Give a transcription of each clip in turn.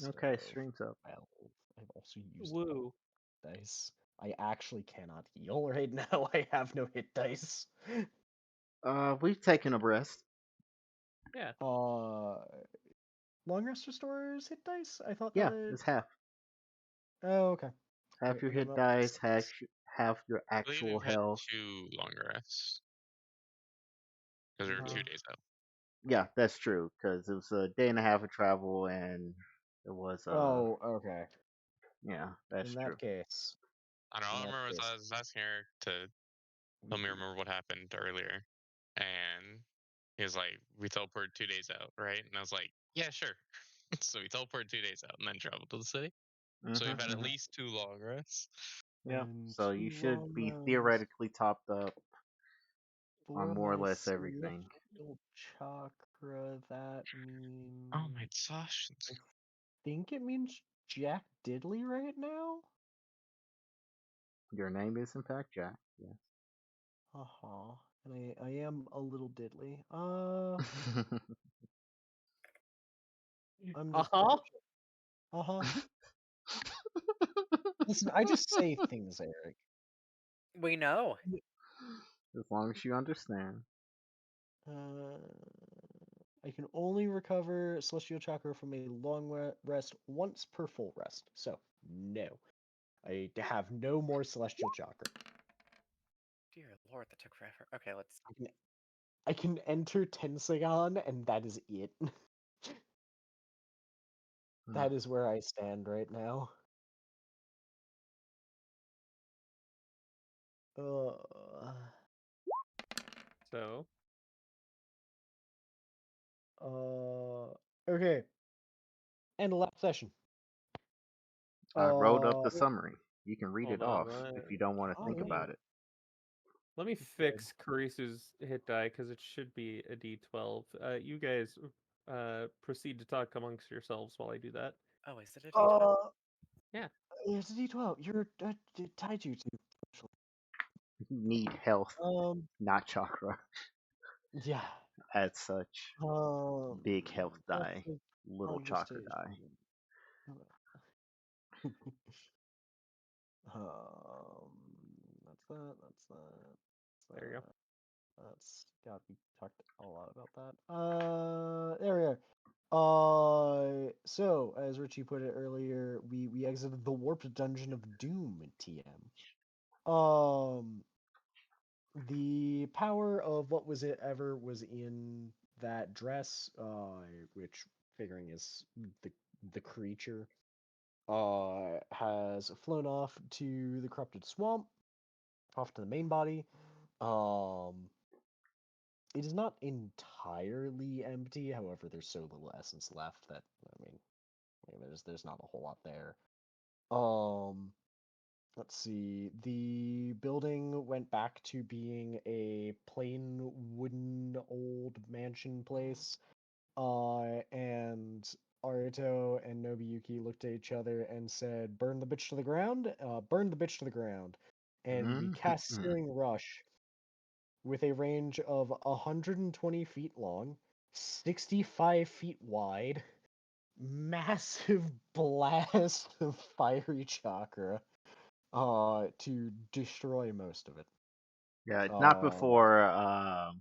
Okay, So, stream's up. 12. I've also used Woo. dice. I actually cannot heal right now. I have no hit dice. We've taken a rest. Yeah. Long rest restores hit dice? I thought Yeah, that. it's half. Oh, okay. Half your And I'm hit up to dice, half 6. half your I believe actual you've had health. 2 long rests because we were 2 Uh-huh. days out. Yeah, that's true because it was a day and a half of travel, and it was Oh, okay. yeah, that's In true. that case. I don't know. In All I that remember was case. I was asking Eric to help me remember what happened earlier, and he was like, "We teleported 2 days out, right?" And I was like, "Yeah, sure." So we teleported 2 days out and then traveled to the city. So we've had at Hmm. least 2 long rests. Yeah, And so you 2 should long be rounds theoretically topped up on for more or my less everything. celestial chakra. That Oh my means. exhaustions. I think it means Jack Diddley right now? Your name is in fact Jack. Yes. Uh-huh. And I am a little diddly. I'm just Uh-huh. uh-huh. Listen, I just say things, Eric. We know. As long as you understand. Uh, I can only recover Celestial Chakra from a long rest once per full rest. So, no. I have no more Celestial Chakra. Dear Lord, that took forever. Okay, let's. I can enter Tensagon, and that is it. That is where I stand right now. So, Okay. And last session. I wrote up the Yeah. summary. You can read hold it on. off if you don't want to Oh, think yeah. about it. Let me fix Karisu's hit die because it should be a D12. You guys proceed to talk amongst yourselves while I do that. Oh, is it a D12? Yeah. It's a D12. You're tied you to. You need health, Um, not chakra, yeah. as such. Big health That's die, the little chakra conversation. die. That's that. That's that. There you go. That's God. We talked a lot about that. There we are. So as Richie put it earlier, we exited the warped dungeon of doom at TM. The power of what was it ever was in that dress, which figuring is the creature, has flown off to the corrupted swamp, off to the main body. It is not entirely empty. However, there's so little essence left that there's not a whole lot there. Um, let's see. The building went back to being a plain wooden old mansion place. And Aruto and Nobuyuki looked at each other and said, "Burn the bitch to the ground." Burn the bitch to the ground. And we cast Searing Rush with a range of 120 feet long, 65 feet wide, massive blast of fiery chakra to destroy most of it. Yeah, not Uh, before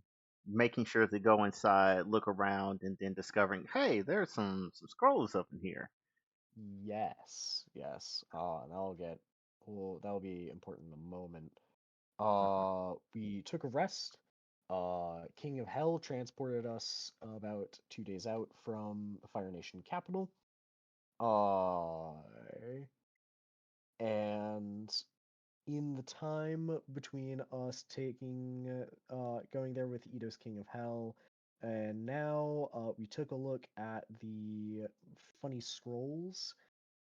making sure to go inside, look around, and then discovering, hey, there's some scrolls up in here. yes. That'll be important in a moment. Uh-huh. We took a rest. King of Hell transported us about 2 days out from the Fire Nation capital. Uh, and in the time between us going there with Ito's King of Hell, and now we took a look at the funny scrolls.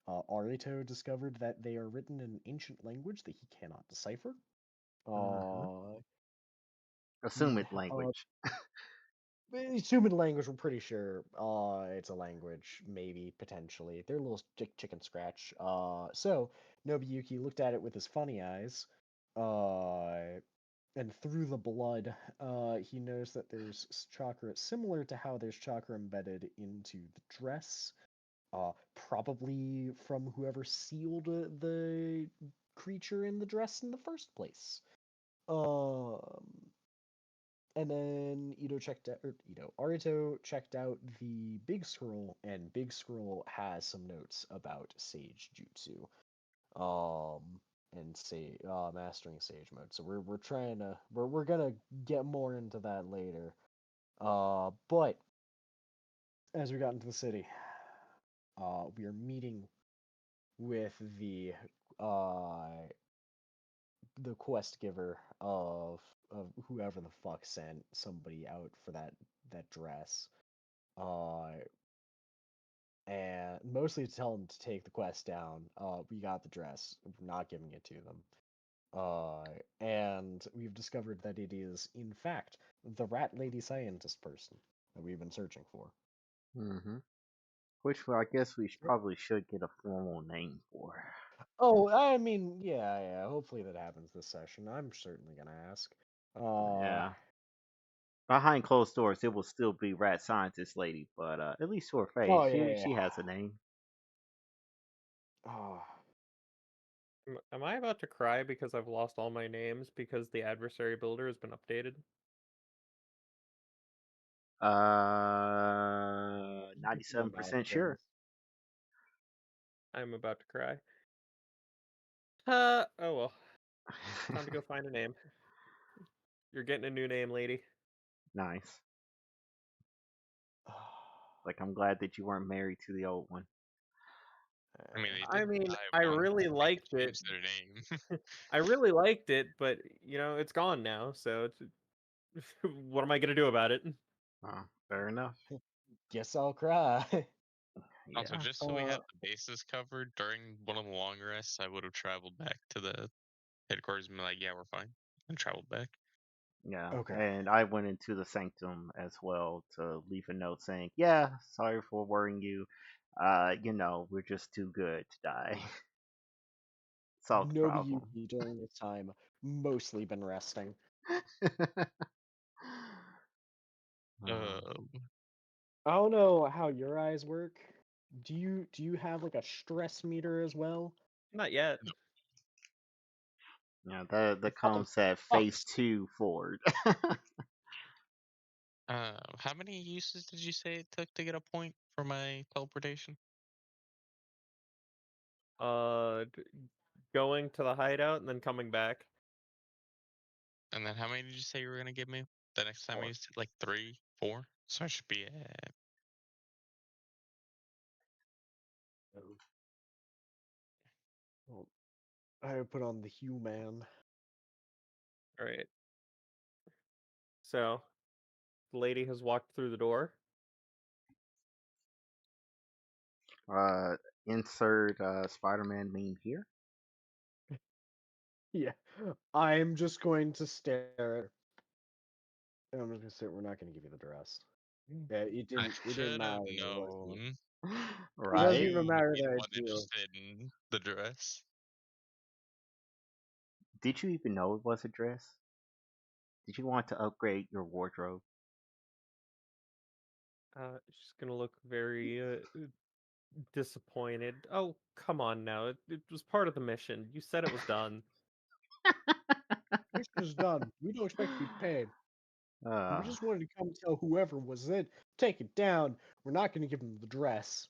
Arito discovered that they are written in an ancient language that he cannot decipher. Mhm. Uh, Assume it language. Human language, we're pretty sure it's a language, maybe, potentially. They're a little chicken scratch. So Nobuyuki looked at it with his funny eyes, and through the blood, he knows that there's chakra similar to how there's chakra embedded into the dress. probably from whoever sealed the creature in the dress in the first place. And then Arito checked out the Big Scroll, and Big Scroll has some notes about Sage Jutsu, and say mastering Sage mode. So we're trying to we're gonna get more into that later. But as we got into the city, we are meeting with the quest giver of whoever the fuck sent somebody out for that dress. And mostly to tell them to take the quest down. We got the dress. We're not giving it to them. And we've discovered that it is, in fact, the rat lady scientist person that we've been searching for. Mm-hmm. Which I guess we probably should get a formal name for. Oh, I mean, yeah. Hopefully that happens this session. I'm certainly gonna ask. Yeah. Behind closed doors, it will still be Rat Scientist Lady, but at least to her face, Oh yeah. she has a name. Oh, Am I about to cry because I've lost all my names because the adversary builder has been updated? no matter 97% sure. I'm about to cry. Oh well. Time to go find a name. You're getting a new name, lady. Nice. Like, I'm glad that you weren't married to the old one. I mean, they I did mean, die I once. really They could liked it. change their name. I really liked it, but it's gone now. So what am I gonna do about it? Fair enough. guess I'll cry. Also, Yeah. just so we had the bases covered during one of the long rests, I would have traveled back to the headquarters and been like, "Yeah, we're fine," and traveled back. Yeah. Okay. And I went into the sanctum as well to leave a note saying, "Yeah, sorry for worrying you. We're just too good to die." Solved the problem. Nobuyuki during this time mostly been resting. Um, I don't know how your eyes work. Do you have like a stress meter as well? Not yet. Yeah, that Fucking comes at phase sucks. 2 forward. how many uses did you say it took to get a point for my teleportation? Going to the hideout and then coming back. And then how many did you say you were gonna give me the next time I 4. used it? Like 3, 4. So I should be at Well, I put on the human. All right. So the lady has walked through the door. uh, insert Spider-Man meme here. Yeah, I'm just going to stare at her. And I'm just gonna say we're not gonna give you the dress. Yeah, it I didn't should have matter. It wasn't. known It doesn't Right? even you would matter be the that one it's you. interested in the dress. Did you even know it was a dress? Did you want to upgrade your wardrobe? She's gonna look very disappointed. Oh, come on now. It was part of the mission. You said it was done. Mission is done. We don't expect to be paid. We Uh, just wanted to come tell whoever was it, take it down. We're not gonna give them the dress.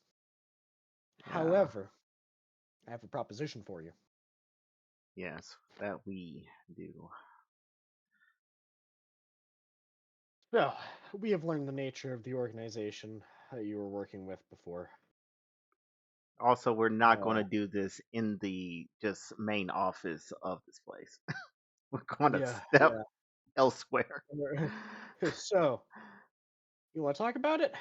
yeah, However, I have a proposition for you. yes, that we do. So, we have learned the nature of the organization that you were working with before. Also, we're not going to Uh, do this in the just main office of this place. We're going to yeah, step yeah. elsewhere. So, you want to talk about it?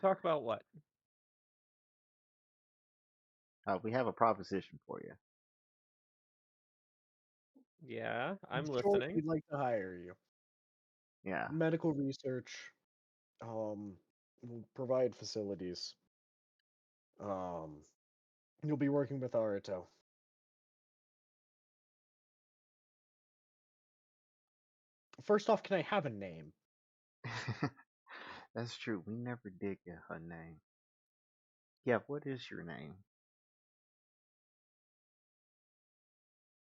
Talk about what? We have a proposition for you. Yeah, In I'm short, listening. we'd like to hire you. Yeah. Medical research, we'll provide facilities. Um, you'll be working with Arito. First off, can I have a name? That's true. We never did get her name. Yeah, what is your name?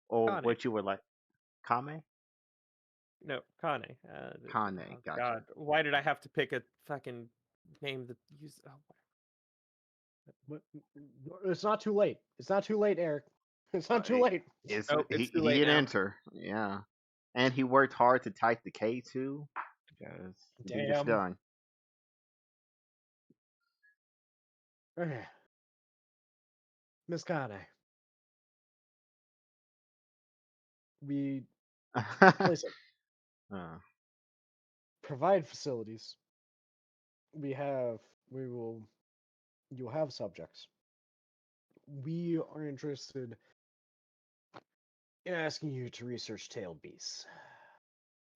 Or Kane. what you were like? Kame? No, Kane. Kane, Oh gotcha. God, why did I have to pick a fucking name that use? Oh, It's not too late. It's not too late, Eric. It's not too It, late. it's oh, it's too he late did now. enter, yeah, and he worked hard to type the K too, because he didn't get Damn. done. Okay. Miss Kane, we place it. uh, Provide facilities. We have. We will. You'll have subjects. We are interested in asking you to research tailed beasts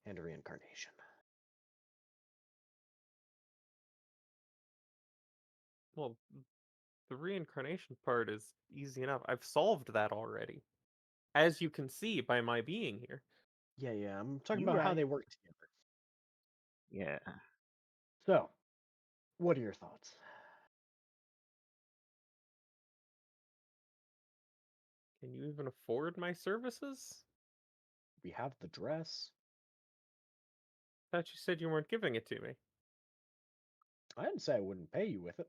and reincarnation. Well, the reincarnation part is easy enough. I've solved that already, as you can see by my being here. Yeah. I'm talking you about how right? they work together. Yeah. So, what are your thoughts? Can you even afford my services? We have the dress. I thought you said you weren't giving it to me. I didn't say I wouldn't pay you with it.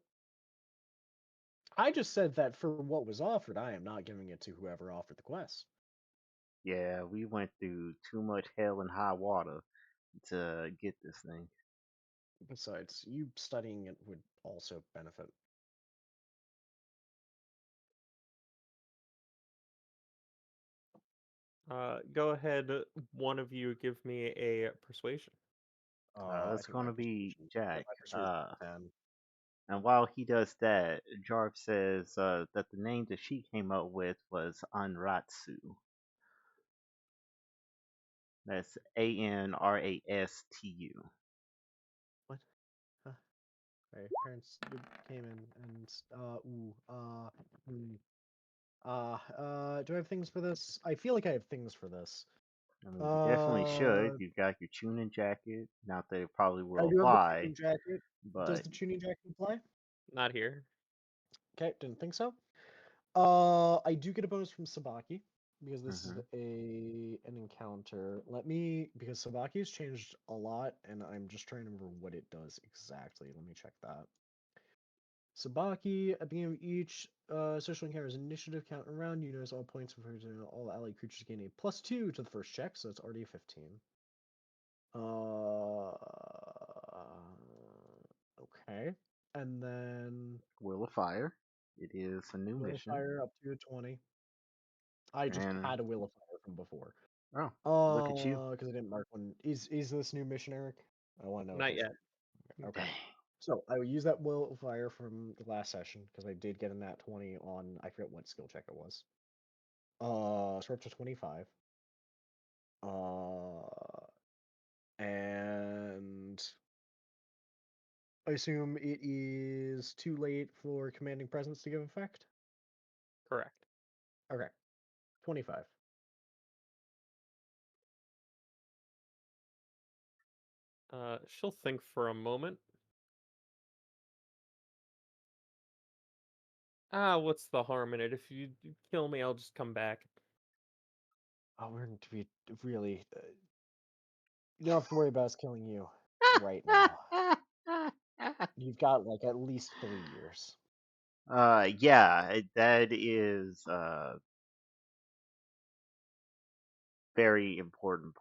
I just said that for what was offered, I am not giving it to whoever offered the quest. Yeah, we went through too much hell and high water to get this thing. Besides, you studying it would also benefit. Go ahead, one of you give me a persuasion. I It's think my gonna be persuasion. Yeah, Jack. my persuasion is 10. And while he does that, Jarv says that the name that she came up with was Anratsu. That's Anrastu. What? Huh? My parents came in and do I have things for this? I feel like I have things for this. I mean, you definitely Uh, should. You've got your tuning jacket. Not that it probably I will do have the apply, tuning jacket. Does but the tuning jacket apply? Not here. Okay, didn't think so. I do get a bonus from Sabaki because this is hmm an encounter. Let me because Sabaki has changed a lot, and I'm just trying to remember what it does exactly. Let me check that. Sabaki, at the beginning of each social encounter's initiative count around, you notice all points referred to all allied creatures gain a +2 to the first check, so it's already a 15. Uh, okay, and then Wheel of Fire. It is a new Will of mission, Fire up to a 20. I just and had a Will of Fire from before. oh, look at you! Because I didn't mark one. Is this new mission, Eric? I want to know if Not it's yet. okay. Dang. So I will use that Will of Fire from the last session because I did get a nat 20 on I forget what skill check it was. So we're up to 25. And I assume it is too late for commanding presence to give effect. Correct. Okay, 25. She'll think for a moment. What's the harm in it? If you kill me, I'll just come back. Oh, we're going to be really. You don't have to worry about us killing you right now. You've got like at least 3 years. Yeah, that is very important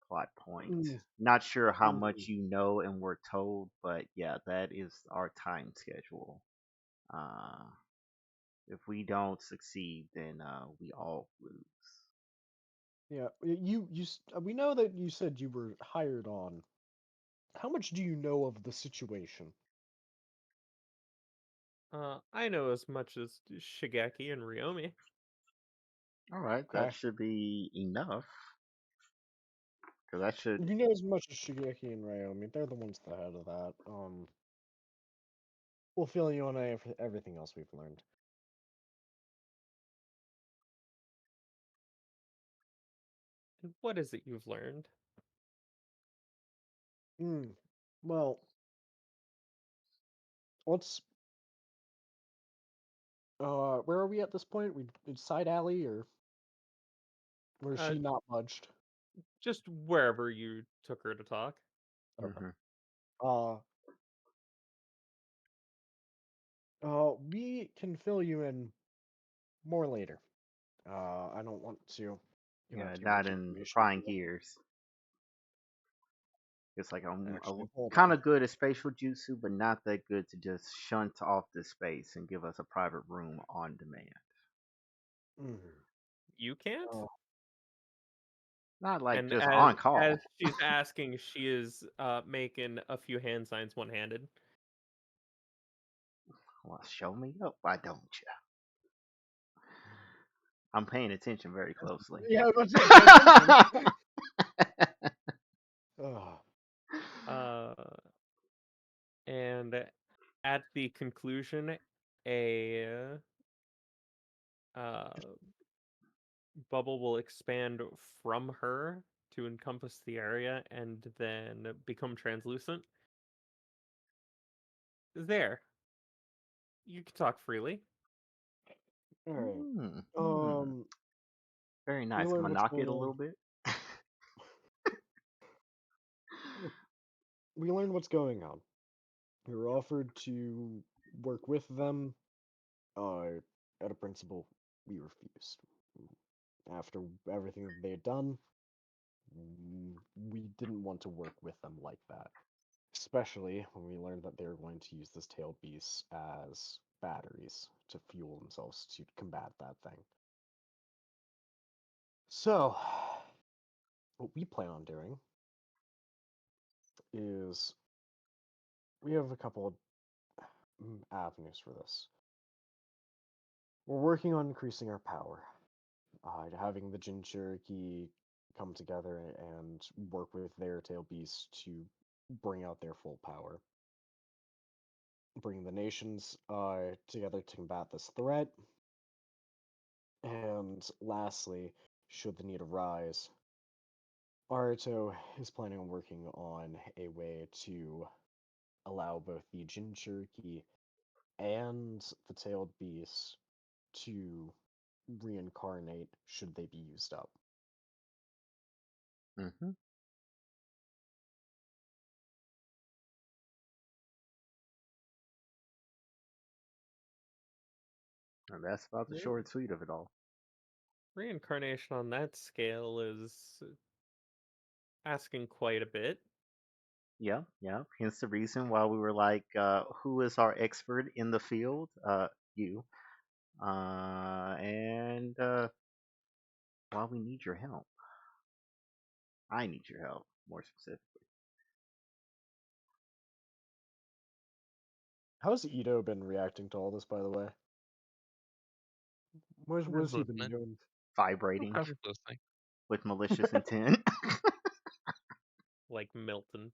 plot point. Mm, Not sure how much mm. you know and were told, but yeah, that is our time schedule. Uh, if we don't succeed, then we all lose. Yeah, we know that you said you were hired on. How much do you know of the situation? I know as much as Shigeki and Ryomi. All right, that Okay. should be enough. Because that should. You know as much as Shigeki and Ryomi. They're the ones at the head of that. We'll fill you on everything else we've learned. And what is it you've learned? Hmm. Well, let's. Where are we at this point? We side alley or is Uh, she not budged? just wherever you took her to talk. Okay. Hmm. Uh, we can fill you in more later. I don't want to give out Yeah, too not much in information. prying gears. It's like I'm Actually, hold kind on. of good at spatial jutsu, but not that good to just shunt off the space and give us a private room on demand. Mhm. You can't. Uh, Not like And just on as call. she's asking, she is making a few hand signs one-handed. Well, show me up. Why don't you? I'm paying attention very closely. yeah, I was about to say, pay attention. Ugh. Uh, and at the conclusion, a uh, bubble will expand from her to encompass the area and then become translucent. There, you can talk freely. All right. Hmm. Very We nice. I'm learned gonna what's knock it going a on. little bit. We learned what's going on. We were offered to work with them. At a principle, we refused. After everything that they had done, we didn't want to work with them like that. Especially when we learned that they were going to use this tailed beast as batteries to fuel themselves to combat that thing. So, what we plan on doing is we have a couple of avenues for this. We're working on increasing our power, having the Jinchuriki come together and work with their tail beasts to bring out their full power. Bring the nations together to combat this threat. And lastly, should the need arise, Aruto is planning on working on a way to allow both the Jinchuriki and the tailed beasts to reincarnate should they be used up. Hmm. And that's about the Re- short and sweet of it all. Reincarnation on that scale is asking quite a bit. Yeah, yeah. Hence the reason why we were like, who is our expert in the field? You. And why we need your help. I need your help, more specifically. How's Ito been reacting to all this, by the way? What Just has he been listening. doing? Vibrating Okay. Just listening. with malicious intent. Like Milton.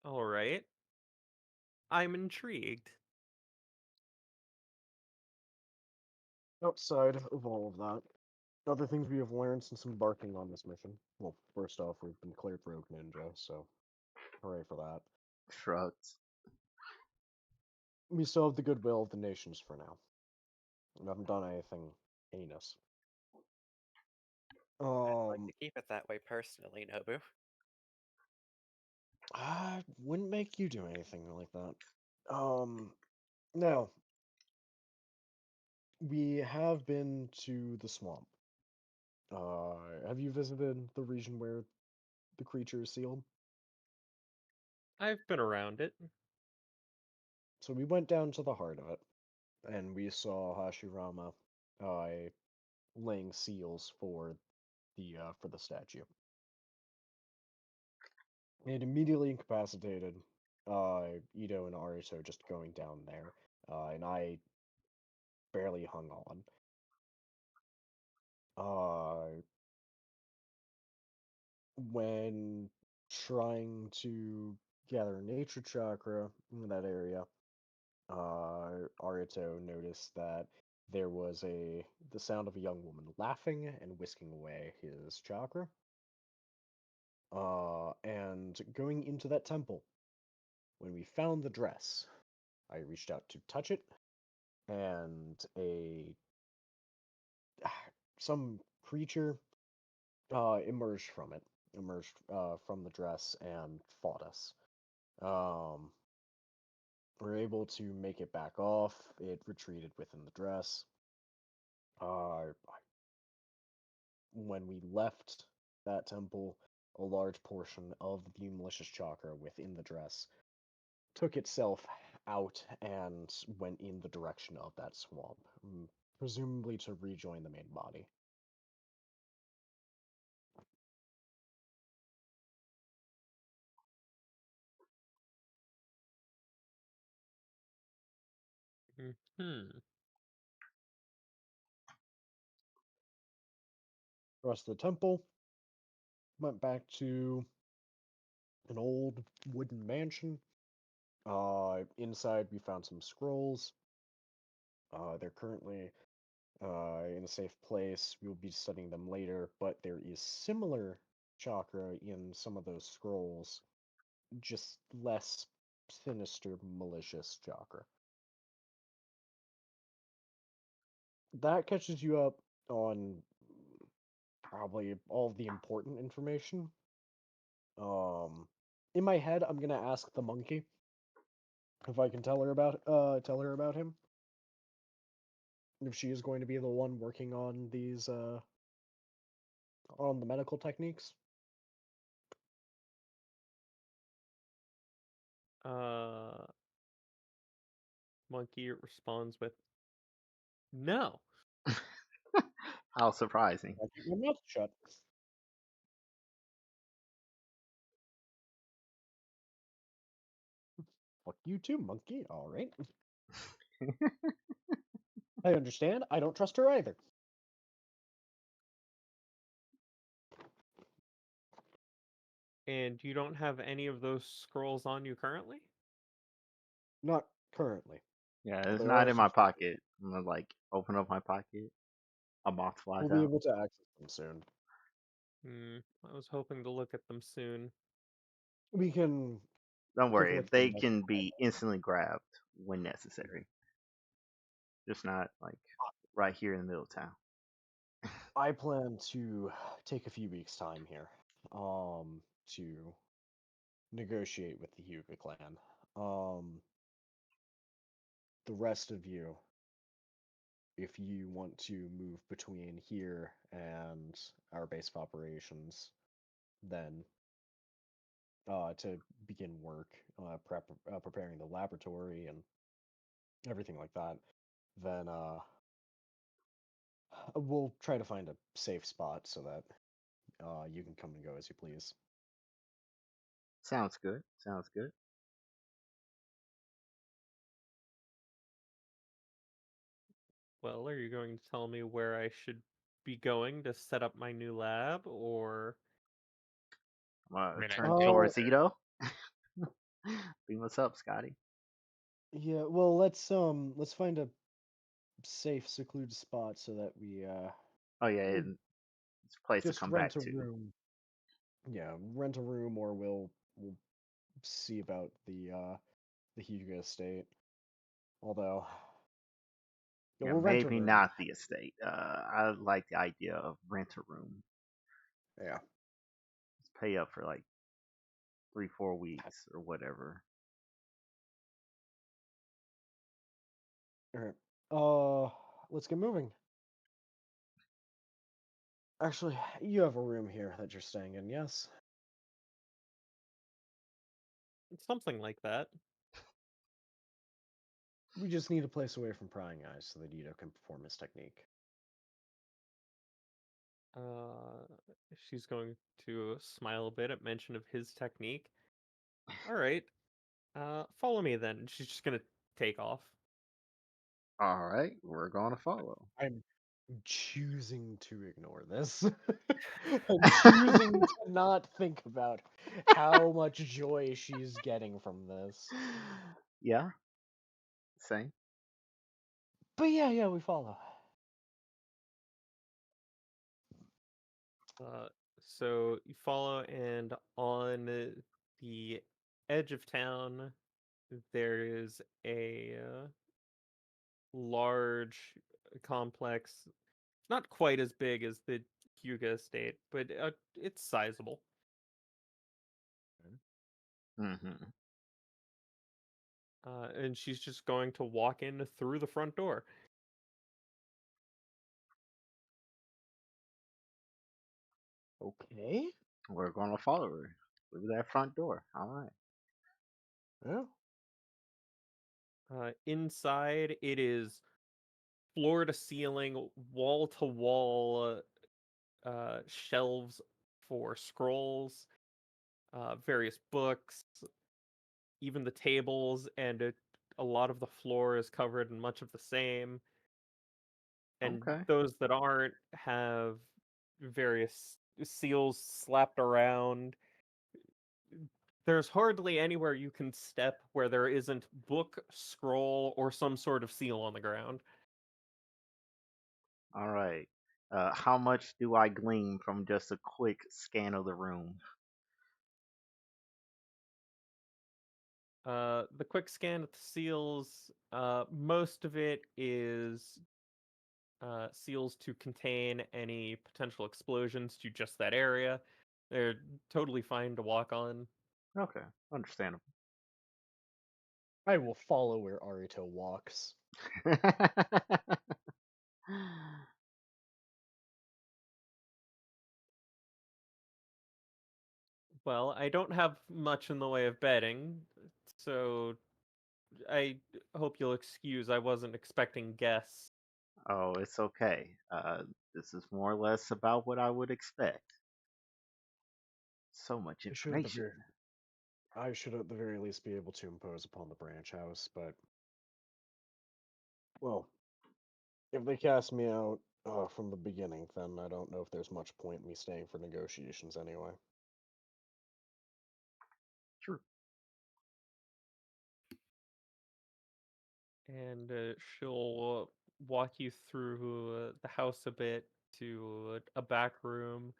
All right. I'm intrigued. Outside of all of that, other things we have learned since embarking on this mission. Well, first off, we've been cleared for Oak Ninja, so hooray for that. Shrugs. We still have the goodwill of the nations for now. We haven't done anything heinous. I'd like to keep it that way personally, Nobu. I wouldn't make you do anything like that. Now, we have been to the swamp. Have you visited the region where the creature is sealed? I've been around it. So we went down to the heart of it, and we saw Hashirama uh, laying seals for the statue. It immediately incapacitated Ito and Aruto just going down there, and I barely hung on. Uh, when trying to gather nature chakra in that area, Aruto noticed that there was the sound of a young woman laughing and whisking away his chakra. And going into that temple, when we found the dress, I reached out to touch it, and some creature emerged from it, from the dress and fought us. Um, we were able to make it back off. It retreated within the dress. When we left that temple, a large portion of the malicious chakra within the dress took itself out and went in the direction of that swamp, presumably to rejoin the main body. Hmm. The rest of the temple went back to an old wooden mansion. Inside, we found some scrolls. They're currently in a safe place. We'll be studying them later, but there is similar chakra in some of those scrolls, just less sinister, malicious chakra. That catches you up on probably all of the important information. In my head, I'm gonna ask the monkey if I can tell her about him. If she is going to be the one working on these on the medical techniques. Uh, Monkey responds with, "No." How surprising. I keep my mouth shut. Fuck you too, monkey. All right. I understand. I don't trust her either. And you don't have any of those scrolls on you currently? Not currently. Yeah, it's There not are in some. my pocket. I'm gonna like open up my pocket. A moth flies We'll be out. able to access them soon. I was hoping to look at them soon. We can Don't take a worry, look at they them next can time. be instantly grabbed when necessary. Just not like right here in the middle of town. I plan to take a few weeks' time here, to negotiate with the Hyuga clan. The rest of you, if you want to move between here and our base of operations, then to begin work, preparing the laboratory and everything like that, then we'll try to find a safe spot so that you can come and go as you please. Sounds good. Sounds good. Well, are you going to tell me where I should be going to set up my new lab, or I'm I gonna mean, I turn can take you Uh, towards there. Ito. Beam us up, Scotty. yeah. Well, let's find a safe, secluded spot so that we Oh yeah, uh, it's a place to just come rent back a to. room. Yeah, rent a room, or we'll see about the Hyuga estate. Although, yeah, Yeah, we'll rent a maybe room. not the estate. I like the idea of rent a room. Yeah. Just pay up for like 3-4 weeks or whatever. All right. Let's get moving. Actually, you have a room here that you're staying in, yes? something like that? We just need a place away from prying eyes so that Ito can perform his technique. Uh, she's going to smile a bit at mention of his technique. All right. Follow me then. And she's just gonna take off. All right, we're gonna follow. I'm choosing to ignore this. I'm choosing to not think about how much joy she's getting from this. Yeah, same. But yeah, we follow. So you follow, and on the edge of town, there is a large complex. Not quite as big as the Hyuga estate, but it's sizable. Mm-hmm. And she's just going to walk in through the front door. Okay. We're gonna follow her through that front door. All right. Yeah. Inside, it is floor to ceiling, wall to wall shelves for scrolls, various books, even the tables, and a lot of the floor is covered in much of the same. And Okay. those that aren't have various seals slapped around. There's hardly anywhere you can step where there isn't book, scroll, or some sort of seal on the ground. All right. How much do I glean from just a quick scan of the room? The quick scan of the seals, most of it is seals to contain any potential explosions to just that area. They're totally fine to walk on. Okay, understandable. I will follow where Arito walks. Well, I don't have much in the way of bedding, so I hope you'll excuse. I wasn't expecting guests. Oh, it's okay. This is more or less about what I would expect. So much I should at the information. very, I should at the very least be able to impose upon the branch house, but well, if they cast me out from the beginning, then I don't know if there's much point in me staying for negotiations anyway. True. And she'll walk you through the house a bit to a back room.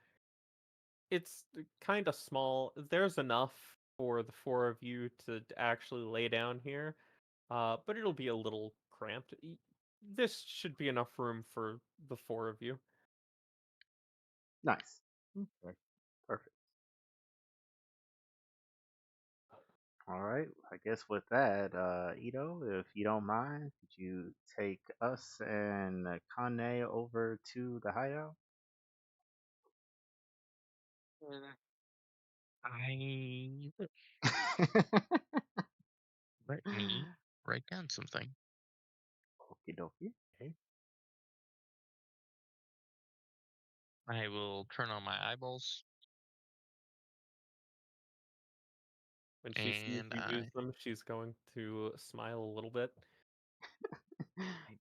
It's kind of small. There's enough for the four of you to actually lay down here, but it'll be a little cramped. This should be enough room for the four of you. Nice. Okay. Perfect. All right. I guess with that, Ito, if you don't mind, could you take us and Kane over to the hideout? I let me write down something. Okie dokie. Okay. I will turn on my eyeballs When she sees and you use them, she's going to smile a little bit. I, I'm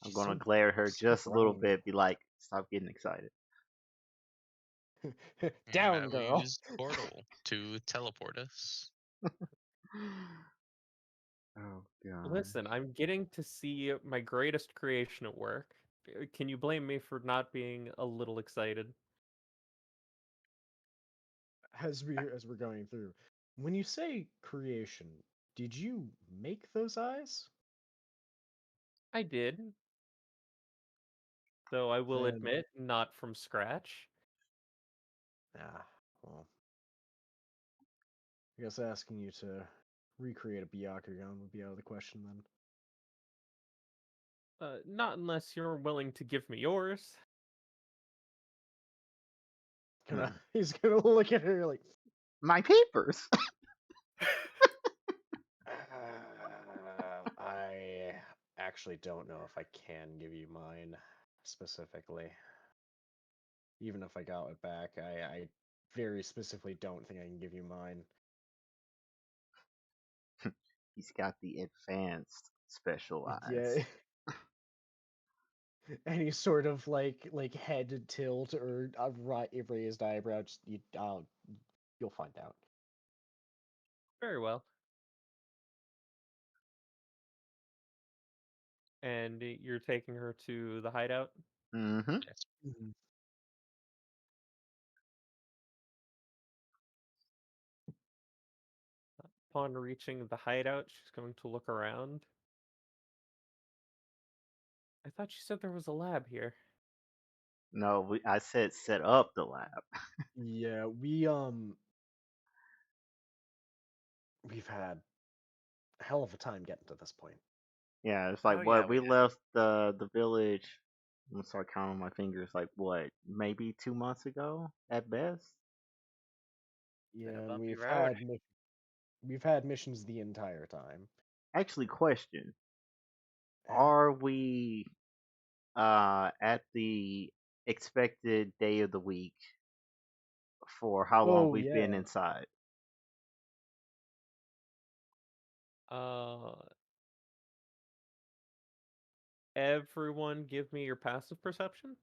she's gonna so glare at her so just a little brown. bit, be like, stop getting excited. and I Down, will girl. use portal to teleport us. Oh god. Listen, I'm getting to see my greatest creation at work. Can you blame me for not being a little excited? As we're going through, when you say creation, did you make those eyes? I did, though I will Then admit, not from scratch. well, I guess asking you to recreate a Byakugan would be out of the question then. Not unless you're willing to give me yours. Hmm. He's gonna look at her like, My papers. I actually don't know if I can give you mine specifically. Even if I got it back, I very specifically don't think I can give you mine. He's got the advanced special eyes. Yeah, any sort of like head tilt or a raised eyebrow, just you'll find out. Very well. And you're taking her to the hideout. Mm-hmm. Yes. Mhm. Upon reaching the hideout, she's going to look around. I thought you said there was a lab here. No, I said set up the lab. Yeah, we've had a hell of a time getting to this point. Yeah, it's Oh like yeah, what we we have. left the village. I'm gonna start counting my fingers. Like what, maybe 2 months ago at best. Been a Yeah, and bumpy road. we've had missions the entire time. Actually, question: Yeah. are we at the expected day of the week for how long Oh we've been yeah. inside? Uh, Everyone, give me your passive perception.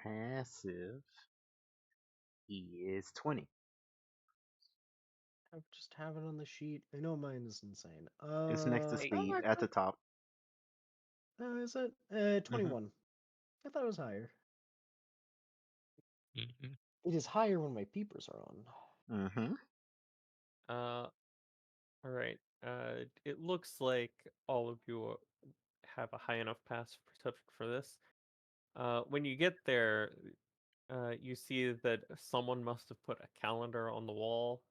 Passive is 20. Just have it on the sheet. I know mine is insane. It's next to Hey, Oh, speed at the actually, top. is it? Hmm 21. I thought it was higher. Hmm It is higher when my peepers are on. hmm All right. It looks like all of you have a high enough passive perception for this. When you get there, you see that someone must have put a calendar on the wall,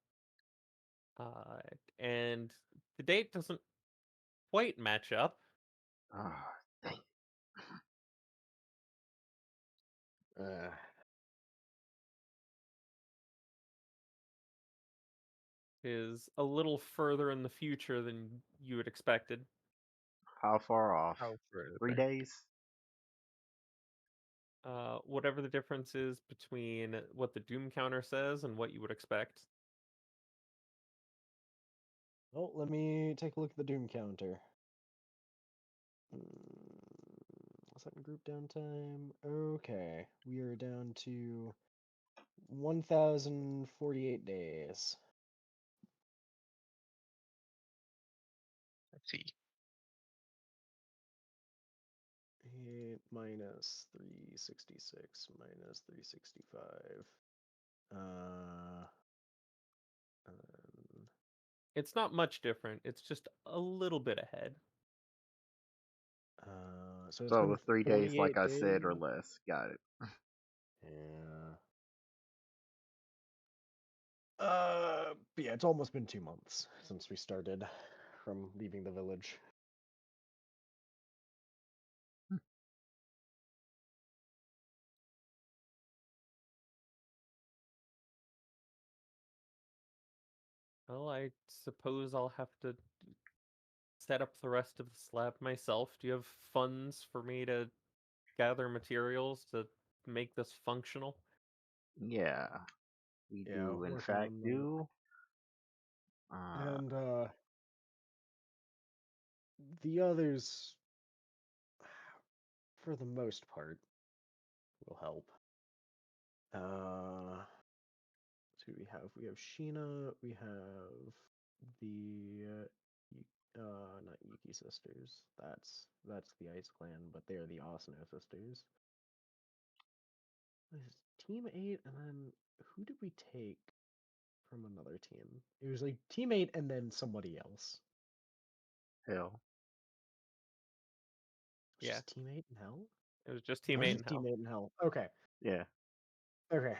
and the date doesn't quite match up. Oh, dang. Uh, It is a little further in the future than you had expected. How far off? How further? 3 days? Whatever the difference is between what the doom counter says and what you would expect. oh, let me take a look at the doom counter. Second group downtime. Okay, we are down to 1,048 days. Let's see. 8 minus 366 minus 365. Um, It's not much different. It's just a little bit ahead. so it's So been the 3 days, like 48 I days. said, or less. Got it. Yeah. But yeah, it's almost been 2 months since we started from leaving the village. Well, I suppose I'll have to set up the rest of the slab myself. Do you have funds for me to gather materials to make this functional? Yeah, we Yeah, do, in working fact, on that. do. And the others, for the most part, will help. Uh, so we have? We have Sheena. We have the not Yuki sisters. That's the Ice Clan, but they're the Asano sisters. There's Team 8, and then who did we take from another team? It was like Team 8 and then somebody else. Hell, It was Yeah, just Team 8 and Hell? it was just It was teammate and just Team hell. 8 and Hell. Okay. yeah. Okay.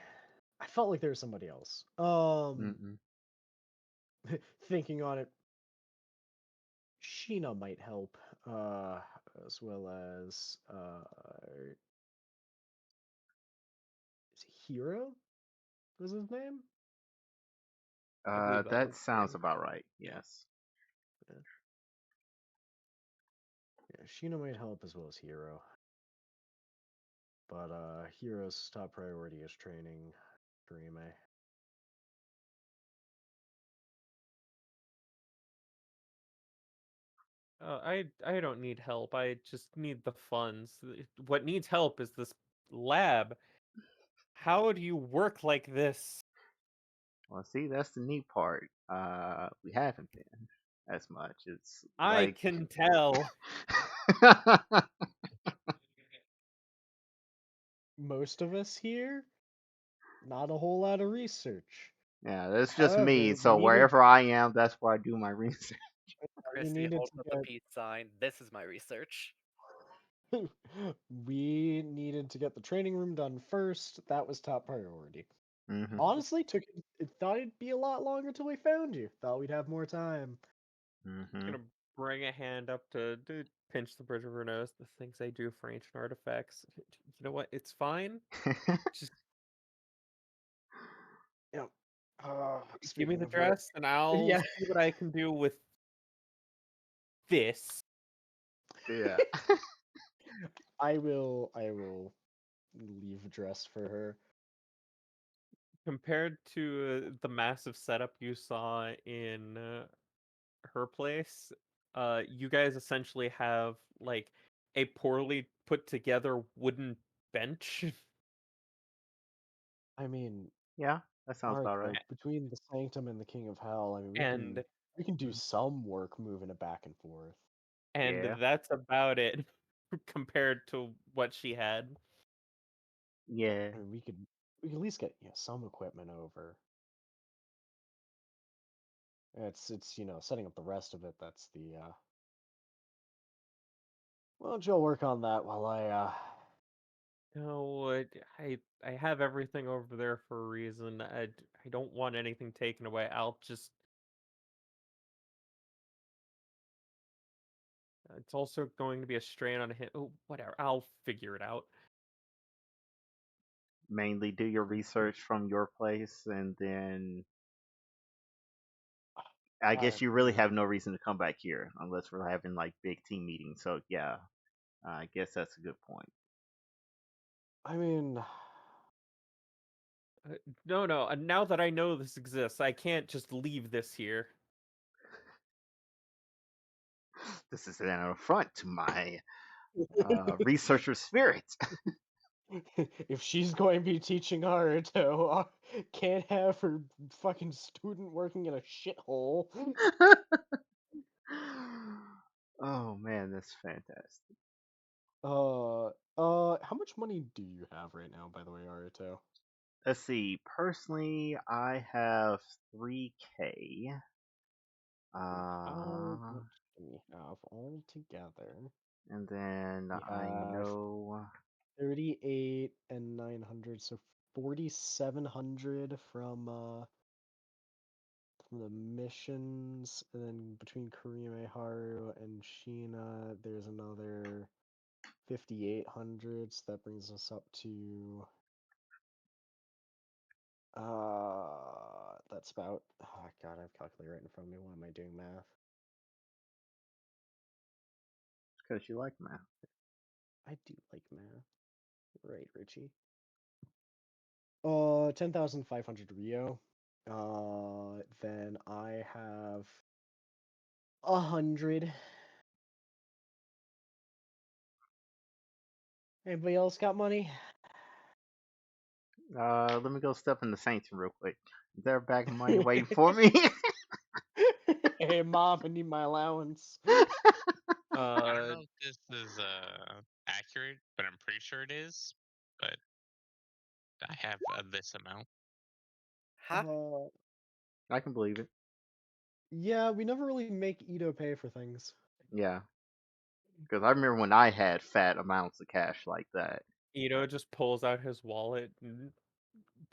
I felt like there was somebody else. Mm-mm. Thinking on it, Sheena might help, as well as is it Hero? Was his name? I believe that That one's the sounds name. about right. Yes. Yeah. Yeah, Sheena might help as well as Hero. But Hero's top priority is training Karime. I don't need help. I just need the funds. What needs help is this lab. How do you work like this? Well, see, that's the neat part. We haven't been. as much. It's I like can tell. Most of us here, not a whole lot of research. yeah, that's just me. However, we So needed wherever I am, that's where I do my research. we Christy needed holds to up the peace sign. This is my research. get we needed to get the training room done first. That was top priority. Hmm. Honestly, thought it'd be a lot longer till we found you. Thought we'd have more time. Hmm. Gonna bring a hand up to pinch the bridge of her nose. The things I do for ancient artifacts. You know what? It's fine. Just Yeah. give me Speaking the of her, dress, and I'll yeah, see what I can do with this. Yeah. I will leave a dress for her. Compared to the massive setup you saw in her place, you guys essentially have like a poorly put together wooden bench. I mean, Yeah, that sounds about Arto, right. between the Sanctum and the King of Hell, I mean, and we can do some work moving it back and forth. and Yeah. that's about it compared to what she had. Yeah. I mean, we could at least get some equipment over. It's setting up the rest of it. That's the well, Joe, work on that while No, I have everything over there for a reason. I don't want anything taken away. I'll just. It's also going to be a strain on him. Oh, whatever. I'll figure it out. Mainly do your research from your place, and then I guess you really I have no reason to come back here unless we're having like big team meetings. So yeah, I guess that's a good point. I mean, No, no. Now that I know this exists, I can't just leave this here. This is an affront to my researcher spirit. if she's going to be teaching Haruto, can't have her fucking student working in a shithole. Oh man, that's fantastic. How much money do you have right now, by the way, Haruto? Let's see. Personally, I have 3K. How Uh, much do we have all together? and then We I have know 38 and 900, so 4,700 from the missions, and then between Karime Haru and Sheena, there's another 5,800, so that brings us up to that's about oh god, I have a calculator right in front of me. Why am I doing math? because you like math. I do like math. Right, Richie. 10,500 Rio. Then I have 100. Anybody else got money? Let me go step in the sanctum real quick. Is there a bag of money waiting for me? Hey, mom, I need my allowance. I don't Uh, know if this is accurate, but I'm pretty sure it is. But I have this amount. Huh? Uh, I can believe it. yeah, we never really make Ito pay for things. Yeah, because I remember when I had fat amounts of cash like that. Ito just pulls out his wallet and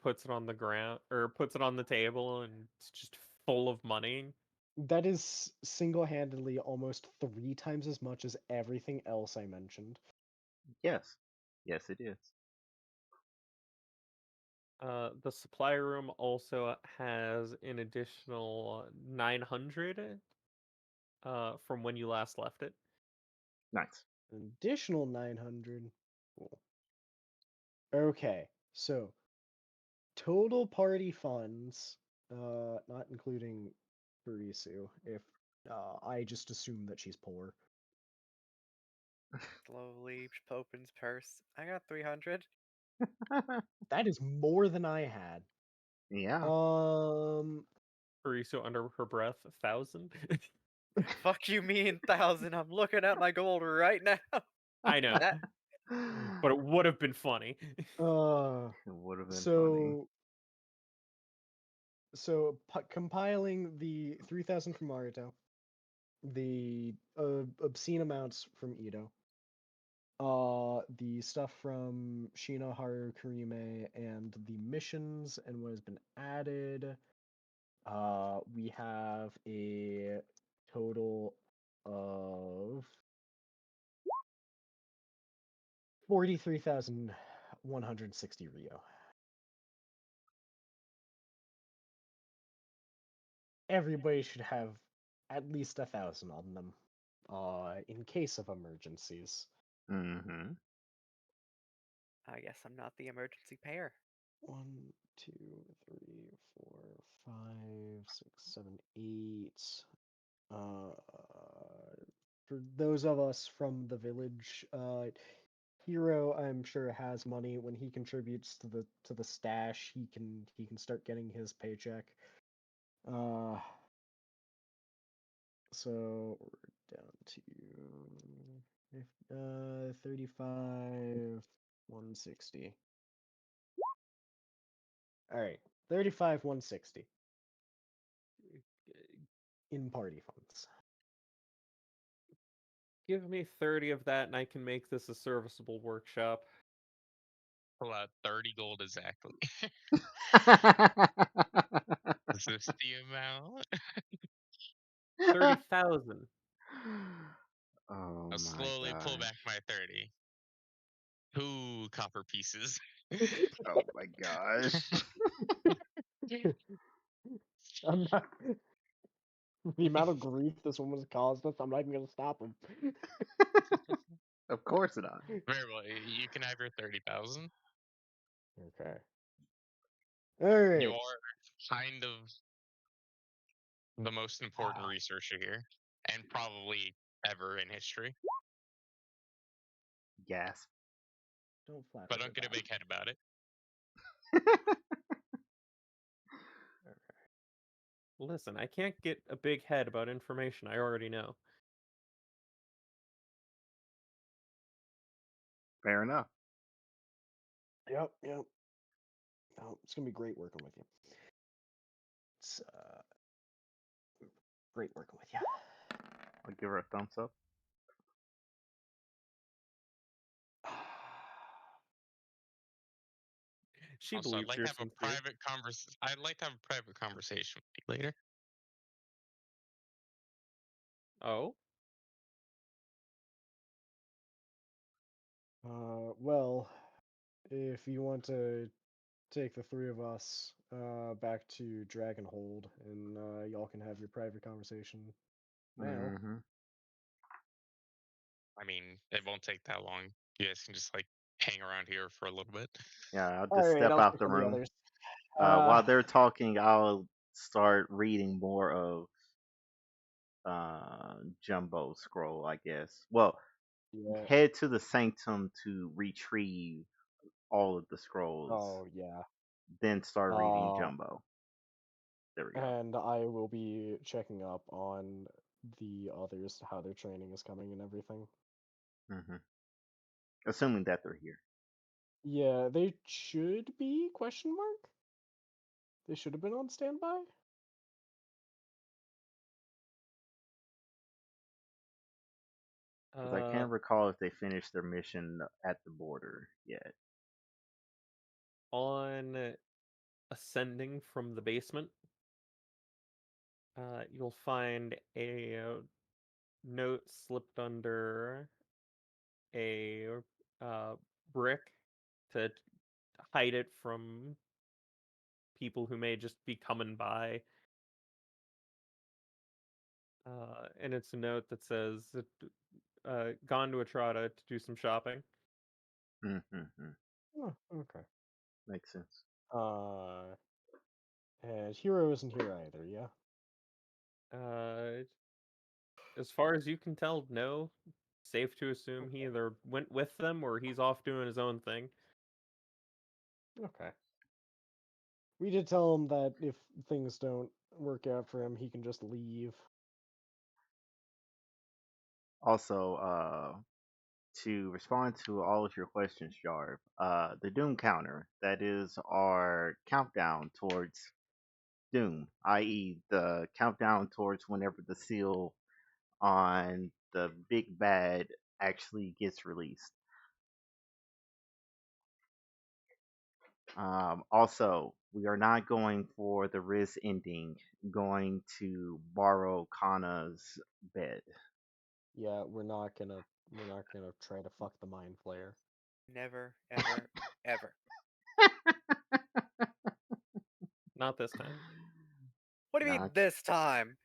puts it on the ground or puts it on the table, and it's just full of money. That is single-handedly almost 3 times as much as everything else I mentioned. Yes, yes, it is. The supply room also has an additional 900 from when you last left it. Nice. An additional 900. Cool. Okay, so total party funds, not including Barisu, if I just assume that she's poor. Slowly opens purse. I got 300. That is more than I had. Yeah. Um, Arisu under her breath, 1,000. Fuck you, me and 1,000. I'm looking at my gold right now. I know, That but it would have been funny. Uh, It would have been funny. so compiling the 3,000 from Maruto, the obscene amounts from Ito, the stuff from Shino Haru Kurime, and the missions and what has been added. We have a total of 43,160 Rio. Everybody should have at least 1,000 on them, in case of emergencies. Mm-hmm. I guess I'm not the emergency payer. 1, 2, 3, 4, 5, 6, 7, 8. For those of us from the village, Hero, I'm sure has money. When he contributes to the stash, he can start getting his paycheck. Uh, so we're down to 35, 160. All right, 35, 160 in party funds. Give me 30 of that, and I can make this a serviceable workshop. Pull out 30 gold exactly. Is this the amount? 30,000. Oh I'll my slowly pull back gosh. my 30. 2 copper pieces. Oh my gosh. I'm not. The amount of grief this woman's caused us, I'm not even gonna stop him. Of course not. Very well. You can have your 30,000. Okay. You Alright. are kind of the most important researcher here, and probably ever in history. Gasp. Don't flatter But her don't get a that. big head about it. Listen, I can't get a big head about information I already know. Fair enough. Yep, yep. Oh, it's gonna be great working with you. It's great working with you. I'll give her a thumbs up. She Also, I'd believes like you're to have a sincere. private I'd like to have a private conversation with you later. Oh? Well, if you want to take the three of us back to Dragonhold, and y'all can have your private conversation now. Mm-hmm. I mean, it won't take that long. You guys can just like hang around here for a little bit. Yeah, I'll All just right, step I'll out check the on the room. others. While they're talking, I'll start reading more of Jumbo Scroll, I guess. Well, Yeah. head to the Sanctum to retrieve all of the scrolls, Oh yeah. then start reading Uh, Jumbo. There we go. and I will be checking up on the others, how their training is coming and everything. Hmm. Assuming that they're here. Yeah, they should be, question mark? They should have been on standby? Because I can't recall if they finished their mission at the border yet. On ascending from the basement, you'll find a note slipped under a uh, brick to hide it from people who may just be coming by. And it's a note that says, gone to Atrada to do some shopping. Mm-hmm. Oh, okay. Makes sense. And Hero isn't here either, yeah? As far as you can tell, no. Safe to assume he Okay. either went with them or he's off doing his own thing. Okay. We did tell him that if things don't work out for him, he can just leave. Also, to respond to all of your questions, Jarv, the Doom counter, that is our countdown towards Doom, i.e., the countdown towards whenever the seal on the big bad actually gets released. Also, we are not going for the Riz ending, going to borrow Kana's bed. Yeah, we're not gonna try to fuck the mind flayer. Never, ever, ever. Not this time. What do you mean Not. this time?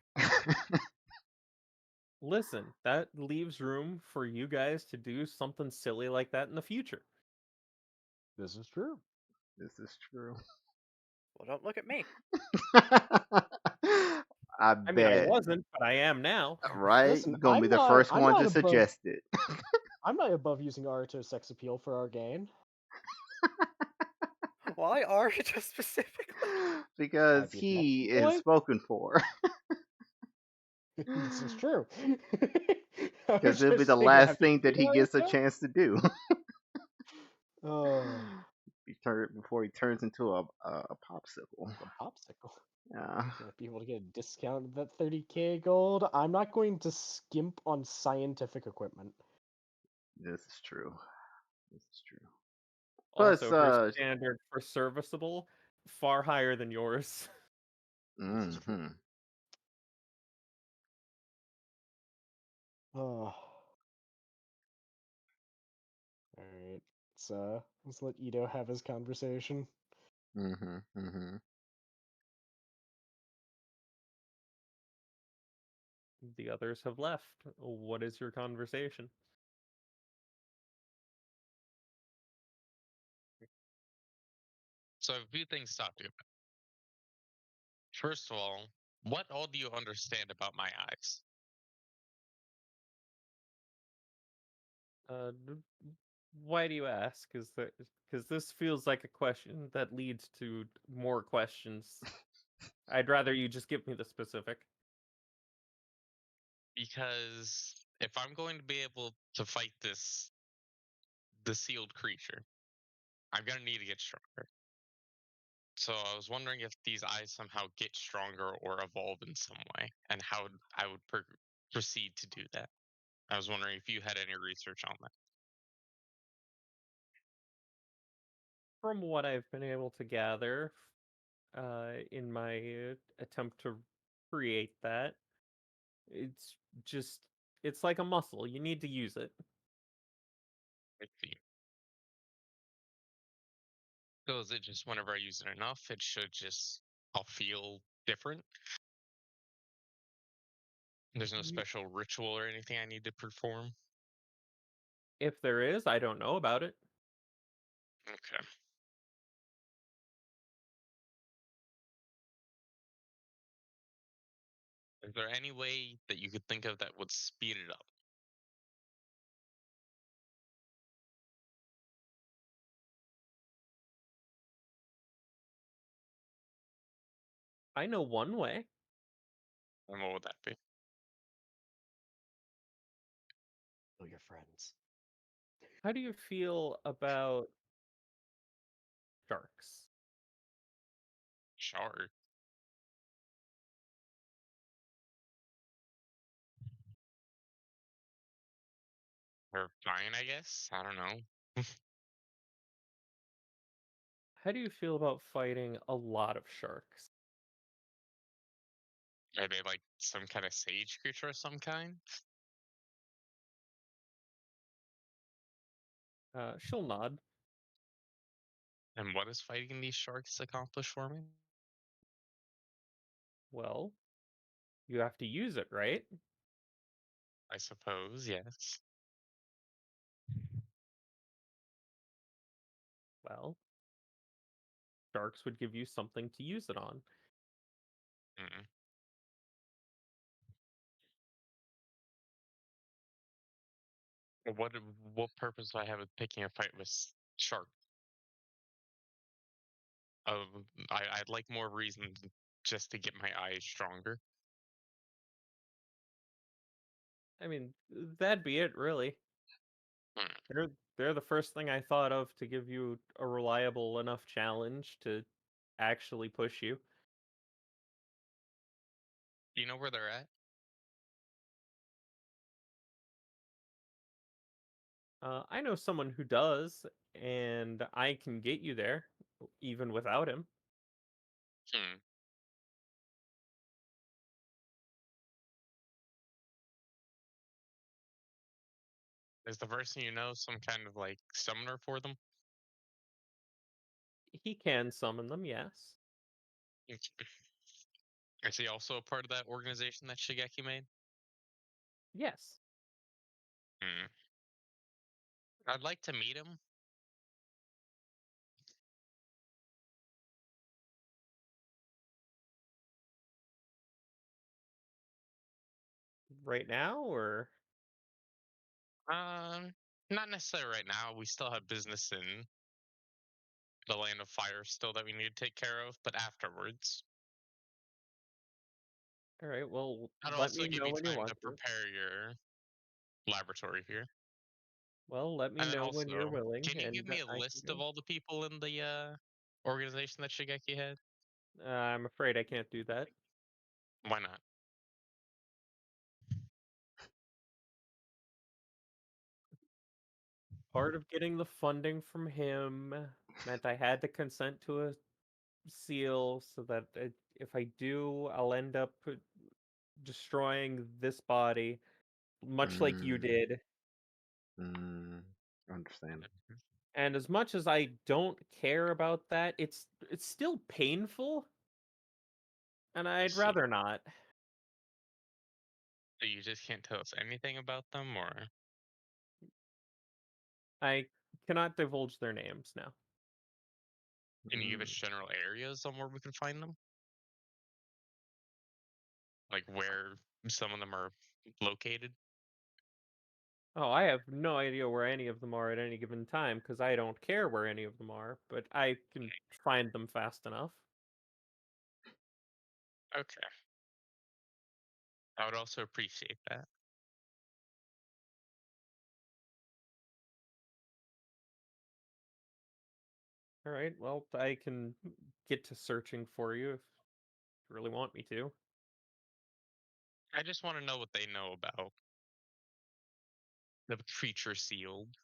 Listen, that leaves room for you guys to do something silly like that in the future. This is true. This is true. Well, don't look at me. I I mean, I bet. wasn't, but I am now. Right? Listen, You're gonna be the first I'm one not to above suggest it. I'm not above using Aruto's sex appeal for our gain. Why Arita specifically? Because Your next he is point. spoken for. This is true. I Because was it'll be just the saying, have last you thing that seen he gets a Naruto? chance to do. Oh, Before he turns into a popsicle. the popsicle. Yeah, Gonna be able to get a discount of that 30K gold. I'm not going to skimp on scientific equipment. this is true. This is true. Plus, Also, her standard for serviceable far higher than yours. This is true. hmm Oh. Alright. Let's let Ito have his conversation. hmm The others have left. What is your conversation? So a few things to talk to you about. First of all, what all do you understand about my eyes? Why do you ask? Because this feels like a question that leads to more questions. I'd rather you just give me the specific. Because if I'm going to be able to fight the sealed creature, I'm gonna need to get stronger. So I was wondering if these eyes somehow get stronger or evolve in some way, and how I would proceed to do that. I was wondering if you had any research on that. From what I've been able to gather in my attempt to create that, it's just, it's like a muscle. You need to use it. I see. So is it just whenever I use it enough, it should just I'll feel different? There's no You, special ritual or anything I need to perform? if there is, I don't know about it. Okay. Is there any way that you could think of that would speed it up? I know one way. And what would that be? Know your friends. How do you feel about sharks? Shark? Or fine, I guess? I don't know. How do you feel about fighting a lot of sharks? Are they like some kind of sage creature of some kind? She'll nod. And what does fighting these sharks accomplish for me? Well, you have to use it, right? I suppose, yes. Well, sharks would give you something to use it on. Mm. What purpose do I have of picking a fight with shark? Uh, I'd like more reason just to get my eyes stronger. I mean, that'd be it, really. Hmm. They're they're the first thing I thought of to give you a reliable enough challenge to actually push you. Do you know where they're at? I know someone who does, and I can get you there, even without him. Hmm. Is the person you know some kind of like summoner for them? He can summon them, yes. Is he also a part of that organization that Shigeki made? Yes. Hmm. I'd like to meet him. Right now, or Um, Not necessarily right now. We still have business in the land of fire still that we need to take care of, but afterwards. all right, well, I'd let also me give know you when you time want to to. prepare your laboratory here. Well, let me And then know when you're also, willing, can you give and me a I can list of go. all the people in the organization that Shigeki had? I'm afraid I can't do that. Why not? Part of getting the funding from him meant I had to consent to a seal so that if I do, I'll end up destroying this body, much like you Mm, did. mm, understand. And as much as I don't care about that, it's still painful, and I I'd see. rather not. So you just can't tell us anything about them, or I cannot divulge their names now. can you give us Mm, general areas on where we can find them? Like where some of them are located? Oh, I have no idea where any of them are at any given time because I don't care where any of them are, but I can find them fast enough. Okay. I would also appreciate that. All right, well, I can get to searching for you if you really want me to. I just want to know what they know about the creature sealed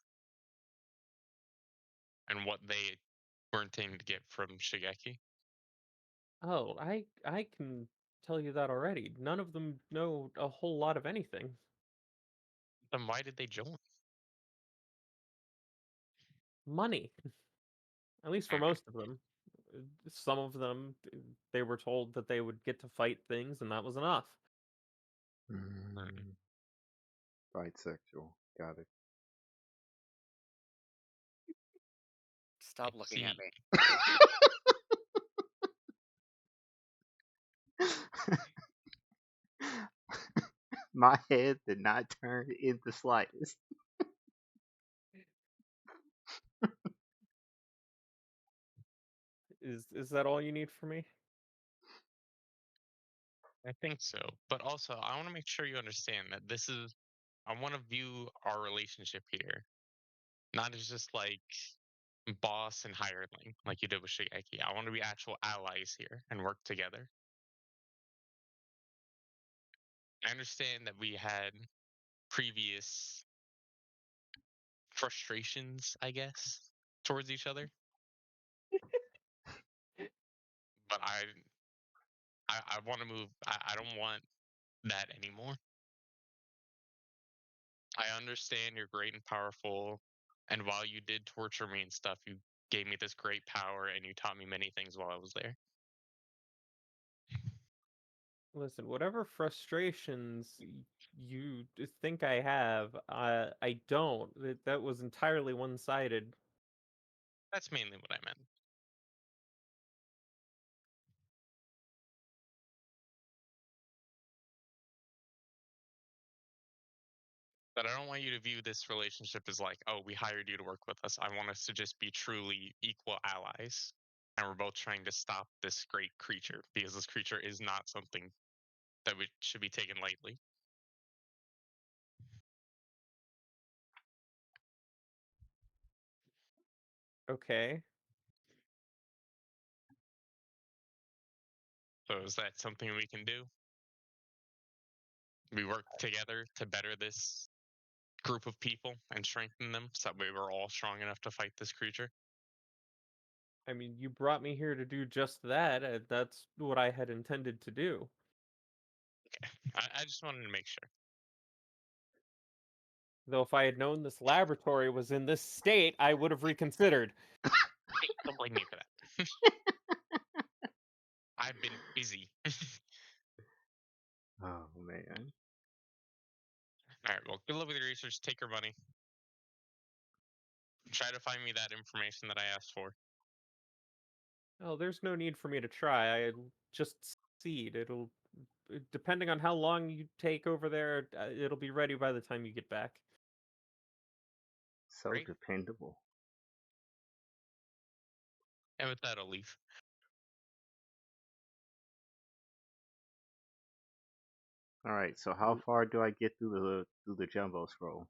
and what they were intending to get from Shigeki. Oh, I can tell you that already. None of them know a whole lot of anything. Then why did they join? Money, at least for Hmm. most of them. Some of them, they were told that they would get to fight things, and that was enough. Hmm. mm, bisexual. Got it. I Stop looking at see. me. My head did not turn in the slightest. Is that all you need from me? I think so. But also, I want to make sure you understand that this is, I want to view our relationship here not as just like boss and hireling like you did with Shigeki. I want to be actual allies here and work together. I understand that we had previous frustrations, I guess, towards each other, but I want to move. I don't want that anymore. I understand you're great and powerful, and while you did torture me and stuff, you gave me this great power and you taught me many things while I was there. Listen, whatever frustrations you think I have, I don't. That was entirely one-sided. That's mainly what I meant. But I don't want you to view this relationship as like, oh, we hired you to work with us. I want us to just be truly equal allies. And we're both trying to stop this great creature because this creature is not something that we should be taken lightly. Okay. So is that something we can do? We work together to better this group of people and strengthen them so that way we're all strong enough to fight this creature. I mean, you brought me here to do just that. That's what I had intended to do. Okay. I just wanted to make sure. Though if I had known this laboratory was in this state, I would have reconsidered. Hey, don't blame me for that. I've been busy. Oh man. All right, well, good luck with your research. Take your money. Try to find me that information that I asked for. Oh, there's no need for me to try. I just seed. It'll, depending on how long you take over there, it'll be ready by the time you get back. So Great. dependable. And with that, I'll leave. All right. So how far do I get through the jumbo scroll?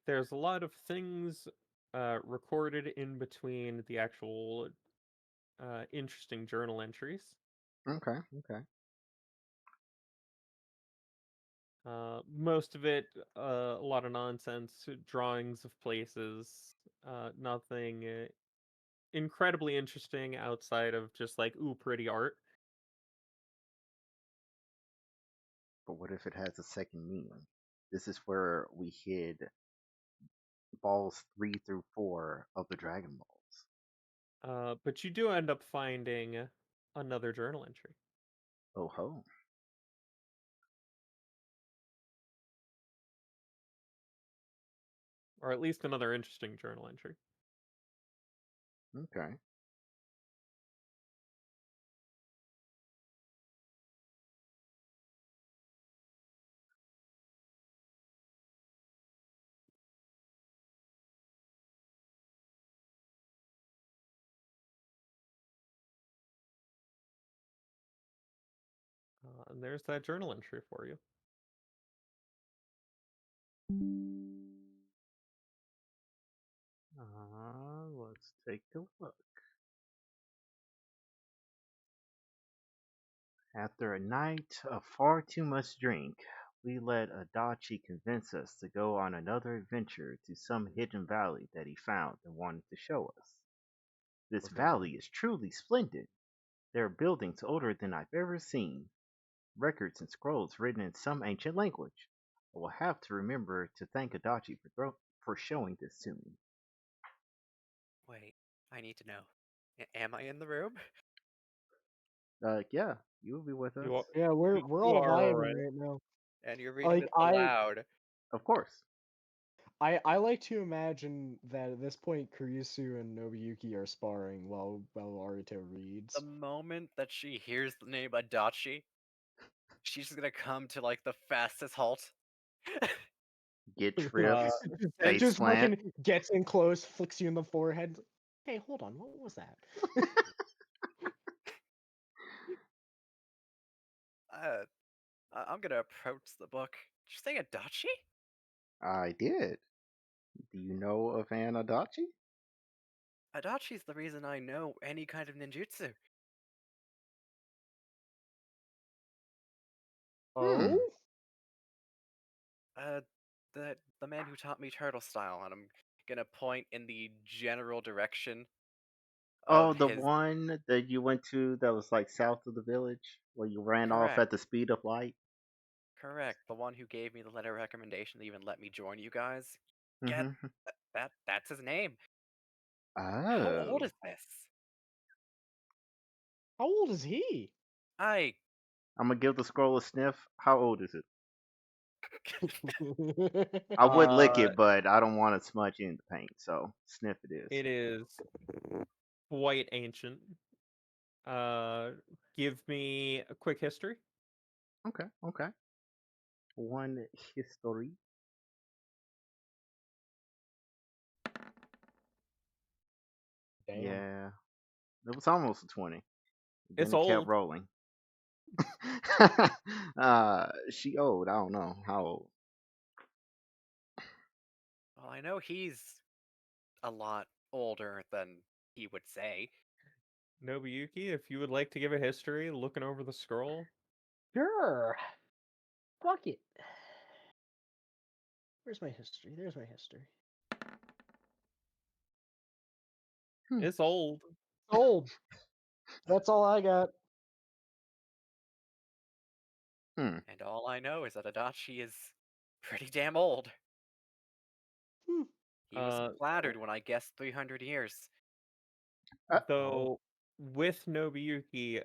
There's a lot of things recorded in between the actual interesting journal entries. Okay. Okay. Most of it, a lot of nonsense, drawings of places, nothing incredibly interesting outside of just like, ooh, pretty art. But what if it has a second meaning? This is where we hid balls 3 through 4 of the Dragon Balls. But you do end up finding another journal entry, Oh ho. or at least another interesting journal entry. Okay. And there's that journal entry for you. Let's take a look. After a night of far too much drink, we let Adachi convince us to go on another adventure to some hidden valley that he found and wanted to show us. This Okay. valley is truly splendid. There are buildings older than I've ever seen, records and scrolls written in some ancient language. I will have to remember to thank Adachi for showing this to me. Wait, I need to know. Am I in the room? Yeah, you will be with us. You are, Yeah, we're you, we're you all are all vibing right. right now. And you're reading Like this aloud. Of course. I like to imagine that at this point Kurisu and Nobuyuki are sparring while Arito reads. The moment that she hears the name Adachi, she's just gonna come to like the fastest halt. Get Uh, tripped, It face just plant. fucking gets in close, flicks you in the forehead. Hey, hold on, what was that? uh, I'm gonna approach the book. Did you say Adachi? I did. Do you know of an Adachi? Adachi's the reason I know any kind of ninjutsu. Hmm. Oh? Uh, the man who taught me turtle style, and I'm gonna point in the general direction of Oh, the his. one that you went to that was like south of the village, where you ran off Correct, at the speed of light. correct. The one who gave me the letter of recommendation to even let me join you guys. Get Mm-hmm. that's his name. How old Oh, is this? How old is he? I I'm gonna give the scroll a sniff. How old is it? Damn. I would lick uh, it, but I don't want to smudge in the paint, so sniff it is. it is quite ancient. Uh, give me a quick history. Okay, okay. One history. Yeah, it was almost a 20. It's Then it kept old. rolling. She old. I don't know how old. Well, I know he's a lot older than he would say. Nobuyuki, if you would like to give a history, looking over the scroll. Sure. Fuck it. Where's my history? There's my history. It's old. Old. That's all I got. And all I know is that Adachi is pretty damn old. He was flattered when I guessed 300 years. Though with Nobuyuki,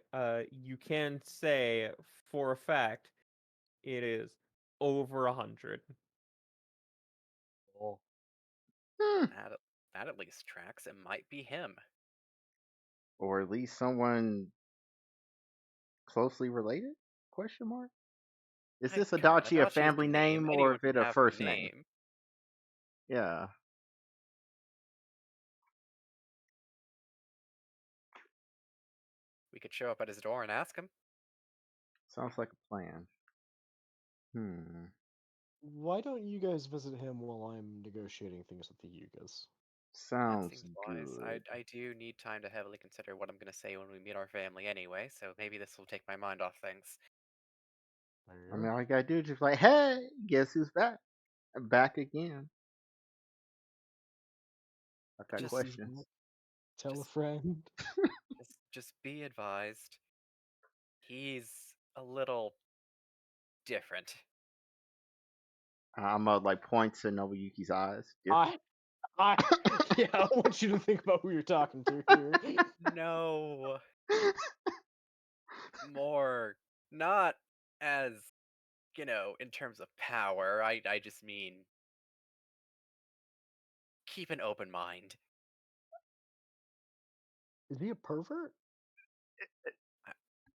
you can say for a fact it is over 100. Oh. That at least tracks. It might be him. Or at least someone closely related? Question mark. Is this Come on, Adachi a Adachi is the family name. name or Anyone is it can a have the first name? name. Yeah. We could show up at his door and ask him. Sounds like a plan. Why don't you guys visit him while I'm negotiating things with the Yugas? That Sounds seems wise. good. I do need time to heavily consider what I'm going to say when we meet our family anyway, so maybe this will take my mind off things. I mean, all you gotta do is just like, hey, guess who's back? I'm back again. I got Just- questions. Tell a friend. Just be advised. He's a little different. I'm like point to Nobuyuki's eyes. I, yeah, I want you to think about who you're talking to here. No. More. Not as, in terms of power. I just mean. Keep an open mind. Is he a pervert?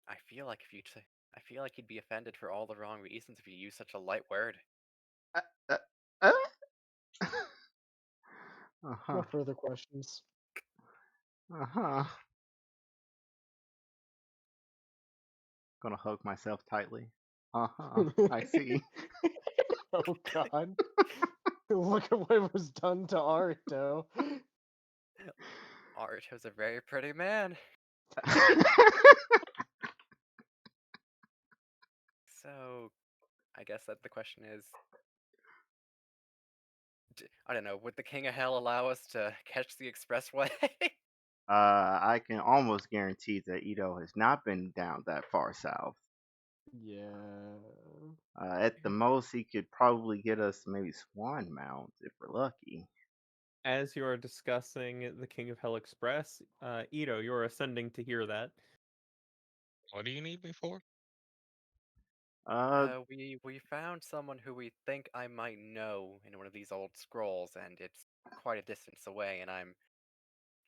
I feel like I feel like he'd be offended for all the wrong reasons if you use such a light word. uh, No uh-huh. further questions. Uh-huh. Gonna hug myself tightly. Uh-huh. I see. Oh god. Look at what was done to Arito. Arito's a very pretty man. So, I guess that the question is, I don't know, would the King of Hell allow us to catch the expressway? I can almost guarantee that Ito has not been down that far south. Yeah. At the most, he could probably get us maybe Swan Mount if we're lucky. As you are discussing the King of Hell Express, Ito, you're ascending to hear that. What do you need me for? We found someone who we think I might know in one of these old scrolls, and it's quite a distance away, and I'm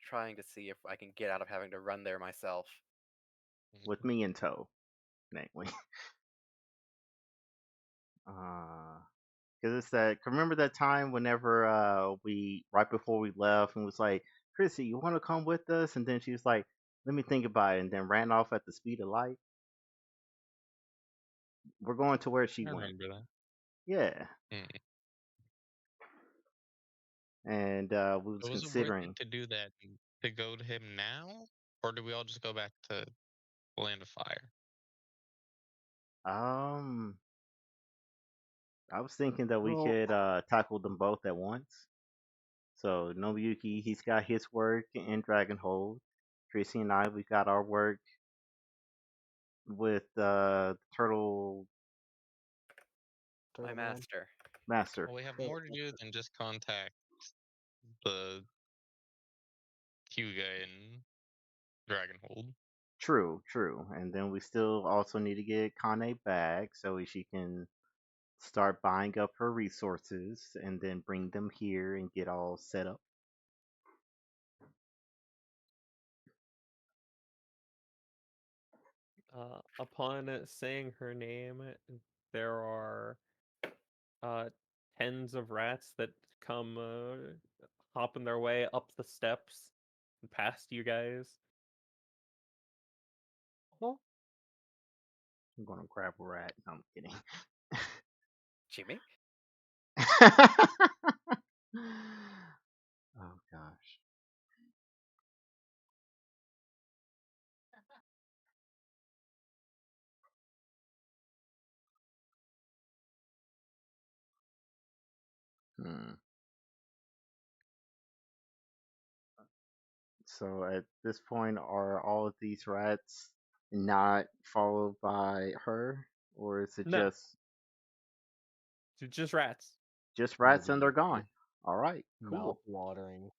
trying to see if I can get out of having to run there myself. with me in tow, namely. Because it's that. Remember that time whenever we right before we left and was like, Chrissy, you want to come with us? And then she was like, let me think about it, and then ran off at the speed of light. We're going to where she I went. remember that. Yeah. Mm. And we was So was it worth considering. it to do that to go to him now, or do we all just go back to Land of Fire? I was thinking that we Well, could tackle them both at once. So Nobuyuki, he's got his work in Dragonhold. Tracy and I, we got our work with Turtle My Turtle Man. master. Master. Well, we have Turtle more to do than just contact the Hyuga in Dragonhold. True, true. And then we still also need to get Kane back so she can start buying up her resources and then bring them here and get all set up. Upon saying her name, there are tens of rats that come hopping their way up the steps and past you guys. Well, I'm gonna grab a rat. No, I'm kidding. Jimmy? Oh gosh. Hmm. So at this point, are all of these rats not followed by her, or is it No, Just just rats. rats and they're Nobuyuki, gone? All right, mouth cool. watering.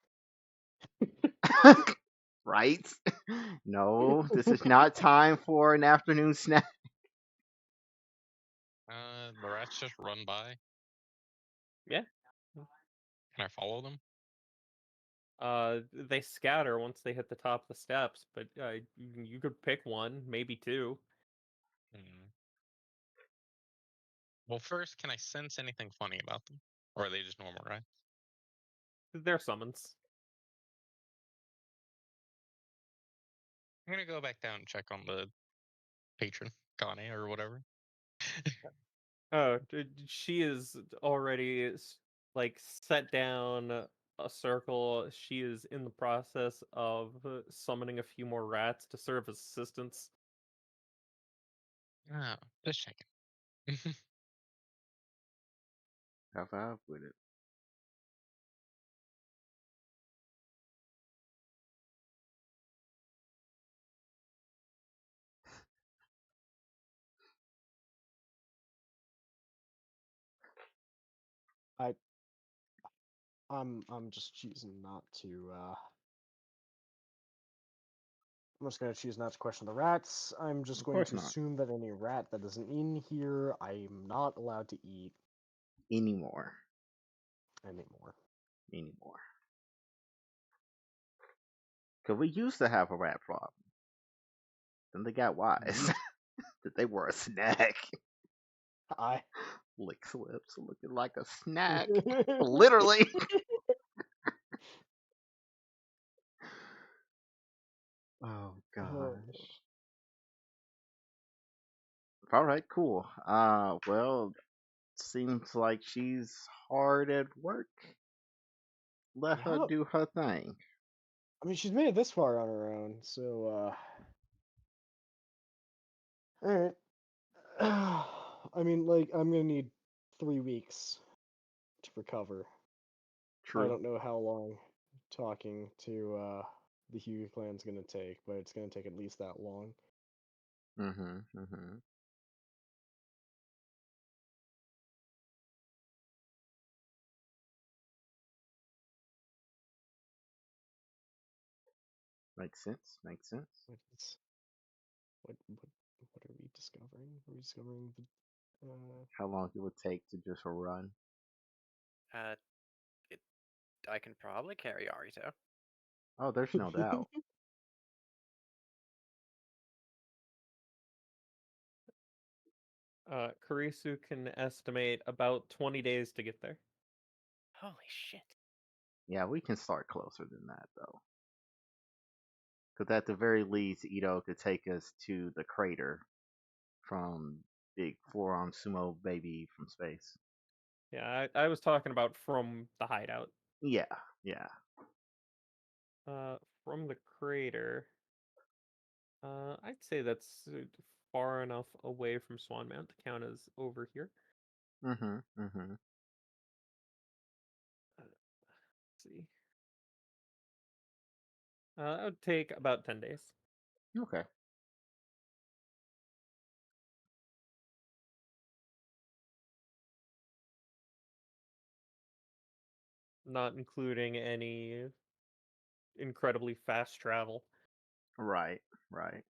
Right? No, this is not time for an afternoon snack. The rats just run by. Yeah. Can I follow them? They scatter once they hit the top of the steps, but you could pick one, maybe two. Hmm. Well, first, can I sense anything funny about them, or are they just normal rats? They're summons. I'm gonna go back down and check on the patron, Connie, or whatever. Oh, she is already like set down a circle. She is in the process of summoning a few more rats to serve as assistants. Oh, just checking. Have I with it? I I'm just choosing not to I'm just gonna choose not to question the rats. I'm just Of going course to not. assume that any rat that isn't in here, I'm not allowed to eat Anymore. anymore. Anymore. Because we used to have a rat problem. Then they got wise. You, That they were a snack. I. Lick slips looking like a snack. Literally. Oh Oh, gosh. All right, cool. Well, seems like she's hard at work. Let her yeah. do her thing. I mean, she's made it this far on her own, so all right. I mean, like, I'm gonna need 3 weeks to recover. I True. don't know how long talking to the Hugh clan's gonna take, but it's gonna take at least that long. Mm-hmm. Mm-hmm. Makes sense. Makes sense. What is what are we discovering? Are we discovering the How long it would take to just run? Uh, it, I can probably carry Arito. Oh, there's no doubt. Karisu can estimate about 20 days to get there. Holy shit. Yeah, we can start closer than that though. Because at the very least, Ito could take us to the crater from Big Forearm Sumo Baby from space. Yeah, I was talking about from the hideout. Yeah, yeah. Uh, from the crater, I'd say that's far enough away from Swan Mount to count as over here. Mm-hmm. Mm-hmm. Let's see. That would take about 10 days, Okay. not including any incredibly fast travel. Right, right.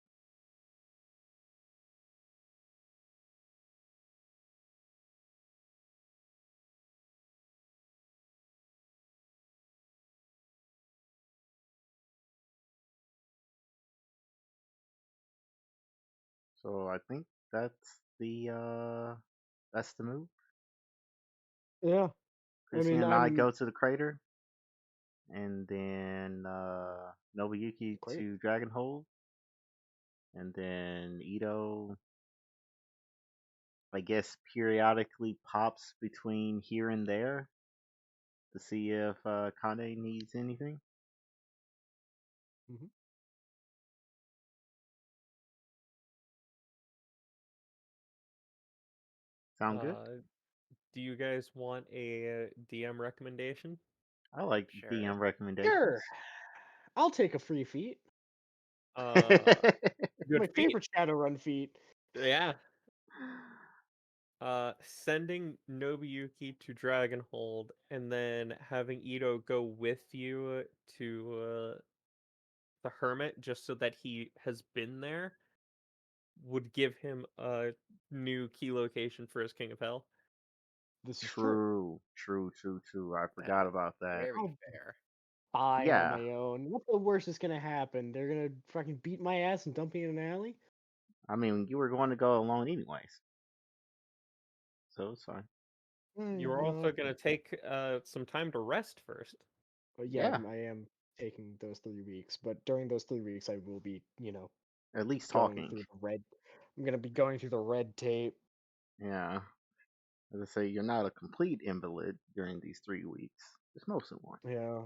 So I think that's the move. Yeah, I Chrissy mean, and I I'm go to the crater, and then Nobuyuki great. to Dragonhold, and then Ito, I guess, periodically pops between here and there, to see if Kane needs anything. Mhm. Sound good? Do you guys want a DM recommendation? I like Sure. DM recommendations. Sure. I'll take a free feat. Uh, good My feat. favorite Shadowrun feat. Yeah. Sending Nobuyuki to Dragonhold and then having Ito go with you to the Hermit just so that he has been there would give him a new key location for his King of Hell. This is true. True. I That forgot is about that. very I'll fair. fine on Yeah, my own. What's the worst that's gonna happen? They're gonna fucking beat my ass and dump me in an alley? I mean, you were going to go alone anyways, so it's fine. You are also No. going to take some time to rest first. But yeah, Yeah, I am taking those 3 weeks. But during those 3 weeks, I will be, at least going talking. through the red. I'm gonna be going through the red tape. Yeah, as I say, you're not a complete invalid during these 3 weeks. It's mostly one. Yeah,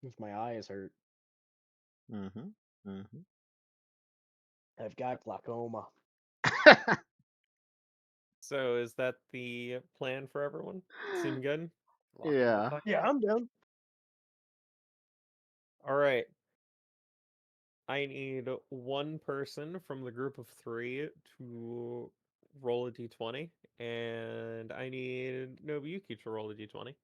if my eyes hurt, Mm-hmm. I've got glaucoma. So is that the plan for everyone? Seem good? Lock in the Yeah. fuck Yeah, in. I'm down. All right. I need one person from the group of three to roll a d20, and I need Nobuyuki to roll a d20.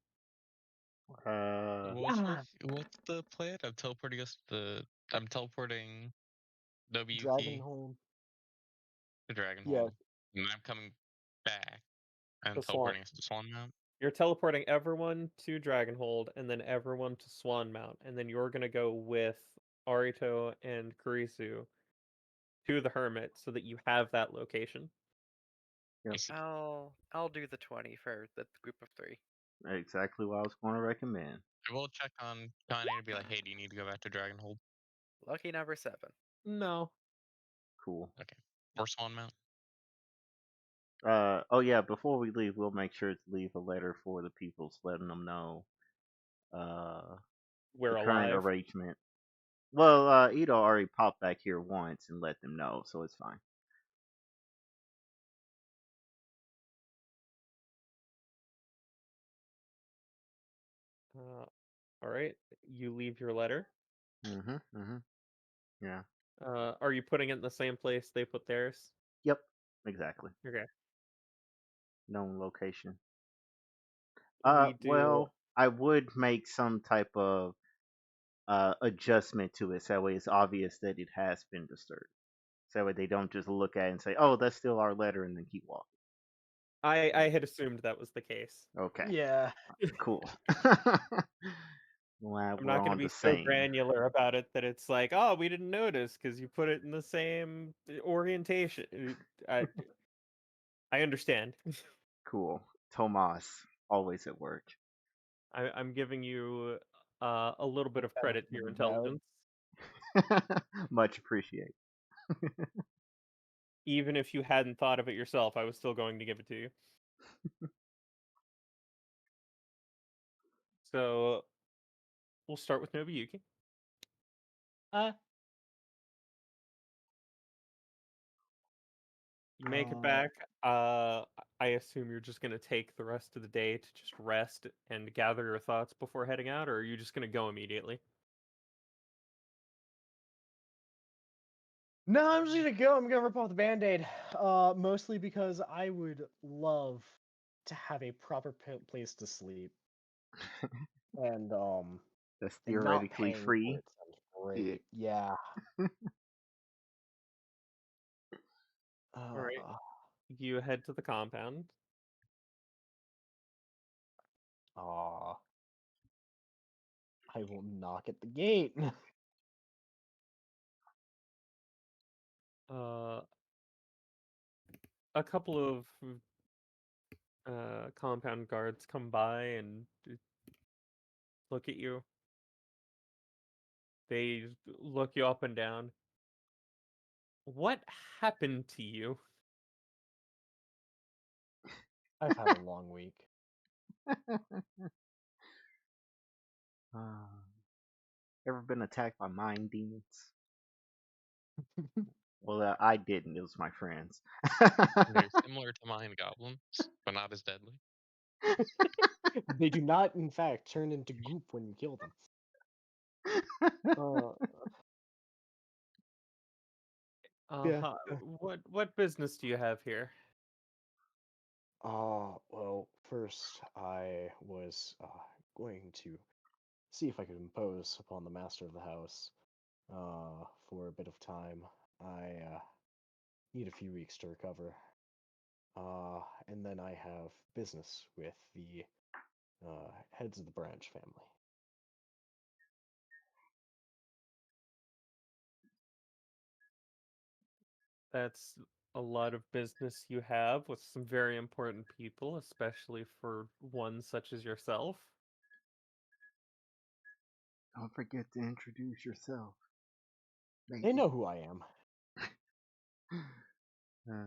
Uh, What's the plan? I'm teleporting us to. I'm teleporting Nobuyuki Dragonhold. to Yeah, Dragonhold, and I'm coming back. I'm The Swan. teleporting us to Swan Mount. You're teleporting everyone to Dragonhold, and then everyone to Swan Mount, and then you're gonna go with Arito and Kurisu to the Hermit so that you have that location. I yep. see. I'll do the 20 for the group of 3. Exactly what I was going to recommend. I will check on Kanye to be like, hey, do you need to go back to Dragonhold? Lucky number 7. No. Cool. Okay. Or Swan Mount. Oh yeah, before we leave, we'll make sure to leave a letter for the peoples, letting them know uh the We're current alive. arrangement. Well, Ito already popped back here once and let them know, so it's fine. All right. You leave your letter. Mm-hmm. Yeah. Are you putting it in the same place they put theirs? Yep. Exactly. Okay. Known location. We do. Well, I would make some type of adjustment to it, so that way it's obvious that it has been disturbed. So that way they don't just look at it and say, "Oh, that's still our letter," and then keep walking. I had assumed that was the case. Okay. yeah. Cool. Glad I'm we're not going to on be the so same. granular about it that it's like, oh, we didn't notice because you put it in the same orientation. I understand. Cool. Tomas, always at work. I'm giving you a little bit The of credit to benefit of your the doubt. intelligence, Much appreciate. even if you hadn't thought of it yourself. I was still going to give it to you. So we'll start with Nobuyuki. Uh, You make it uh, back. I assume you're just gonna take the rest of the day to just rest and gather your thoughts before heading out, or are you just gonna go immediately? no, I'm just gonna go. I'm gonna rip off the band-aid. Mostly because I would love to have a proper place to sleep, and That's and not theoretically paying for free. it sounds Yeah. great. Yeah. All right. Uh, You head to the compound. uh, I will knock at the gate. Uh, a couple of compound guards come by and look at you. They look you up and down. What happened to you? I've had a long week. Uh, ever been attacked by mind demons? Well, I didn't. It was my friends. They're similar to mind goblins, but not as deadly. They do not, in fact, turn into goop when you kill them. Uh, yeah. What business do you have here? Well, first I was going to see if I could impose upon the master of the house for a bit of time. I need a few weeks to recover. And then I have business with the heads of the branch family. That's a lot of business you have with some very important people, especially for one such as yourself. Don't forget to introduce yourself. They Maybe. know who I am. Uh,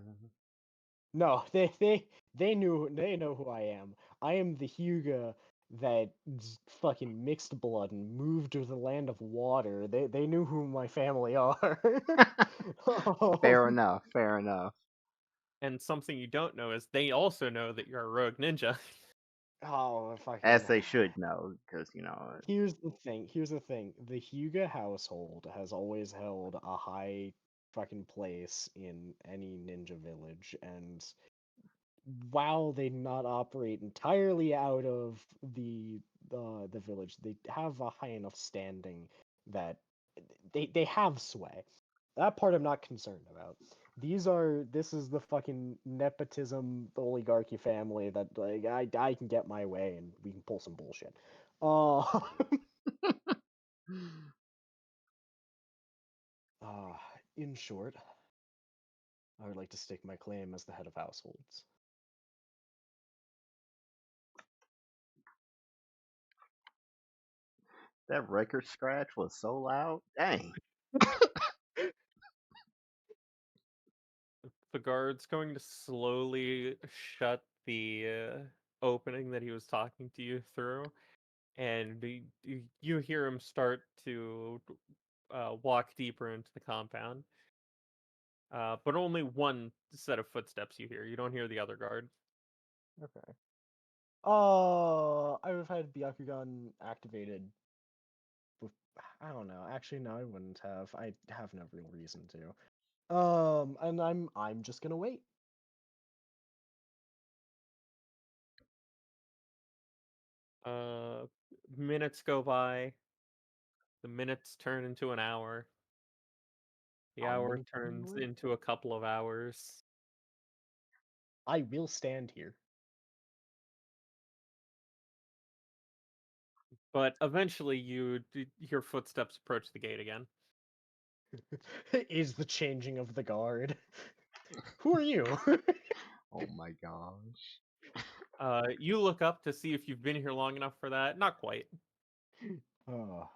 No, they know who I am. I am the Hyuga that fucking mixed blood and moved to the land of water. They knew who my family are. fair Um, enough. Fair enough. And something you don't know is they also know that you're a rogue ninja. oh, As fucking. they should know, because you know. Here's the thing. Here's the thing. The Hyuga household has always held a high fucking place in any ninja village, and while they not operate entirely out of the village, they have a high enough standing that they have sway. That part I'm not concerned about. This is the fucking nepotism oligarchy family that like I can get my way and we can pull some bullshit. Uh, uh in short, I would like to stake my claim as the head of households. That record scratch was so loud. Dang. The guard's going to slowly shut the opening that he was talking to you through, and you hear him start to walk deeper into the compound. But only one set of footsteps you hear. You don't hear the other guard. Okay. I would have had Byakugan activated. I don't know. Actually, no, I wouldn't have. I have no real reason to. And I'm just gonna wait. Uh, Minutes go by. The minutes turn into an hour. The How hour many turns more? into a couple of hours. I will stand here. But eventually, you hear footsteps approach the gate again. Is the changing of the guard? Who are you? Oh my gosh. You look up to see if you've been here long enough for that. Not quite. Oh,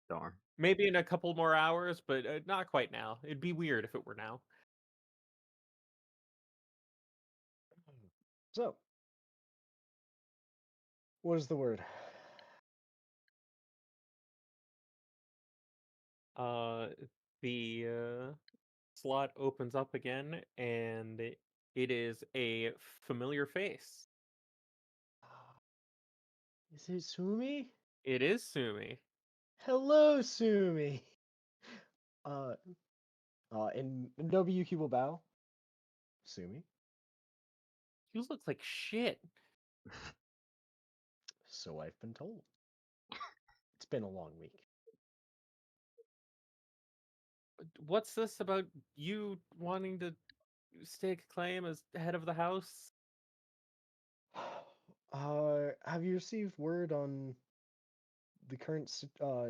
Darn. Maybe in a couple more hours, but not quite now. It'd be weird if it were now. so what is the word? Uh, the slot opens up again, and it is a familiar face. Is it Sumi? It is Sumi. Hello, Sumi. Uh, and Nobuyuki will bow. Sumi. You look like shit. So I've been told. It's been a long week. What's this about you wanting to stake a claim as head of the house? Have you received word on the current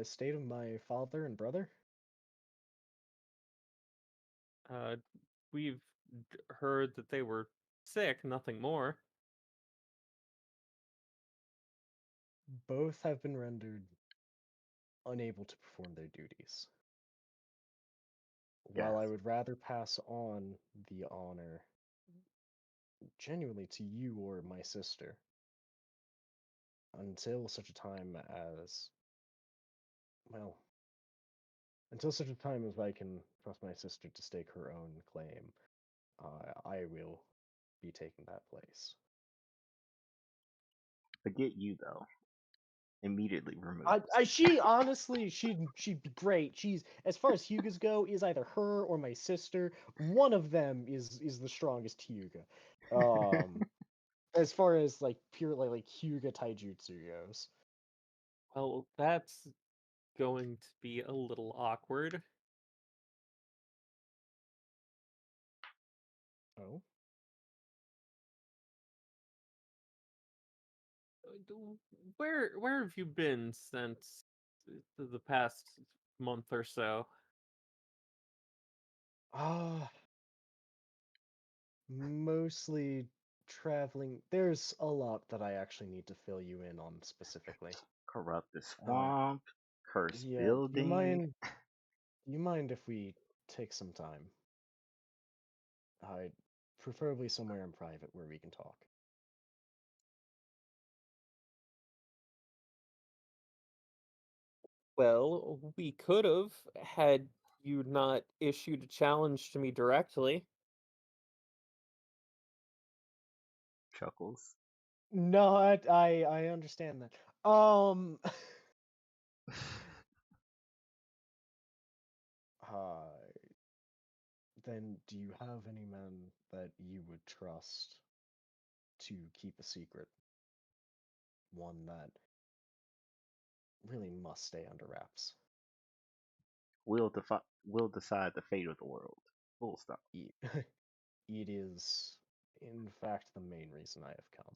state of my father and brother? Uh, we've heard that they were sick, nothing more. Both have been rendered unable to perform their duties. While I Yes. would rather pass on the honor genuinely to you or my sister, until such a time as, well, until such a time as I can trust my sister to stake her own claim, I will be taking that place. Forget you though. Immediately removed. She honestly, she'd be great. She's, as far as Hyugas go, is either her or my sister. One of them is the strongest Hyuga. As far as like pure like Hyuga taijutsu goes. Well, that's going to be a little awkward. Oh, Where have you been since the past month or so? mostly traveling. There's a lot that I actually need to fill you in on specifically. Corrupted Uh, swamp, cursed yeah, building. you mind if we take some time? I preferably somewhere in private where we can talk. Well, we could have had you not issued a challenge to me directly. Chuckles. No, I understand that. uh, then do you have any men that you would trust to keep a secret? One that really must stay under wraps. We'll decide the fate of the world. Full stop. It, it is, in fact, the main reason I have come.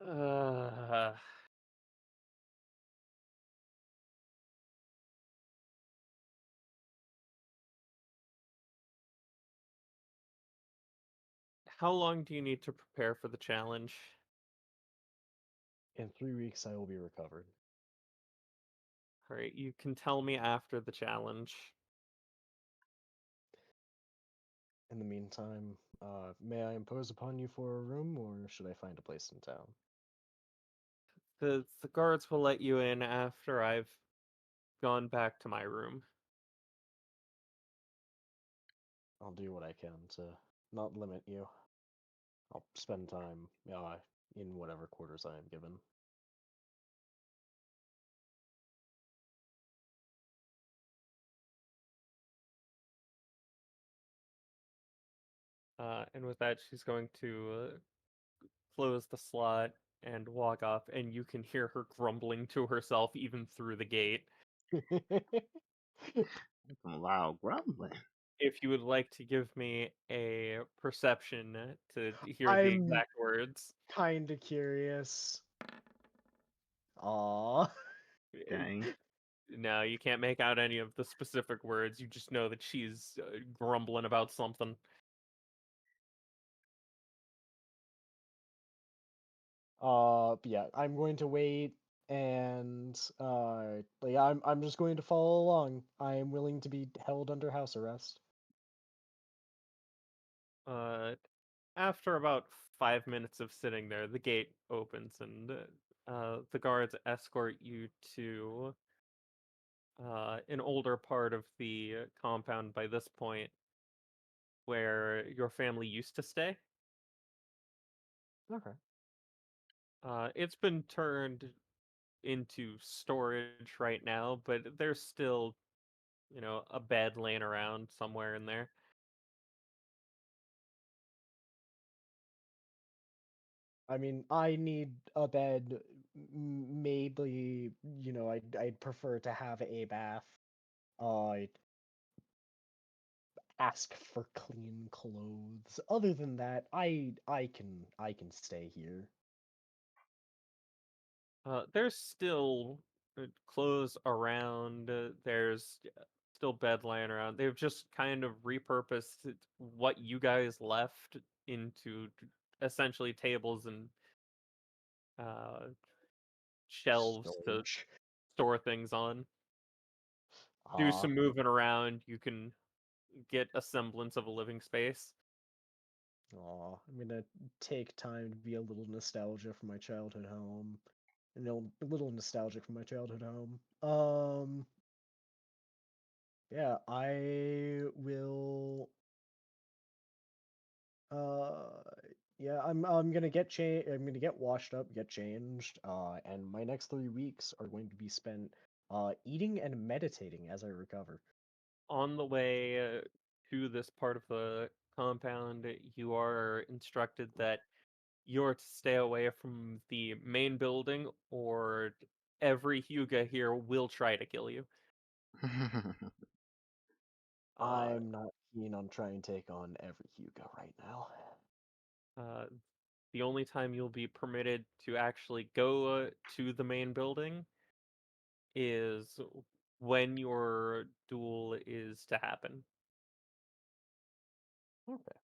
Uh, how long do you need to prepare for the challenge? In 3 weeks, I will be recovered. All right, you can tell me after the challenge. In the meantime, may I impose upon you for a room, or should I find a place in town? The guards will let you in after I've gone back to my room. I'll do what I can to not limit you. I'll spend time in whatever quarters I am given. And with that, she's going to close the slot and walk off, and you can hear her grumbling to herself even through the gate. Some loud grumbling. If you would like to give me a perception to hear the I'm exact words. kinda curious. Aww. Dang. No, you can't make out any of the specific words. You just know that she's grumbling about something. But yeah, I'm going to wait and like I'm just going to follow along. I am willing to be held under house arrest. Uh, After about 5 minutes of sitting there, the gate opens and the guards escort you to an older part of the compound by this point where your family used to stay. Okay. It's been turned into storage right now, but there's still, a bed laying around somewhere in there. I mean, I need a bed. Maybe, I'd prefer to have a bath. I'd ask for clean clothes. Other than that, I can stay here. There's still clothes around. There's still bed laying around. They've just kind of repurposed what you guys left into essentially tables and uh, shelves to Storage. store things on. Do Ah, some moving around. You can get a semblance of a living space. Aw, I'm gonna take time to be a little nostalgia for my childhood home. A little nostalgic for my childhood home. Yeah, I will. Uh, yeah, I'm gonna get I'm gonna get washed up, get changed. And my next 3 weeks are going to be spent eating and meditating as I recover. On the way to this part of the compound, you are instructed that you're to stay away from the main building, or every Hyuga here will try to kill you. Uh, I'm not keen on trying to take on every Hugo right now. uh, the only time you'll be permitted to actually go to the main building is when your duel is to happen. Okay.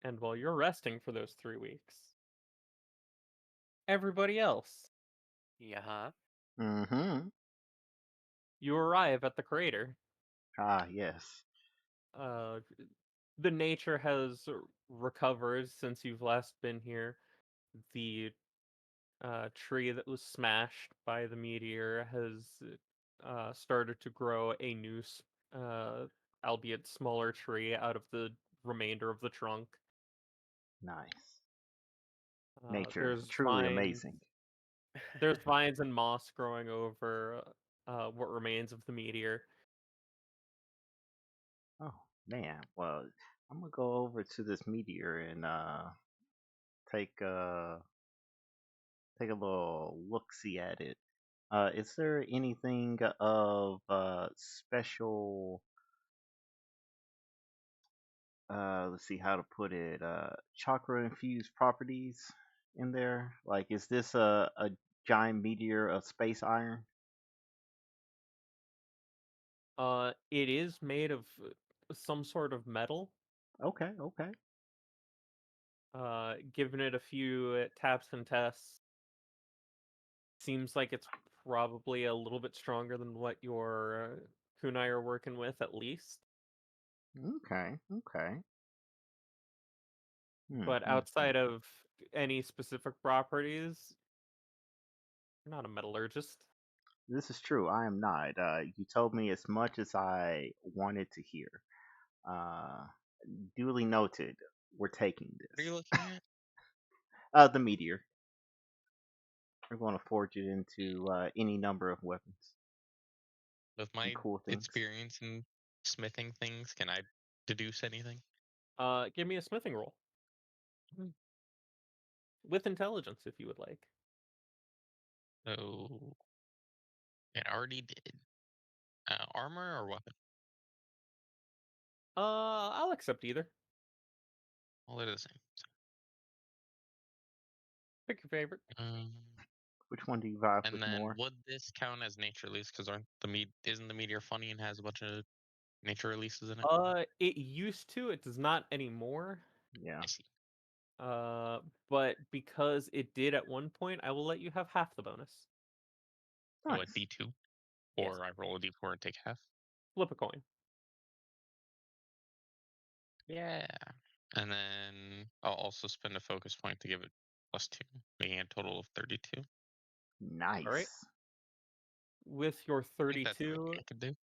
And while you're resting for those 3 weeks, everybody else, Yeah. Mm-hmm. you arrive at the crater. Ah, yes. Uh, the nature has recovered since you've last been here. The tree that was smashed by the meteor has started to grow a new, uh, albeit smaller tree out of the remainder of the trunk. Nice. Nature, There's truly vines. amazing. There's vines and moss growing over what remains of the meteor. Oh man. Well, I'm gonna go over to this meteor and take take a little look see at it. Is there anything of special let's see how to put it, chakra infused properties in there? Like, is this a giant meteor of space iron? It is made of some sort of metal. Okay, okay. Given it a few taps and tests, seems like it's probably a little bit stronger than what your kunai are working with, at least. Okay, okay. Hmm, But hmm, hmm. outside of any specific properties, you're not a metallurgist. This is true. I am not. You told me as much as I wanted to hear. Uh, duly noted. We're taking What are you this. looking at? The meteor. We're going to forge it into any number of weapons With and my cool things. experience in smithing things, can I deduce anything? Give me a smithing roll with intelligence if you would like. Oh, it already did. Armor or weapon? I'll accept either. Well, they're the same. Pick your favorite. Which one do you vibe And with then more? would this count as nature release? Because aren't isn't the meteor funny and has a bunch of nature releases in it? It used to. It does not anymore. Yeah. I see. But because it did at one point, I will let you have half the bonus. So a Nice. D2, Yes. or I roll a D4 and take half. Flip a coin. Yeah. And then I'll also spend a focus point to give it +2, making a total of 32. All right. Nice. With your I think that's everything 32, I could do.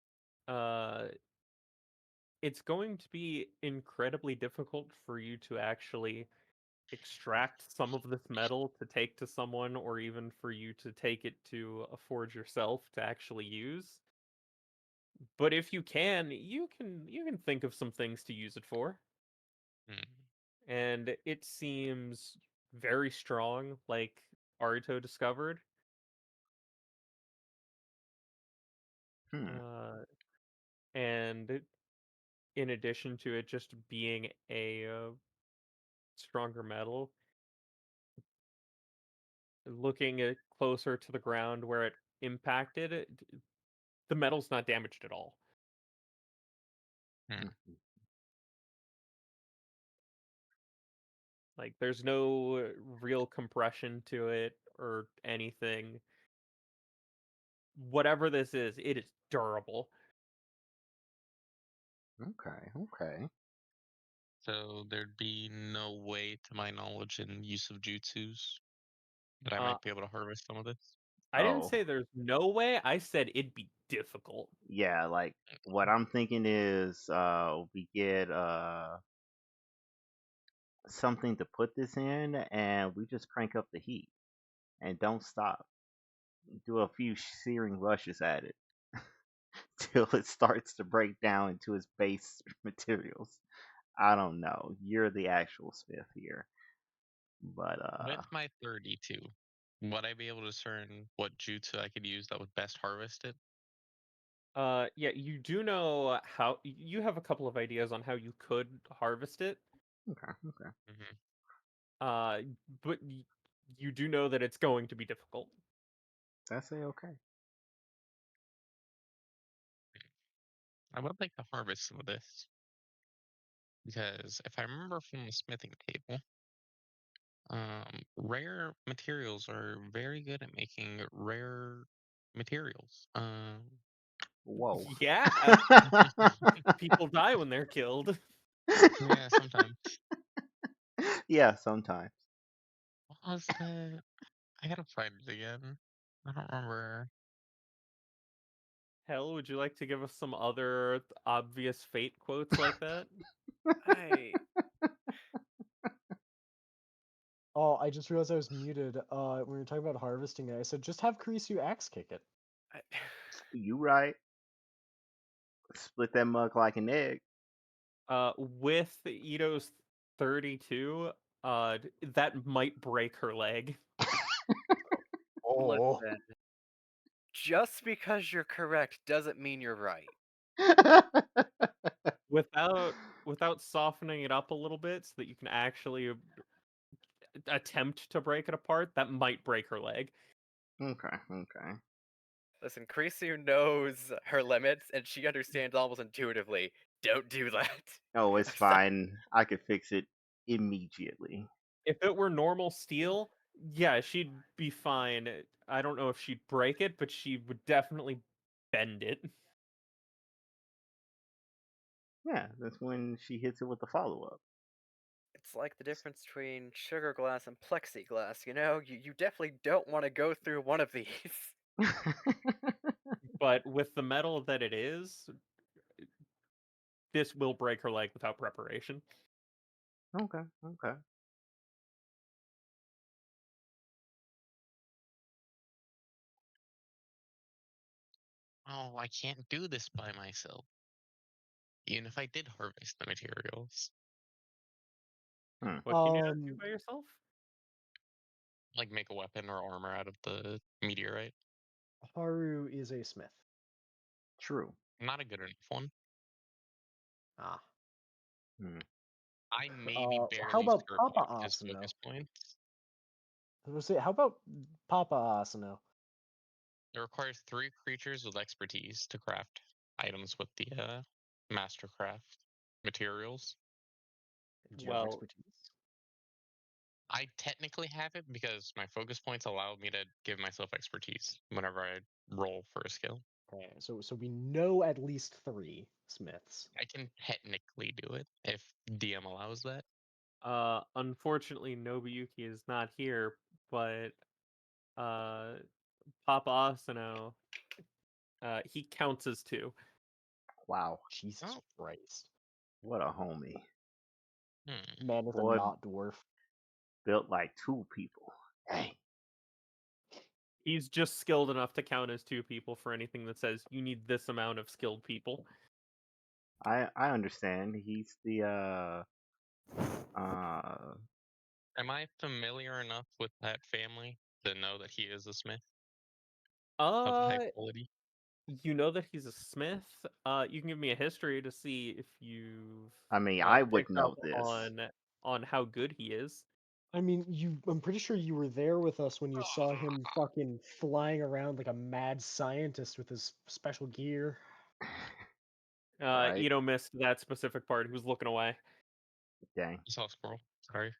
uh, it's going to be incredibly difficult for you to actually extract some of this metal to take to someone, or even for you to take it to a forge yourself to actually use. But if you can think of some things to use it for. Hmm. And it seems very strong, like Aruto discovered. Hmm. Uh, and in addition to it just being a stronger metal, looking at closer to the ground where it impacted, the metal's not damaged at all. Hmm. Hmm. Like there's no real compression to it or anything. whatever this is, it is durable. Okay, okay. So there'd be no way, to my knowledge, in use of jutsus that I Uh, might be able to harvest some of this. I didn't Oh, say there's no way. I said it'd be difficult. yeah, like what I'm thinking is we get something to put this in and we just crank up the heat and don't stop. Do a few searing rushes at it till it starts to break down into its base materials. I don't know. You're the actual smith here. But With my 32, would I be able to discern what jutsu I could use that would best harvest it? Yeah, you do know how you have a couple of ideas on how you could harvest it. okay, okay. Hmm. Uh, but you do know that it's going to be difficult. I say okay. I would like to harvest some of this because if I remember from the smithing table, rare materials are very good at making rare materials. Whoa. Yeah, people die when they're killed. Yeah, sometimes. Yeah, sometimes. What was the? I gotta find it again. I don't remember. Hell, would you like to give us some other obvious fate quotes like that? I Oh, I just realized I was muted. When we were talking about harvesting it, I said just have Kurisu axe kick it. I You right. Split that mug like an egg. With Ito's 32, that might break her leg. Oh, listen. Just because you're correct doesn't mean you're right. Without without softening it up a little bit so that you can actually attempt to break it apart, that might break her leg. Okay, okay. Listen, Krisu knows her limits and she understands almost intuitively. Don't do that. Oh, it's fine. I could fix it immediately. If it were normal steel, yeah, she'd be fine. I don't know if she'd break it, but she would definitely bend it. Yeah, that's when she hits it with the follow up. It's like the difference between sugar glass and plexiglass, you know? You definitely don't want to go through one of these. But with the metal that it is, this will break her leg without preparation. Okay, okay. Oh, I can't do this by myself. Even if I did harvest the materials, Hmm. What can you not do by yourself? like make a weapon or armor out of the meteorite. Haru is a smith. True. I'm not a good enough one. Ah. Hmm. I maybe How barely about skirt Papa both of his Asano? focus points. I was gonna say, how about Papa Asano? It requires 3 creatures with expertise to craft items with the mastercraft materials. Do you have Well, expertise? I technically have it because my focus points allow me to give myself expertise whenever I roll for a skill. Okay, so we know at least 3 smiths. I can technically do it if DM allows that. unfortunately, Nobuyuki is not here, but uh, Papa Asano, he counts as 2. Wow. Jesus Oh, Christ. What a homie. Man is a Boy, not dwarf. built like 2 people. Dang. He's just skilled enough to count as 2 people for anything that says you need this amount of skilled people. I understand. He's the uh am I familiar enough with that family to know that he is a smith of high Uh, quality? you know that he's a smith. You can give me a history to see if you've I mean I would picked up know this. on how good he is. I mean, I'm pretty sure you were there with us when you saw him fucking flying around like a mad scientist with his special gear. Right? Ito missed that specific part. He was looking away. Dang. I saw a squirrel. Sorry.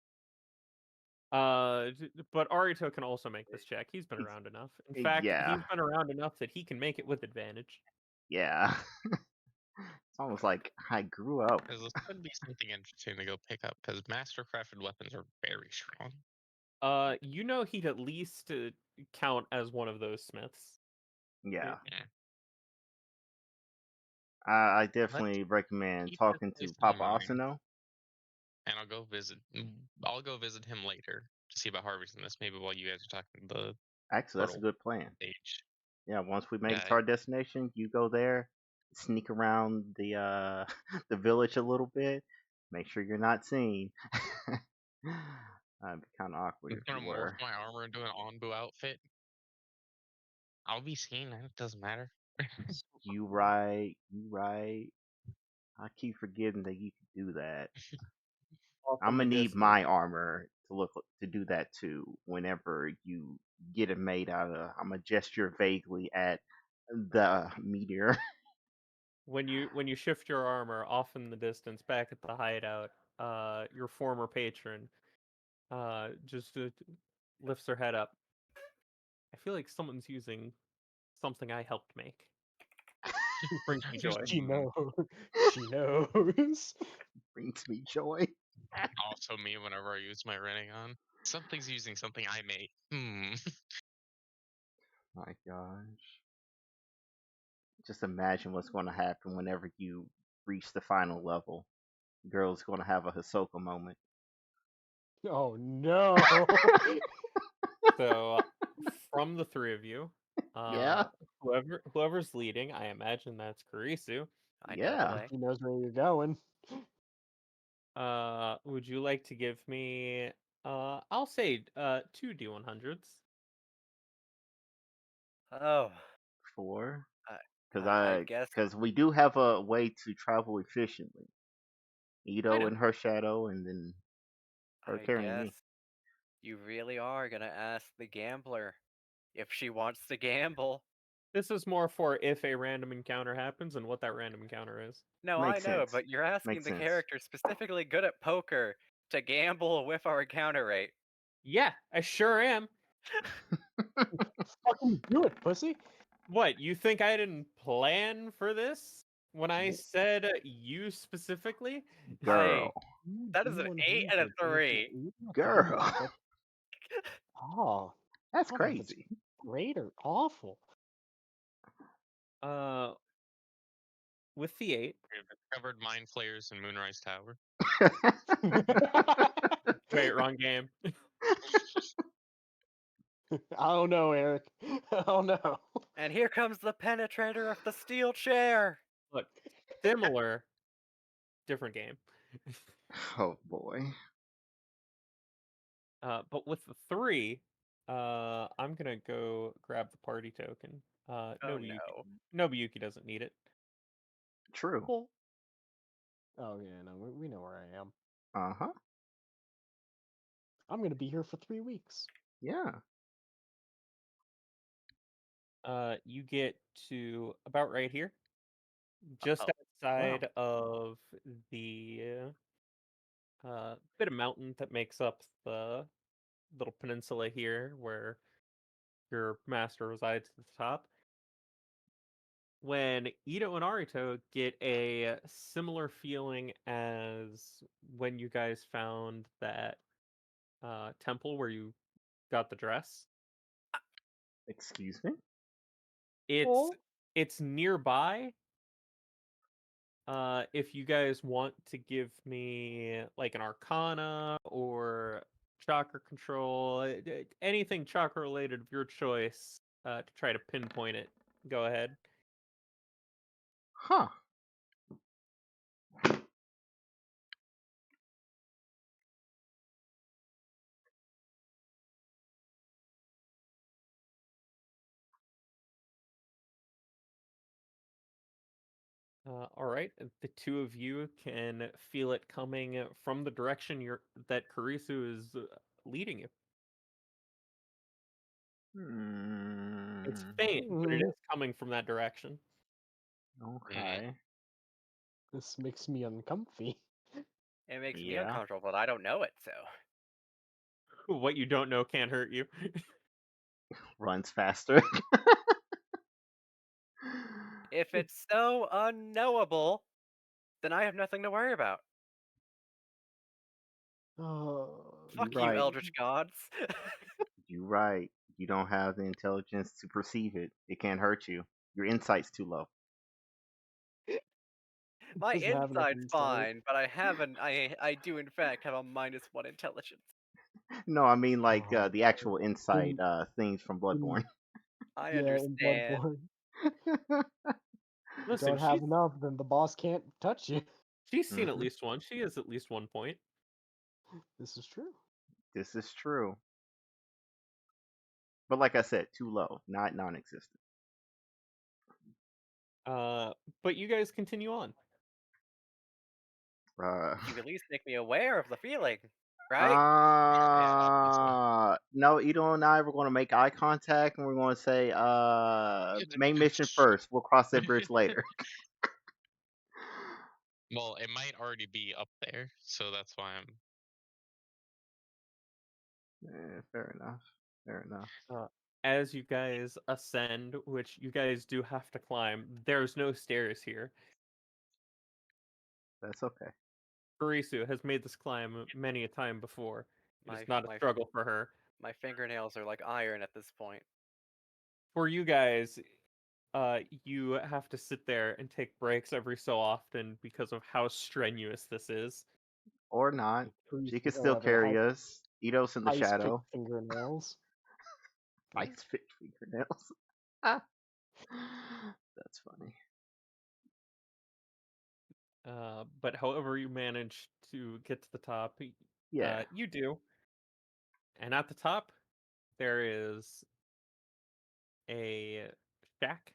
But Arito can also make this check. He's been He's- around enough. In fact, Yeah, he's been around enough that he can make it with advantage. yeah. It's almost like I grew up. Because this could be something interesting to go pick up. Because mastercrafted weapons are very strong. You know he'd at least count as one of those smiths. Yeah, Yeah. I Let's definitely recommend keep this talking place to in Papa mind, Asano. and I'll go visit. I'll go visit him later to see about harvesting this. Maybe while you guys are talking the Actually, that's a turtle good plan. stage. Yeah, once we make it Yeah, to our destination, you go there, sneak around the the village a little bit, make sure you're not seen. It'd be kind of awkward I'm if you gonna morph were. my armor into an Onbu outfit. I'll be seen. It doesn't matter. You right, you right. I keep forgetting that you can do that. Off I'm in the gonna need distance. my armor to do that too. Whenever you get it made out of, I'm gonna gesture vaguely at the meteor. When you shift your armor off in the distance back at the hideout, your former patron just lifts her head up. I feel like someone's using something I helped make. Brings me joy. She knows. She knows. Brings me joy. Also, me whenever I use my Renegon. Something's using something I made. My gosh. Just imagine what's going to happen whenever you reach the final level. Girl's going to have a Hisoka moment. Oh no. So, from the three of you, Yeah, whoever's leading, I imagine that's Kurisu. I know the yeah. way. She knows where you're going. Would you like to give me I'll say 2 D100s. Oh, 4. I, Because I guess we do have a way to travel efficiently. I Ito know. and her shadow, and then her I carrying guess me. you really are gonna ask the gambler if she wants to gamble. This is more for if a random encounter happens and what that random encounter is. No, I Makes know, sense. but you're asking Makes the sense. character specifically good at poker to gamble with our encounter rate. Yeah, I sure am. Fucking do it, pussy. What, you think I didn't plan for this when I Yeah. said you specifically? Girl. That is an 8 and a 3. Girl. Oh, That's I don't know if it's crazy. great or awful. Uh, with the 8. We've discovered Mind Flayers and Moonrise Tower. Wait, wrong game. I don't know, Eric. I don't know. And here comes the penetrator of the steel chair. Look, similar, different game. Oh boy. But with the 3, I'm gonna go grab the party token. Oh no. Nobuyuki doesn't need it. True. Well, oh yeah, no, we know where I am. Uh huh. I'm gonna be here for 3 weeks. Yeah. You get to about right here, just Uh-oh. outside of the bit of mountain that makes up the little peninsula here where your master resides at the top. When Ito and Arito get a similar feeling as when you guys found that temple where you got the dress. Excuse me. It's Oh, it's nearby. If you guys want to give me like an Arcana or chakra control, anything chakra related of your choice, to try to pinpoint it, go ahead. Huh. All right, the two of you can feel it coming from the direction that Kurisu is leading you. It's Hmm. faint, but it is coming from that direction. Okay. this makes me uncomfy. It makes me Yeah. uncomfortable, but I don't know it, so. What you don't know can't hurt you. Runs faster. If it's so unknowable, then I have nothing to worry about. You Fuck you, right. Eldritch Gods. You right. You don't have the intelligence to perceive it. It can't hurt you. Your insight's too low. My Doesn't have enough insight's insight. fine, but I do in fact have a -1 intelligence. No, I mean like Oh, the actual insight in, things from in Bloodborne. I yeah, in understand. Bloodborne, you Listen, don't have enough, then the boss can't touch you. she's seen at Hmm. least one. She has at least 1 point. This is true. This is true. But like I said, too low, not non-existent. But you guys continue on. You at least make me aware of the feeling, right? Yeah, that's fine. No, Ito and I were going to make eye contact and we're going to say, main mission first. We'll cross that bridge later. Well, it might already be up there, so that's why I'm. Fair enough. Fair enough. As you guys ascend, which you guys do have to climb, there's no stairs here. That's okay. Karisu has made this climb many a time before. My It's not a my struggle for her. my fingernails are like iron at this point. For you guys, you have to sit there and take breaks every so often because of how strenuous this is. Or not. Priest, She can still however, has carry us. Ito's in the ice-pick shadow. fingernails. Ice pick fingernails. Ah. That's funny. But however you manage to get to the top, Yeah. you do. And at the top, there is a shack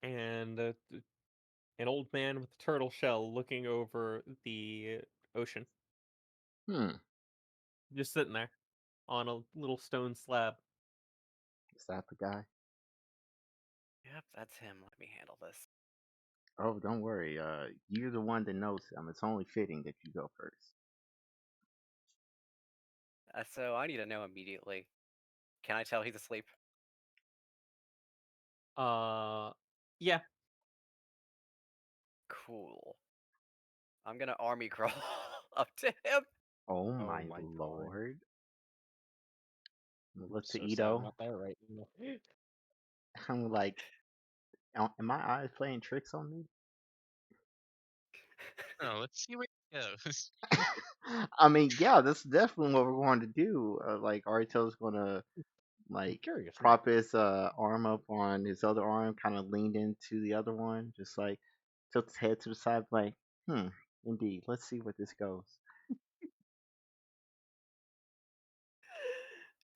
and an old man with a turtle shell looking over the ocean, Hmm. just sitting there on a little stone slab. Is that the guy? Yep, that's him. Let me handle this. Oh, don't worry. You're the one that knows him. It's only fitting that you go first. So I need to know immediately. Can I tell he's asleep? Yeah. Cool. I'm gonna army crawl up to him. Oh Oh my my god. lord. I'm Look to so sad I'm Ito. not there right now. I'm like, am my eyes playing tricks on me? Oh, let's see where it goes. I mean, yeah, that's definitely what we're going to do. Like Arito's gonna I'm like curious now. prop his arm up on his other arm, kind of leaned into the other one, just like tilt his head to the side, like, indeed, let's see where this goes.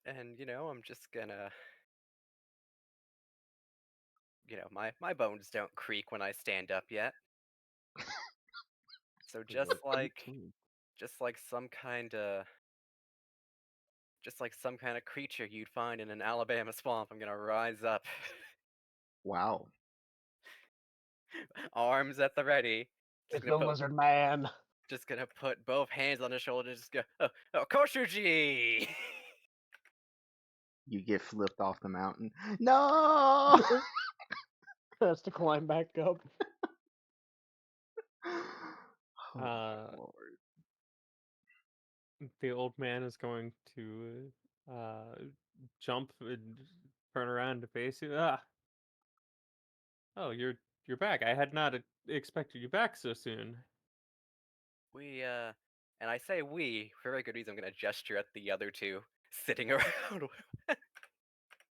And I'm just gonna my bones don't creak when I stand up yet. So just Like, like "Hmm, just like some kind of just like some kind of creature you'd find in an Alabama swamp, I'm gonna rise up, Wow. arms at the ready. Just it's gonna the put lizard man." just gonna put both hands on his shoulders. Just go, oh Koshuji! You get flipped off the mountain. No! Has to climb back up. Oh Uh, my lord. the old man is going to jump and turn around to face you. Oh, you're back. I had not expected you back so soon. We and I say we for very good reason. I'm gonna gesture at the other two sitting around.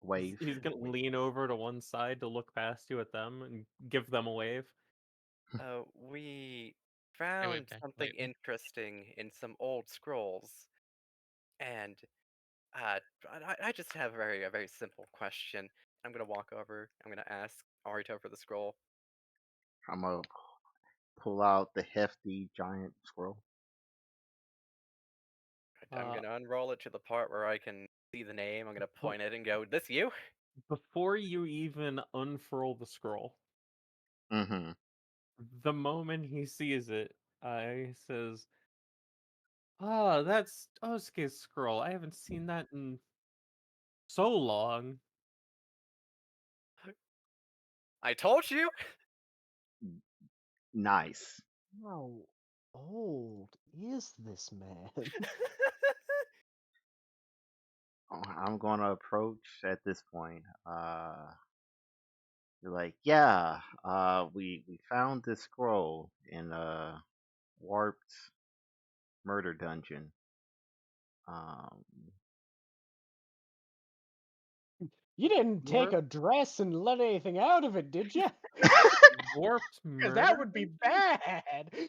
Wave. He's gonna lean over to one side to look past you at them and give them a wave. We I wave found back something lightly. interesting in some old scrolls, and uh, I just have a very simple question. I'm gonna walk over. I'm gonna ask Arito for the scroll. I'm gonna pull out the hefty giant scroll. I'm Uh, gonna unroll it to the part where I can see the name. I'm gonna point it and go, "This you?" Before you even unfurl the scroll, Mm-hmm. the moment he sees it, he says, Ah, that's Osuke's scroll. I haven't seen that in so long. I told you. Nice. How old is this man? I'm gonna approach at this point. You're like, yeah, we found this scroll in a warped murder dungeon. Um, You didn't take Warp, a dress and let anything out of it, did you? warped Because that murder would be dungeon? bad.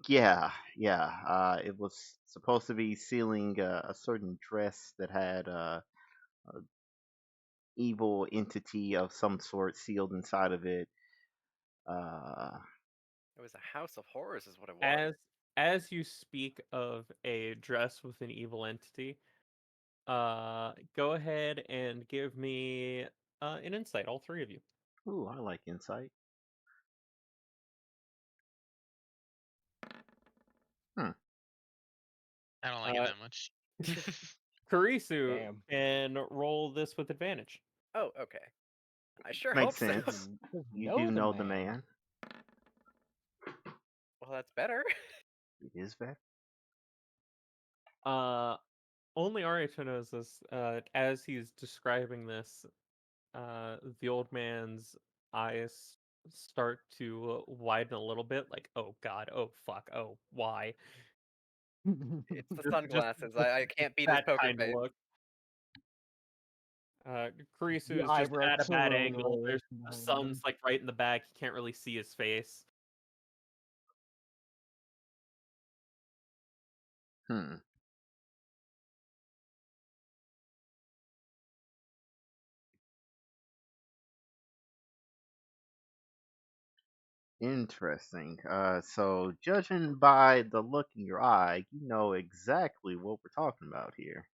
yeah, yeah. It was supposed to be sealing a certain dress that had a evil entity of some sort sealed inside of it. Uh, It was a house of horrors, is what it was. As as you speak of a dress with an evil entity, go ahead and give me an insight, all three of you. ooh, I like insight. Hmm. I don't like it Uh, that much. Kurisu Damn. can roll this with advantage. Oh, okay. I sure Makes hope so. sense. Just You know do the know the man. man. Well, that's better. It is better. Uh, Only Arito knows this. As he's describing this, the old man's eyes start to widen a little bit, like, oh god, oh fuck, oh why? It's the Just, sunglasses. I can't beat his that poker kind of face. look. The Kurisu's just at a eyebrows bad roll angle. over There's the behind sun's him. like right in the back. You can't really see his face. Hmm. Interesting. So judging by the look in your eye, you know exactly what we're talking about here.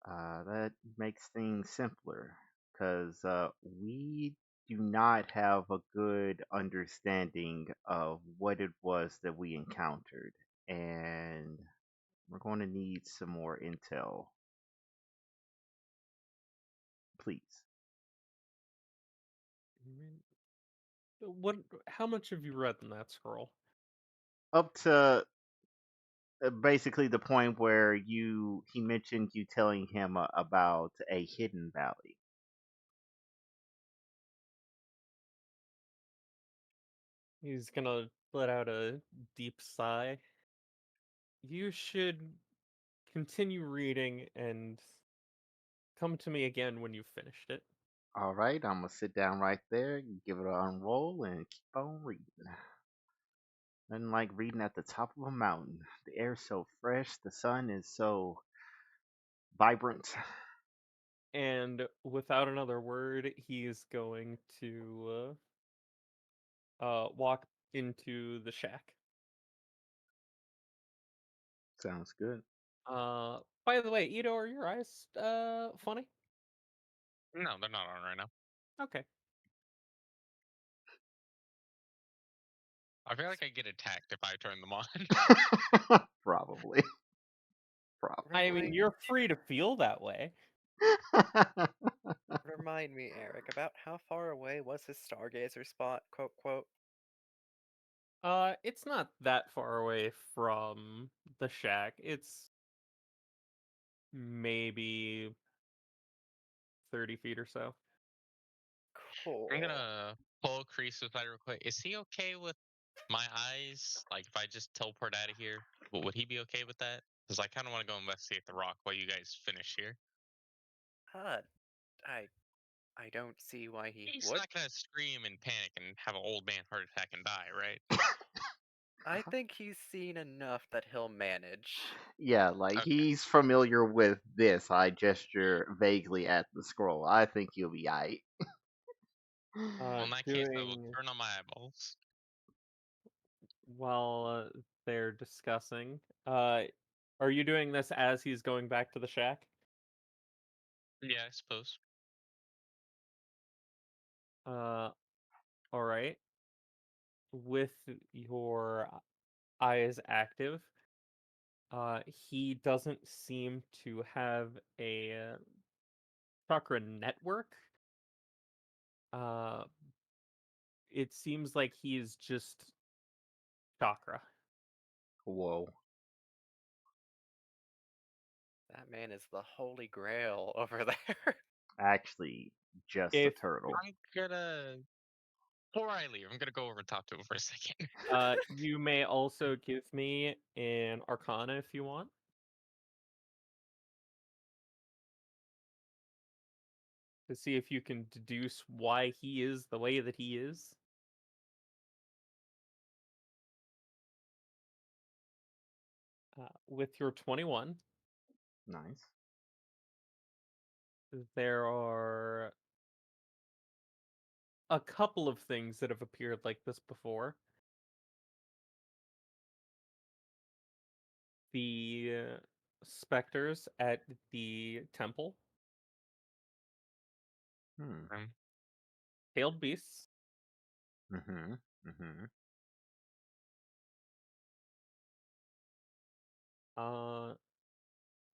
That makes things simpler because we do not have a good understanding of what it was that we encountered, and we're going to need some more intel, please. Mm, What? How much have you read in that scroll? Up to basically the point where he mentioned you telling him about a hidden valley. He's gonna let out a deep sigh. You should continue reading and come to me again when you've finished it. All right, I'm gonna sit down right there, give it an unroll, and keep on reading. Nothing like reading at the top of a mountain. The air's so fresh, the sun is so vibrant. And without another word, he's going to walk into the shack. Sounds good. By the way, Ito, are your eyes funny? No, they're not on right now. Okay. I feel like I get attacked if I turn them on. Probably. Probably. I mean, Remind you're free to feel that way. remind me, Eric, about how far away was his stargazer spot? Quote quote. It's not that far away from the shack. It's maybe 30 feet or so. I'm Cool. gonna pull Crease aside real quick. Is he okay with my eyes? Like, if I just teleport out of here, would he be okay with that? Because I kind of want to go investigate the rock while you guys finish here. Uh, I I don't see why he He's would. not gonna scream and panic and have an old man heart attack and die, right? I think he's seen enough that he'll manage. Yeah, like Okay. he's familiar with this. I gesture vaguely at the scroll. I think you'll be aight. Well, in that case, I will Doing turn on my eyeballs. while they're discussing. Are you doing this as he's going back to the shack? Yeah, I suppose. Uh, all right. With your eye is active. He doesn't seem to have a chakra network. Uh, it seems like he is just chakra. Whoa. That man is the holy grail over there. Actually, just a If turtle. I'm gonna before I leave, I'm gonna go over and talk to him for a second. you may also give me an Arcana if you want. To see if you can deduce why he is the way that he is. With your 21, Nice. there are a couple of things that have appeared like this before. The specters at the temple, Hmm. tailed beasts, Mm-hmm. Mm-hmm. uh,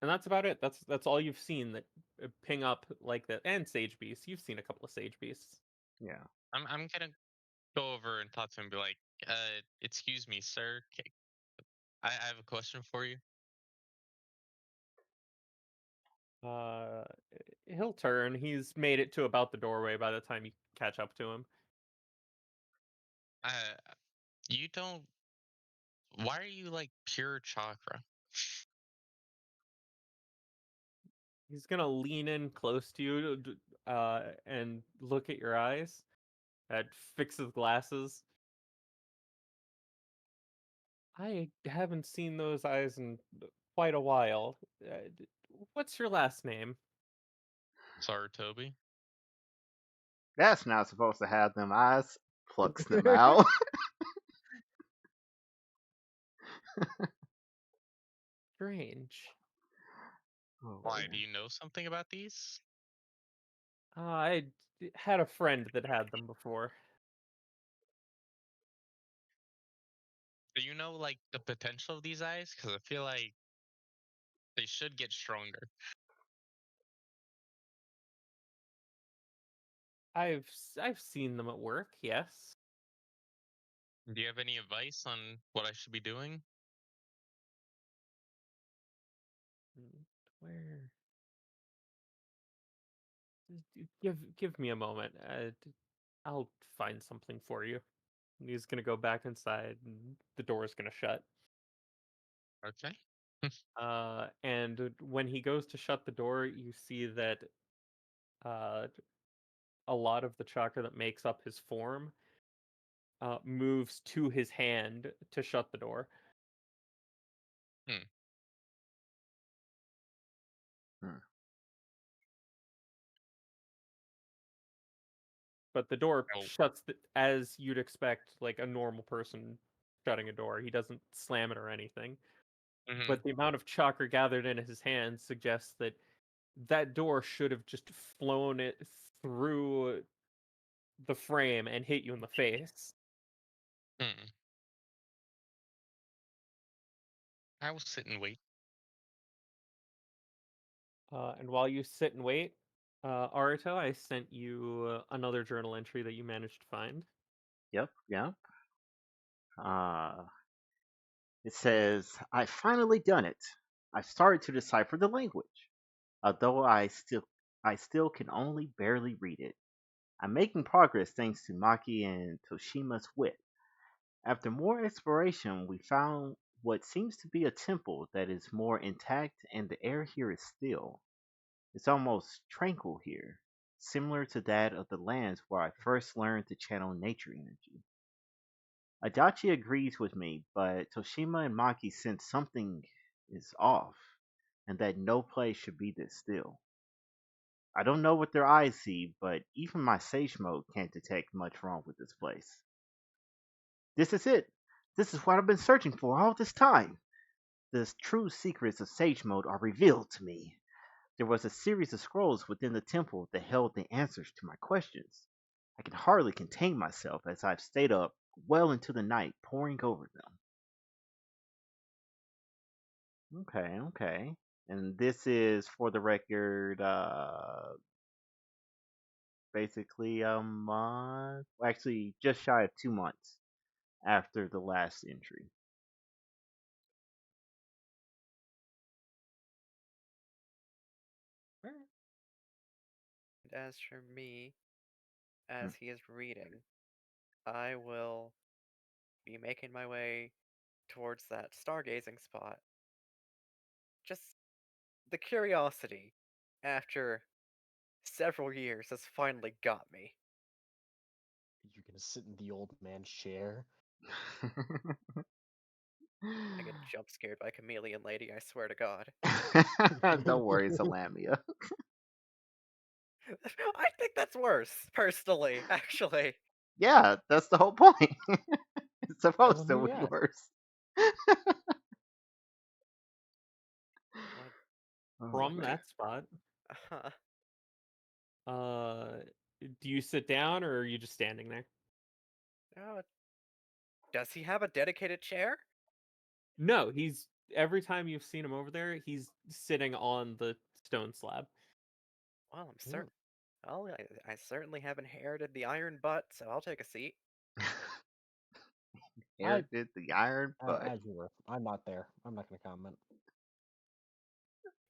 and that's about it. That's all you've seen that ping up like that. And sage beasts. You've seen a couple of sage beasts. Yeah. I'm gonna go over and talk to him and be like, excuse me, sir. I have a question for you. Uh, he'll turn. He's made it to about the doorway by the time you catch up to him. Uh, you don't. Why are you like pure chakra? He's gonna lean in close to you, and look at your eyes. Fix his glasses. I haven't seen those eyes in quite a while. What's your last name? Sorry, Toby. That's not supposed to have them eyes. Plucks them out. Strange. Why? Oh. Do you know something about these? I had a friend that had them before. Do you know like the potential of these eyes? Because I feel like they should get stronger. I've seen them at work. Yes. Do you have any advice on what I should be doing? Where? Give me a moment. I'll find something for you. He's gonna go back inside, and the door's gonna shut. Okay. And when he goes to shut the door, you see that uh, a lot of the chakra that makes up his form moves to his hand to shut the door. Hmm. Hmm. But the door Oh. shuts as you'd expect, like a normal person shutting a door. He doesn't slam it or anything. Mm-hmm. But the amount of chakra gathered in his hand suggests that that door should have just flown it through the frame and hit you in the face. Hmm. I will sit and wait. And while you sit and wait, Aruto, I sent you another journal entry that you managed to find. Yep. Yep. Uh, it says, "I finally done it. I've started to decipher the language, although I still can only barely read it. I'm making progress thanks to Maki and Toshima's wit. After more exploration, we found what seems to be a temple that is more intact, and the air here is still. It's almost tranquil here, similar to that of the lands where I first learned to channel nature energy. Adachi agrees with me, but Toshima and Maki sense something is off, and that no place should be this still. I don't know what their eyes see, but even my sage mode can't detect much wrong with this place. This is it. This is what I've been searching for all this time. The true secrets of sage mode are revealed to me. There was a series of scrolls within the temple that held the answers to my questions. I can hardly contain myself as I've stayed up well into the night poring over them. Okay, okay. And this is for the record, basically a month, actually just shy of 2 months after the last entry. Alright. And as for me, Hmm. as he is reading, I will be making my way towards that stargazing spot. Just the curiosity, after several years, has finally got me. You're gonna sit in the old man's chair. I get jump scared by chameleon lady, I swear to God. Don't worry, it's a Lamia. I think that's worse, personally, actually. Yeah, that's the whole point. It's supposed Let to me be ask. worse. What? Oh From man. that spot, Uh, uh, do you sit down or are you just standing there? oh, does he have a dedicated chair? No, he's every time you've seen him over there, he's sitting on the stone slab. Well, I'm Hmm. certain. Well, I certainly have inherited the iron butt, so I'll take a seat. I Inherited the iron butt. as you were. I'm not there. I'm not gonna comment.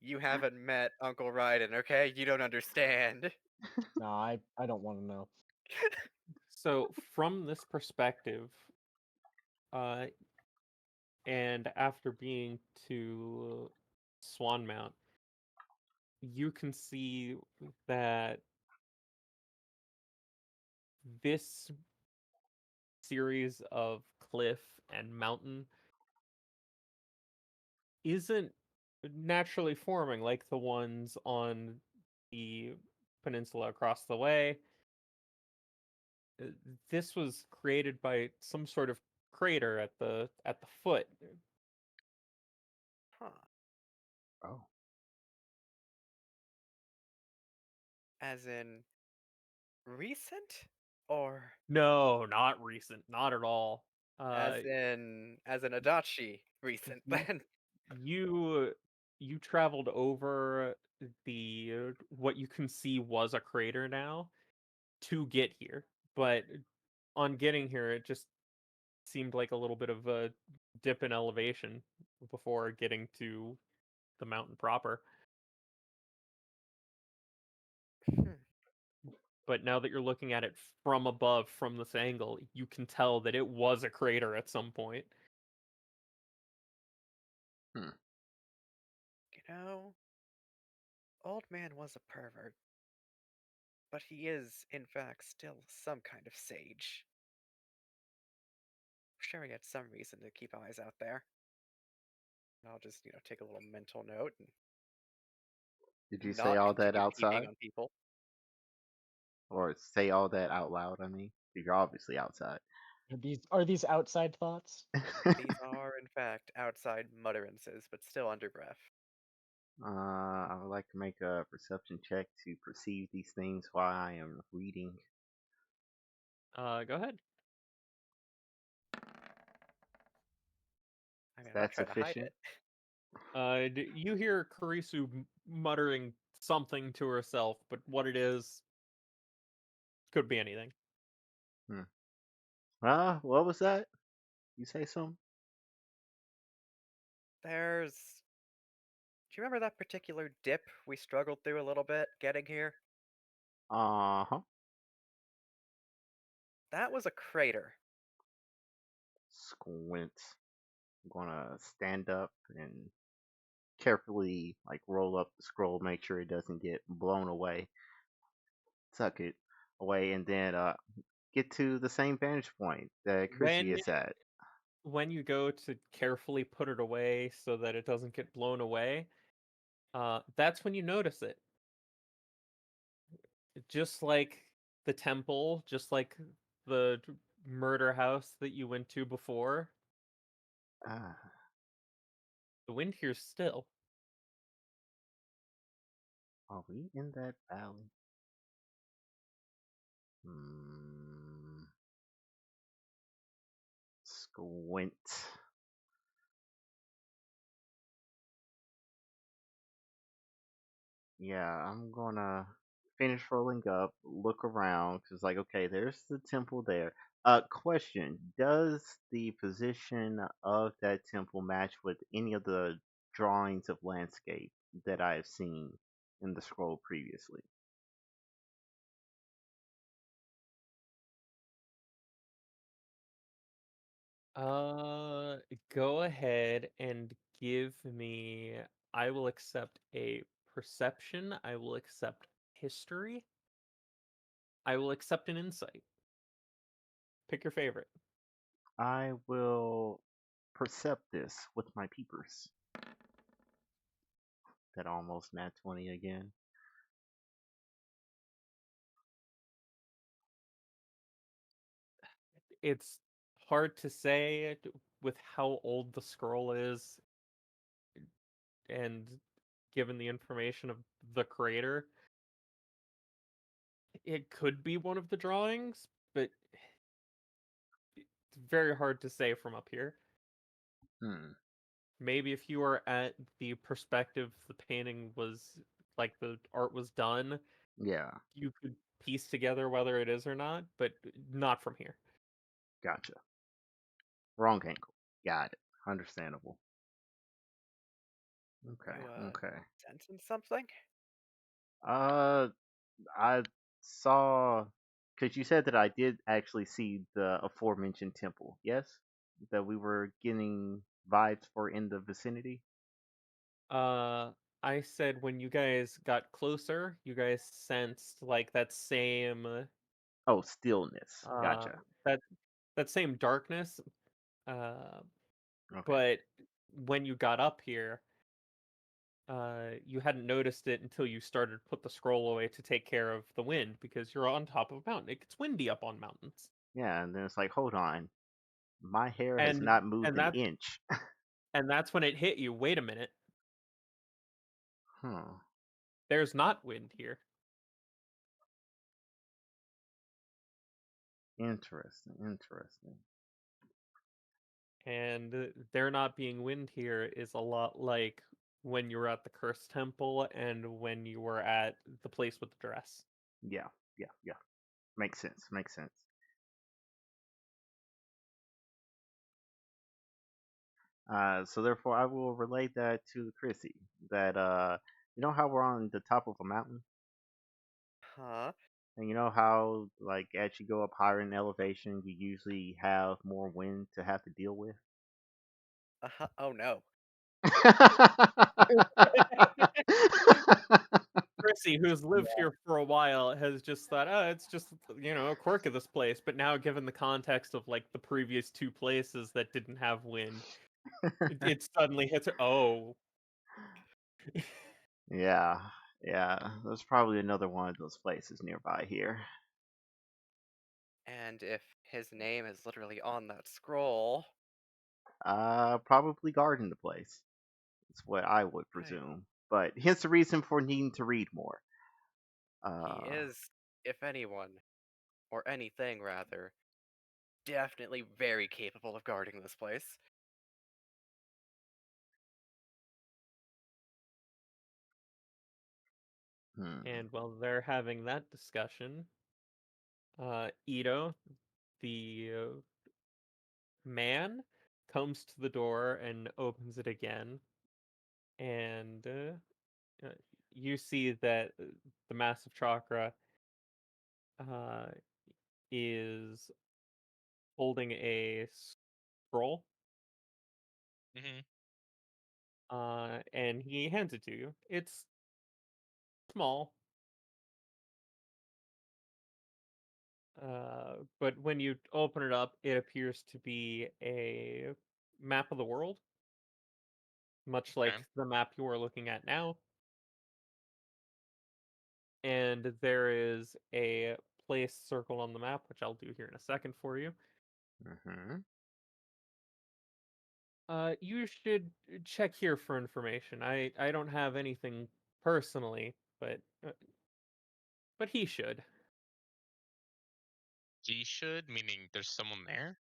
You haven't met Uncle Ryden, okay? You don't understand. No, I don't want to know. So from this perspective, uh, and after being to Swan Mount, you can see that this series of cliff and mountain isn't naturally forming like the ones on the peninsula across the way. Uh, This was created by some sort of crater at the foot. Huh. Oh. As in recent? Or No, not recent, not at all. Uh, as in Adachi recent you then? you you traveled over the what you can see was a crater now to get here, but on getting here, it just seemed like a little bit of a dip in elevation before getting to the mountain proper. Hmm. But now that you're looking at it from above, from this angle, you can tell that it was a crater at some point. Hmm. You know, old man was a pervert, but he is, in fact, still some kind of sage. Sure, he had some reason to keep eyes out there. I'll just, take a little mental note and Did you say not all that continue peeping outside? on people. Or say all that out loud, I mean? You're obviously outside. Are these outside thoughts? These are, in fact, outside mutterances, but still under breath. I would like to make a perception check to perceive these things while I am reading. Go ahead. I Is mean, I'm not that trying to hide sufficient? it. You hear Karisu muttering something to herself, but what it is could be anything. Hmm. What was that? You say something? There's. Do you remember that particular dip we struggled through a little bit getting here? Uh-huh. That was a crater. Squint. I'm gonna stand up and carefully like roll up the scroll, make sure it doesn't get blown away. Tuck it away, and then get to the same vantage point that Chrissy When is at. when you go to carefully put it away so that it doesn't get blown away, that's when you notice it. Just like the temple, just like the murder house that you went to before, Ah, the wind here's still. are we in that valley? Hmm. Squint. Yeah, I'm gonna finish rolling up, look around, cause like, okay, there's the temple there. Question: does the position of that temple match with any of the drawings of landscape that I have seen in the scroll previously? Uh, Go ahead and give me. I will accept a perception. I will accept history. I will accept an insight. Pick your favorite. I will percept this with my peepers. That almost nat 20 again. It's hard to say with how old the scroll is and given the information of the creator. It could be one of the drawings, but it's very hard to say from up here. Hmm. Maybe if you were at the perspective the painting was like the art was done, Yeah, you could piece together whether it is or not, but not from here. gotcha. Wrong angle. Got it. Understandable. Okay, You okay. sensing something? Uh, I saw because you said that I did actually see the aforementioned temple. Yes, that we were getting vibes for in the vicinity. Uh, I said when you guys got closer, you guys sensed like Oh, stillness. uh Gotcha. that that same darkness. Uh, Okay. but when you got up here, you hadn't noticed it until you started to put the scroll away to take care of the wind because you're on top of a mountain. It gets windy up on mountains. Yeah, and then it's like, hold on, my hair has And not moved and an that inch. and that's when it hit you. Wait a minute. Huh. There's not wind here. Interesting. Interesting. And there not being wind here is a lot like when you were at the cursed temple and when you were at the place with the dress. Yeah. Yeah. Yeah. Makes sense. Makes sense. So therefore, I will relate that to Chrissy. That you know how we're on the top of a mountain, Huh? and you know how like as you go up higher in elevation, you usually have more wind to have to deal with. Uh-huh. Oh no. Chrissy, who's lived Yeah. here for a while, has just thought, oh, it's just, a quirk of this place. But now, given the context of like the previous two places that didn't have wind, it suddenly hits her. Oh, Yeah, yeah. There's probably another one of those places nearby here. And if his name is literally on that scroll, Probably guarding the place. Is what I would right? presume. But hence the reason for needing to read more. He Uh, is, if anyone, or anything rather, definitely very capable of guarding this place. hmm. and while they're having that discussion, Ito, the man, comes to the door and opens it again, and uh, you see that the massive chakra uh, is holding a scroll, Hmm. and he hands it to you. It's small, but when you open it up, it appears to be a map of the world, much Okay. like the map you are looking at now. And there is a place circled on the map, which I'll do here in a second for you. Hmm. You should check here for information. I don't have anything personally, but he should. He should, meaning there's someone there.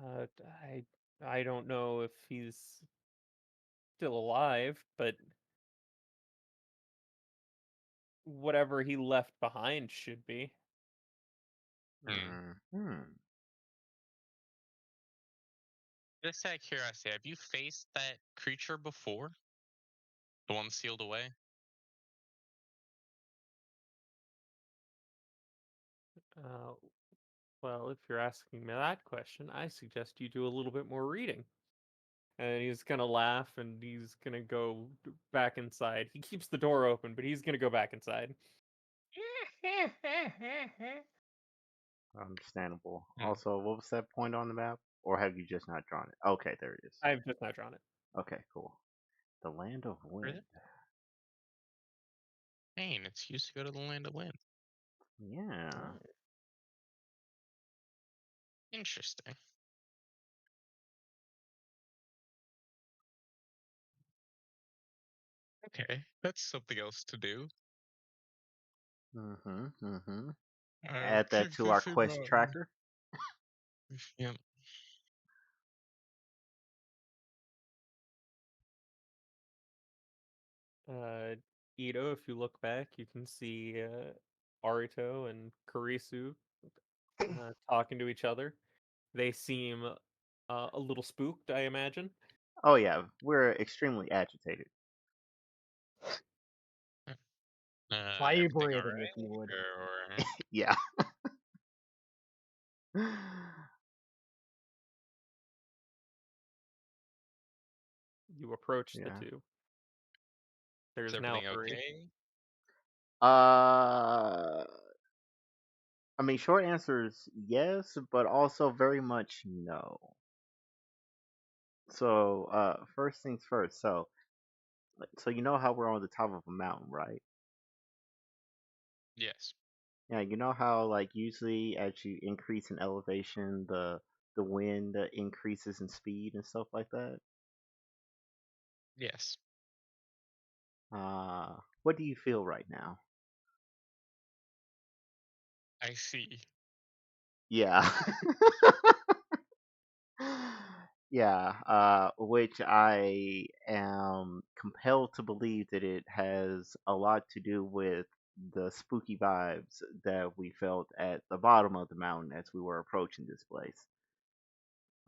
Uh, I I don't know if he's still alive, but whatever he left behind should be. Hmm. Just out of curiosity, have you faced that creature before? The one sealed away? Uh, well, if you're asking me that question, I suggest you do a little bit more reading. And he's gonna laugh and he's gonna go back inside. He keeps the door open, but he's gonna go back inside. Understandable. Hmm. Also, what was that point on the map? Or have you just not drawn it? Okay, there it is. I've just not drawn it. Okay, cool. The Land of Where is Wind. it? Dang, it's used to go to the land of wind. Yeah. Interesting. Okay, that's something else to do. Mm-hmm. Mm-hmm. Uh, Add that keep to our this in quest mind. tracker. Yep. Uh, Ito, if you look back, you can see Arito and Karisu talking to each other. They seem a little spooked, I imagine. Oh yeah, we're extremely agitated. Everything all Vibrating, if you right? would. Or Yeah. You approach the Yeah. two. is There's now everything three. okay? Uh, I mean, short answer is yes, but also very much no. So, first things first. So you know how we're on the top of a mountain, right? Yes. Yeah, you know how like usually as you increase in elevation, the wind increases in speed and stuff like that. Yes. What do you feel right now? I see. Yeah. Yeah, which I am compelled to believe that it has a lot to do with the spooky vibes that we felt at the bottom of the mountain as we were approaching this place.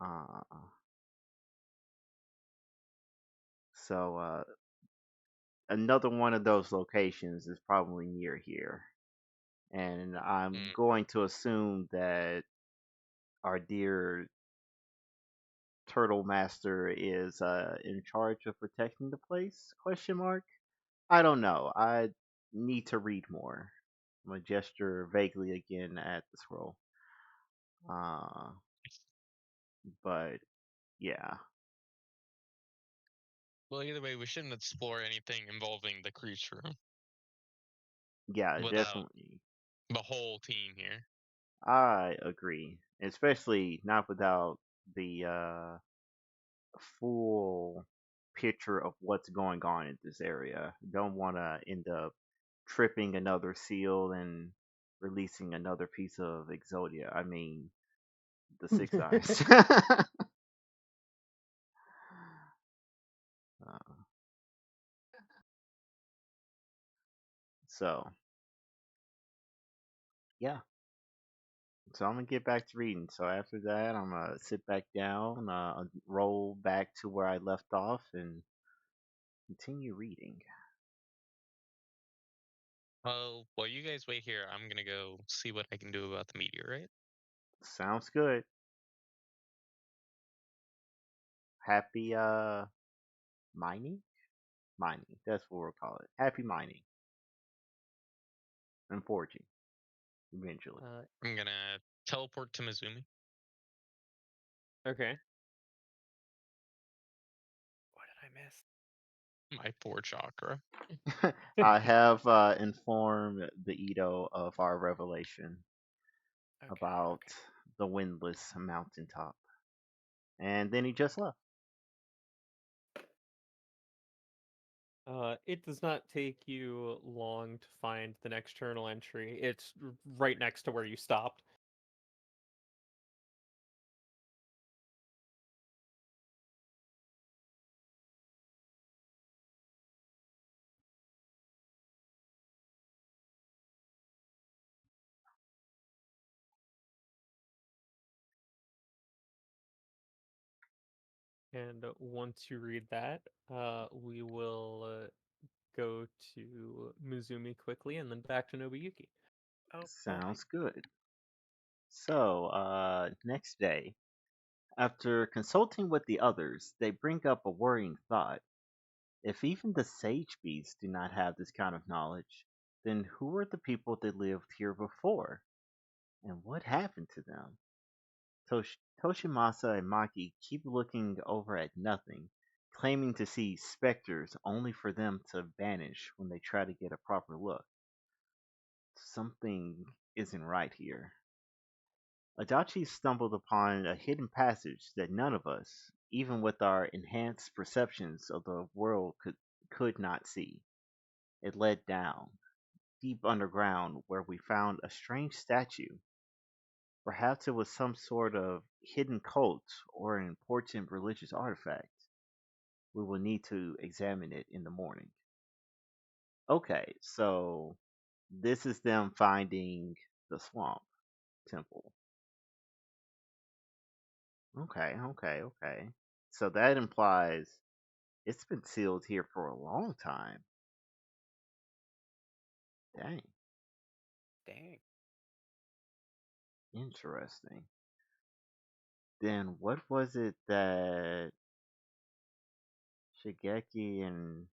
Uh, so, another one of those locations is probably near here. And I'm Mm. going to assume that our dear Turtle Master is in charge of protecting the place? Question mark. I don't know. I need to read more. I'm gonna gesture vaguely again at the scroll. Uh, but yeah, Well, either way, we shouldn't explore anything involving the creature yeah, without definitely. the whole team here. I agree, especially not without the full picture of what's going on in this area. Don't want to end up tripping another seal and releasing another piece of Exodia. I mean, the six eyes. uh, so yeah, so I'm gonna get back to reading. So after that, I'm gonna sit back down, roll back to where I left off, and continue reading. Well, while you guys wait here, I'm gonna go see what I can do about the meteorite. Sounds good. Happy mining, mining. That's what we'll call it. Happy mining and forging eventually. I'm gonna teleport to Mizumi. Okay. What did I miss? My poor chakra. I have informed the Edo of our revelation Okay, about okay. the windless mountaintop, and then he just left. It does not take you long to find the next journal entry. It's right next to where you stopped. And once you read that, we will go to Mizumi quickly and then back to Nobuyuki. Oh boy. Sounds good. So, next day, after consulting with the others, they bring up a worrying thought. If even the sage beasts do not have this kind of knowledge, then who are the people that lived here before? And what happened to them? Toshimasa and Maki keep looking over at nothing, claiming to see specters only for them to vanish when they try to get a proper look. Something isn't right here. Adachi stumbled upon a hidden passage that none of us, even with our enhanced perceptions of the world, could not see. It led down, deep underground, where we found a strange statue. Perhaps it was some sort of hidden cult or an important religious artifact. We will need to examine it in the morning. Okay, so this is them finding the swamp temple. Okay. So that implies it's been sealed here for a long time. Dang, Dang. interesting. Then what was it that Shigeki and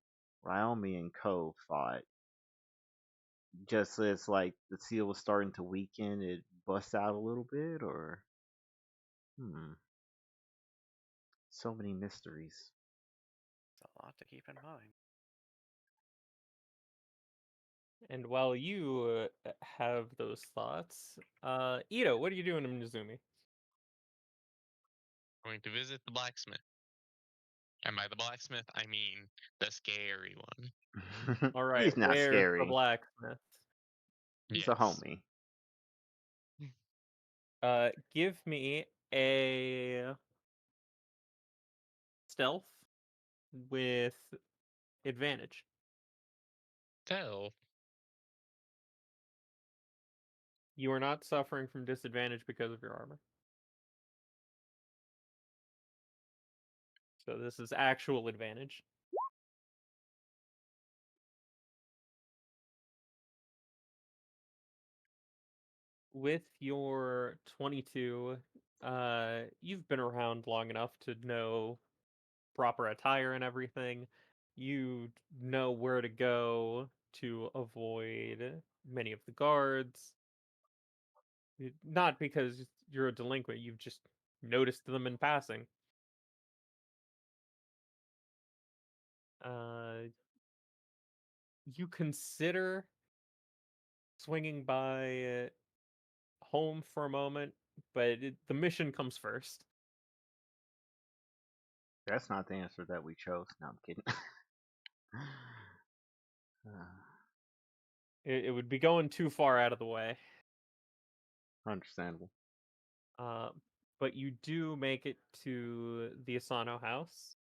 Ryomi and Co fought? Just as like the seal was starting to weaken, it bust out a little bit, or hmm, so many mysteries. It's a lot to keep in mind. And while you have those thoughts, Ito, what are you doing in Mizumi? Going to visit the blacksmith. And by the blacksmith, I mean the scary one. All right, He's not where's the scary. blacksmith? He's a Yes. homie. Give me a stealth with advantage. Tell. You are not suffering from disadvantage because of your armor. So this is actual advantage. With your 22, you've been around long enough to know proper attire and everything. You know where to go to avoid many of the guards. Not because you're a delinquent, you've just noticed them in passing. Uh, you consider swinging by home for a moment, but the mission comes first. That's not the answer that we chose. No, I'm kidding. It would be going too far out of the way. Understandable. Uh, but you do make it to the Asano house.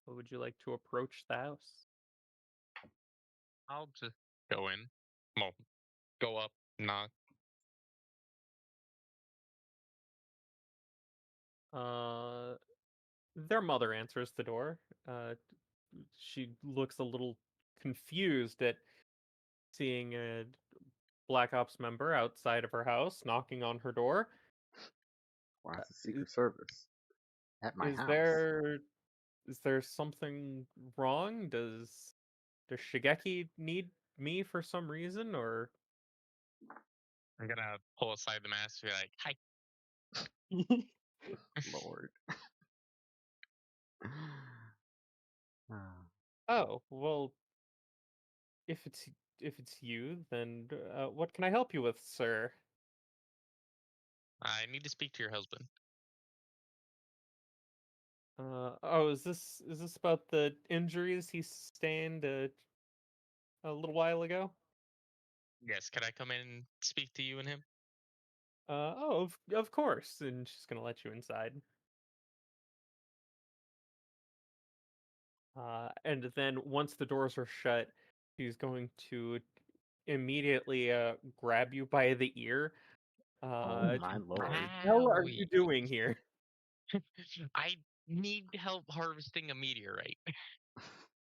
How would you like to approach the house? I'll just go in. Well, go up, knock. Uh, their mother answers the door. She looks a little confused at seeing a Black Ops member outside of her house knocking on her door. Why Uh, is the i- Secret Service at my Is house? there something wrong? Does Shigeki need me for some reason, or I'm gonna pull aside the mask and be like, hi. Lord. oh, well, if it's you, then what can I help you with, sir? I need to speak to your husband. Oh, is this about the injuries he sustained a little while ago? Yes, can I come in and speak to you and him? Oh, of course, and she's gonna let you inside. And then once the doors are shut, she's going to immediately grab you by the ear. Oh my lord. What the hell are Owie. you doing here? I need help harvesting a meteorite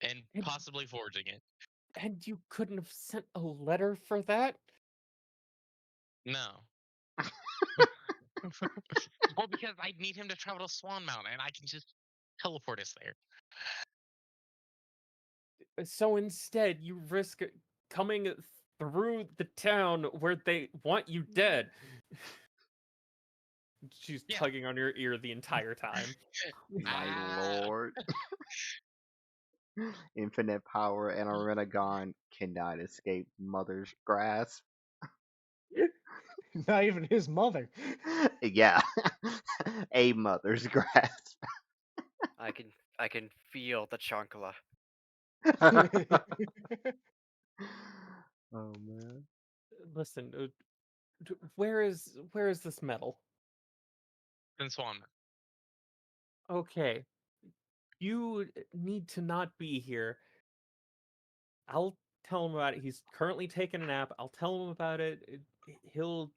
and And, possibly forging it. and you couldn't have sent a letter for that? No. Well, because I need him to travel to Swan Mountain, and I can just teleport us there. So instead, you risk coming through the town where they want you dead. She's Yeah. tugging on your ear the entire time. My Ah, lord. Infinite power and a Renegon cannot escape Mother's grasp. Not even his mother. Yeah. A mother's grasp. I can feel the chancla. Oh man. Listen, where is this metal? in Swan Mountain. Okay, you need to not be here. I'll tell him about it. He's currently taking a nap. I'll tell him about it. He'll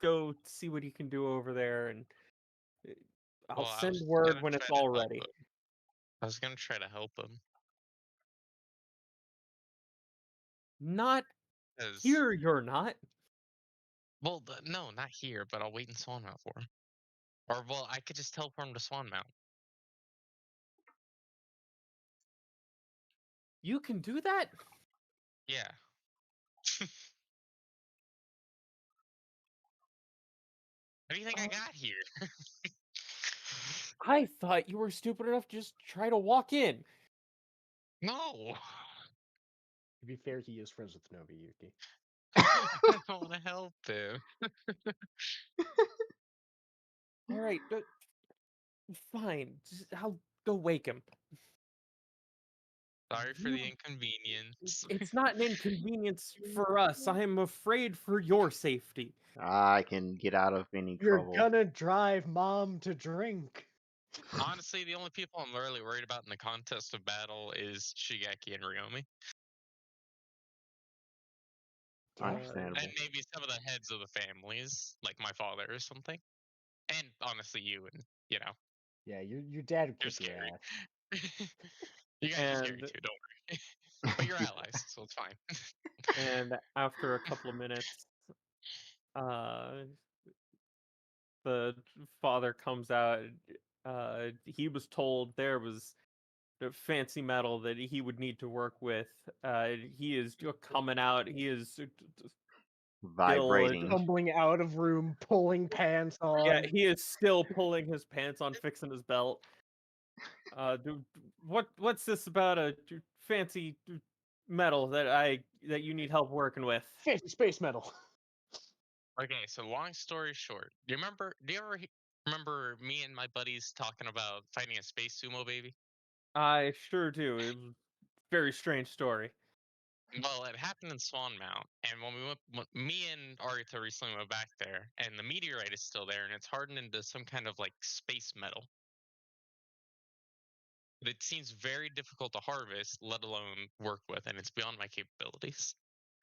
go see what he can do over there, and uh, I'll Well, I send was word gonna when try it's to all help ready. him. I was gonna try to help him Not because, here, you're not. well, no, not here, but I'll wait in Swan Mountain for him. Or, well, I could just teleport him to Swan Mountain. You can do that? Yeah. How do you think I Uh, got here? I thought you were stupid enough to just try to walk in. No. To be fair, he is friends with Nobuyuki. I don't want to help him. All right, fine. I'll go wake him. Sorry for the You, inconvenience. it's not an inconvenience for us. I'm afraid for your safety. I can get out of any You're trouble. gonna drive mom to drink. Honestly, the only people I'm really worried about in the contest of battle is Shigeki and Ryomi. Uh, And Understandable. maybe some of the heads of the families, like my father or something. And honestly, you and, Yeah, your dad would you're kick your scary. ass. You guys are scary and too, don't worry. But you're allies, so it's fine. and after a couple of minutes, uh, the father comes out. He was told there was the fancy metal that he would need to work with. He is coming out. He is still, Vibrating. Tumbling out of room, pulling pants yeah, on. he is still pulling his pants on, fixing his belt. What's this about a fancy metal that you need help working with? Fancy space metal. Okay, so long story short, do you ever remember me and my buddies talking about fighting a space sumo baby? I sure do. It was a very strange story. Well, it happened in Swan Mount, and me and Arita recently went back there, and the meteorite is still there, and it's hardened into some kind of like space metal. But it seems very difficult to harvest, let alone work with, and it's beyond my capabilities.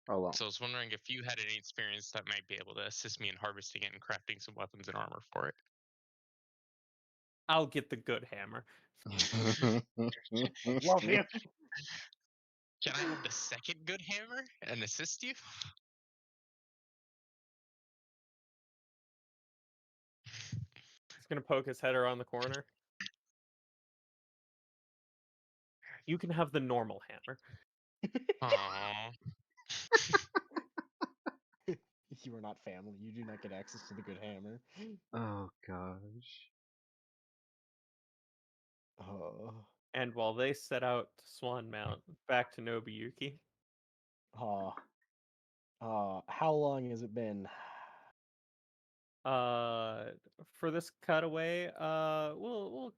Oh well. So I was wondering if you had any experience that might be able to assist me in harvesting it and crafting some weapons and armor for it. I'll get the good hammer. Love you. Can I have the second good hammer and assist you? He's gonna poke his head around the corner. You can have the normal hammer. Aww. You are not family. You do not get access to the good hammer. Oh gosh. Oh, And while they set out to Swan Mount, back to Nobuyuki. oh, how long has it been? Uh, for this cutaway, we'll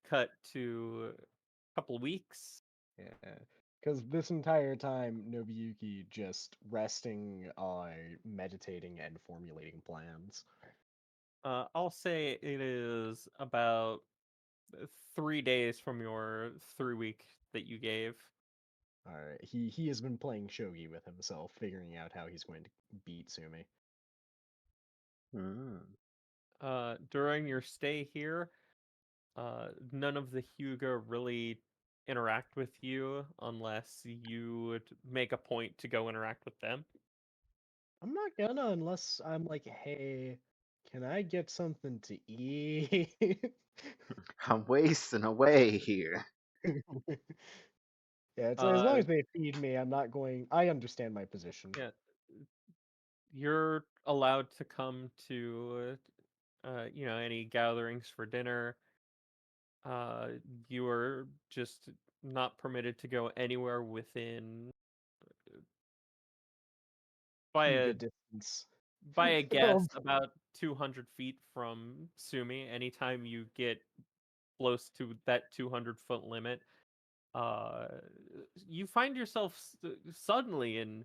cut to a couple weeks. Yeah, because this entire time, Nobuyuki just resting, meditating and formulating plans. I'll say it is about 3 days from your 3 week that you gave. All right. He has been playing shogi with himself, figuring out how he's going to beat Sumi. During your stay here, none of the Hyuga really interact with you unless you would make a point to go interact with them. I'm not gonna unless I'm like, hey, can I get something to eat? I'm wasting away here. Yeah, it's like, as long Uh, as they feed me, I'm not going. I understand my position. yeah, you're allowed to come to, any gatherings for dinner. Uh, you are just not permitted to go anywhere within by Hyuga a distance. by a Oh, guess about 200 feet from Sumi. Anytime you get close to that 200-foot limit, uh, you find yourself suddenly in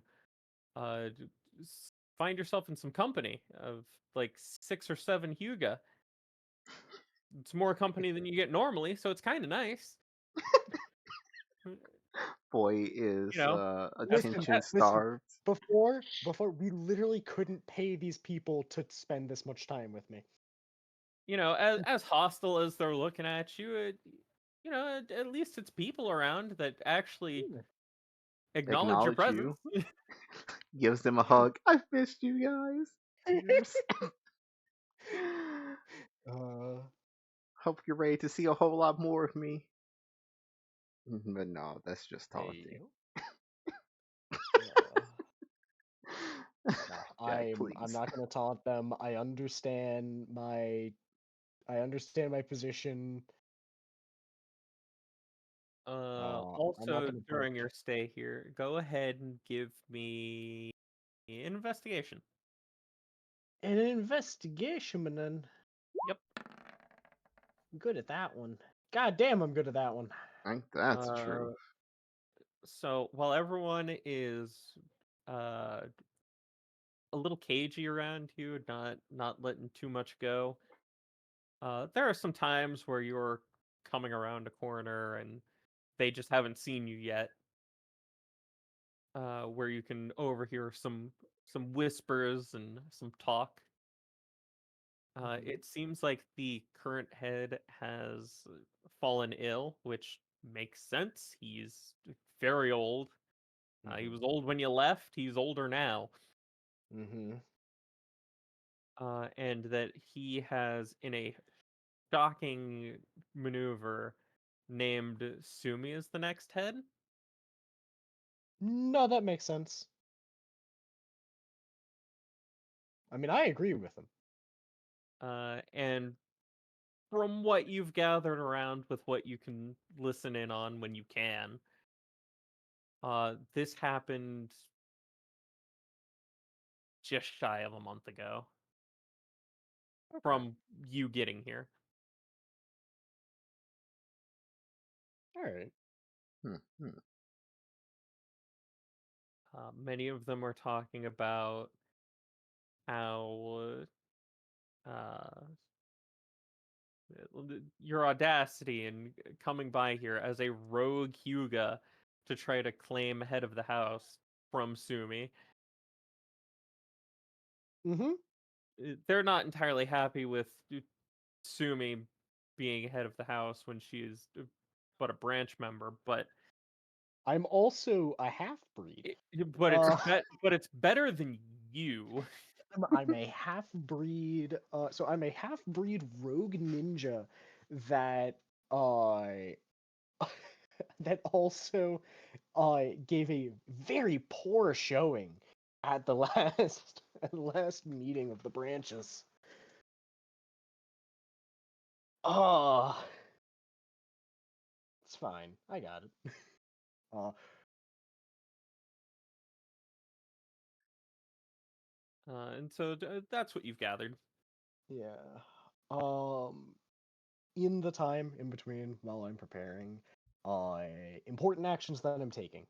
uh, find yourself in some company of like 6 or 7 Hyuga. It's more company than you get normally, so it's kind of nice. Boy is As listen, attention listen. starved. Before we literally couldn't pay these people to spend this much time with me. as hostile as they're looking at you, at least it's people around that actually acknowledge your Acknowledge presence. you. Gives them a hug. I've missed you guys. Cheers. uh, Hope you're ready to see a whole lot more of me. But no, that's just taunting. hey, uh, no, Jack, I'm please. not gonna taunt them. I understand my position. I'm not Also, gonna during your budge. stay here, go ahead and give me an investigation. An investigation, man. Yep. I'm good at that one. God damn, I'm good at that one. I think that's Uh, true. so while everyone is uh a little cagey around you, not letting too much go, there are some times where you're coming around a corner and they just haven't seen you yet. Where you can overhear some whispers and some talk. Mhm. It seems like the current head has fallen ill, which makes sense. He's very old. He was Mhm. old when you left. He's older now. Mhm. And that he has, in a shocking maneuver, named Sumi as the next head. No, that makes sense. I mean, I agree with him. And from what you've gathered around with what you can listen in on when you can, this happened just shy of a month ago Okay. from you getting here. All right. Hmm, hmm. Many of them are talking about how uh, your audacity in coming by here as a rogue Hyuga to try to claim head of the house from Sumi. Mhm. They're not entirely happy with Sumi being head of the house when she is but a branch member, but I'm also a half breed. but it's Uh, but it's better than you. I'm a half breed. So I'm a half breed rogue ninja that uh that also gave a very poor showing at the last at the last meeting of the branches. Oh, it's fine. I got it. Uh, And so that's what you've gathered. yeah. Um, in the time in between while I'm preparing, uh, important actions that I'm taking.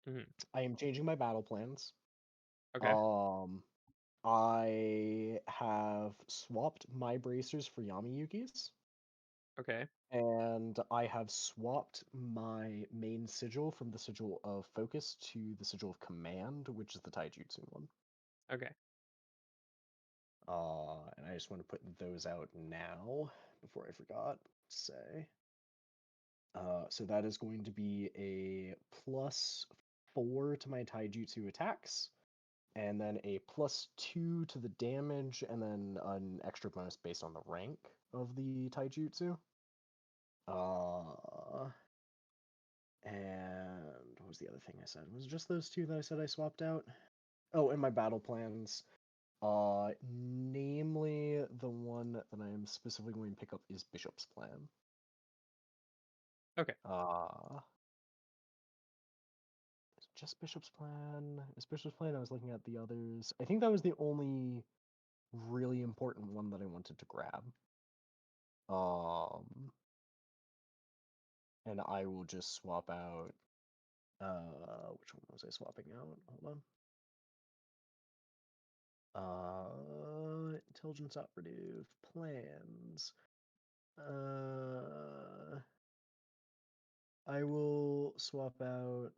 Hmm. I am changing my battle plans. Okay. Um, I have swapped my bracers for Yami Yuki's. Okay. And I have swapped my main sigil from the sigil of focus to the sigil of command, which is the taijutsu one. Okay. And I just want to put those out now before I forgot to say. So that is going to be a +4 to my taijutsu attacks, and then a +2 to the damage, and then an extra bonus based on the rank of the taijutsu. And what was the other thing I said? Was it just those two that I said I swapped out? Oh, and my battle plans. Namely, the one that I am specifically going to pick up is Bishop's Plan. Okay. Just Bishop's Plan. Is Bishop's Plan? I was looking at the others. I think that was the only really important one that I wanted to grab. And I will just swap out. Which one was I swapping out? Hold on. Intelligence operative plans. I will swap out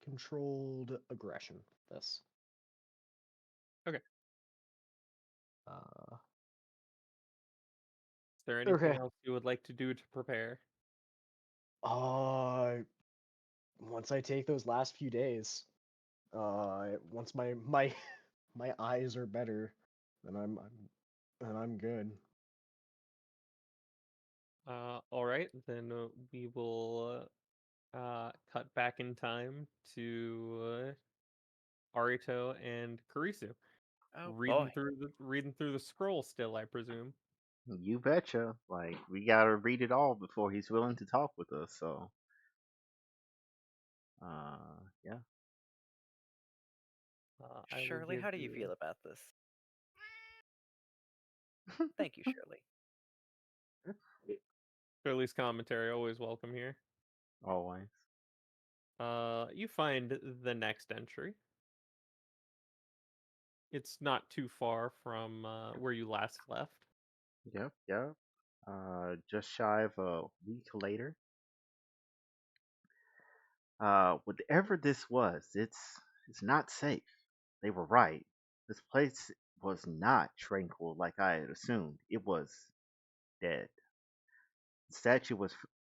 controlled aggression. This. Okay. Uh, Is there anything okay. else you would like to do to prepare? Once I take those last few days, once my my eyes are better, then I'm good. All right, then we will cut back in time to Arito and Karisu Oh reading boy. through the scroll still, I presume. You betcha. Like we gotta read it all before he's willing to talk with us. So, yeah. I will Shirley, give how do you you feel about this? Thank you, Shirley. Shirley's commentary, always welcome here. Always. You find the next entry. It's not too far from where you last left. Yep. Yep. Just shy of a week later. Whatever this was, it's not safe. They were right. This place was not tranquil like I had assumed. It was dead. The statue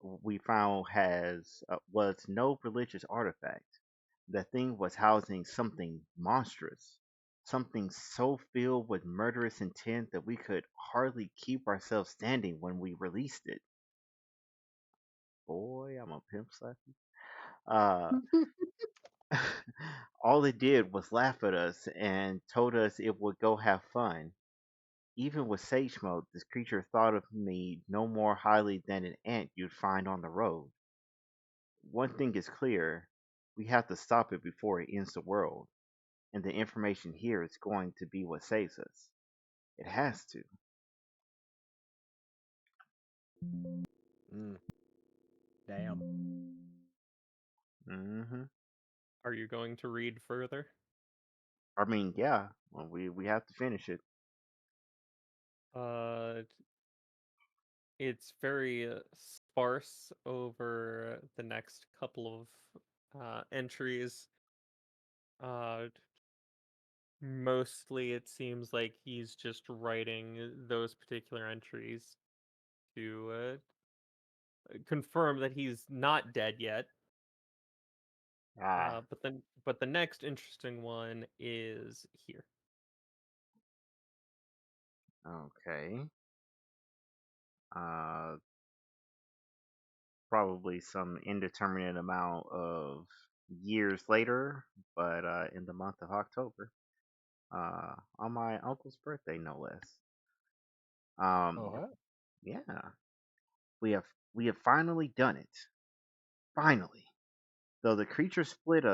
we found has was no religious artifact. The thing was housing something monstrous, something so filled with murderous intent that we could hardly keep ourselves standing when we released it. Boy, I'm a pimp slap you. Uh, all it did was laugh at us and told us it would go have fun. Even with sage mode, this creature thought of me no more highly than an ant you'd find on the road. One thing is clear: we have to stop it before it ends the world, and the information here is going to be what saves us. It has to. Mm, damn. Hmm. Are you going to read further? I mean, yeah, well, we have to finish it. Uh, it's very sparse over the next couple of entries. Uh, Mostly it seems like he's just writing those particular entries to confirm that he's not dead yet. Ah, But the next interesting one is here. okay. Uh, Probably some indeterminate amount of years later, but in the month of October, on my uncle's birthday, no less. Oh, Yep, huh? yeah, we have we have finally done it. Finally, though the creature split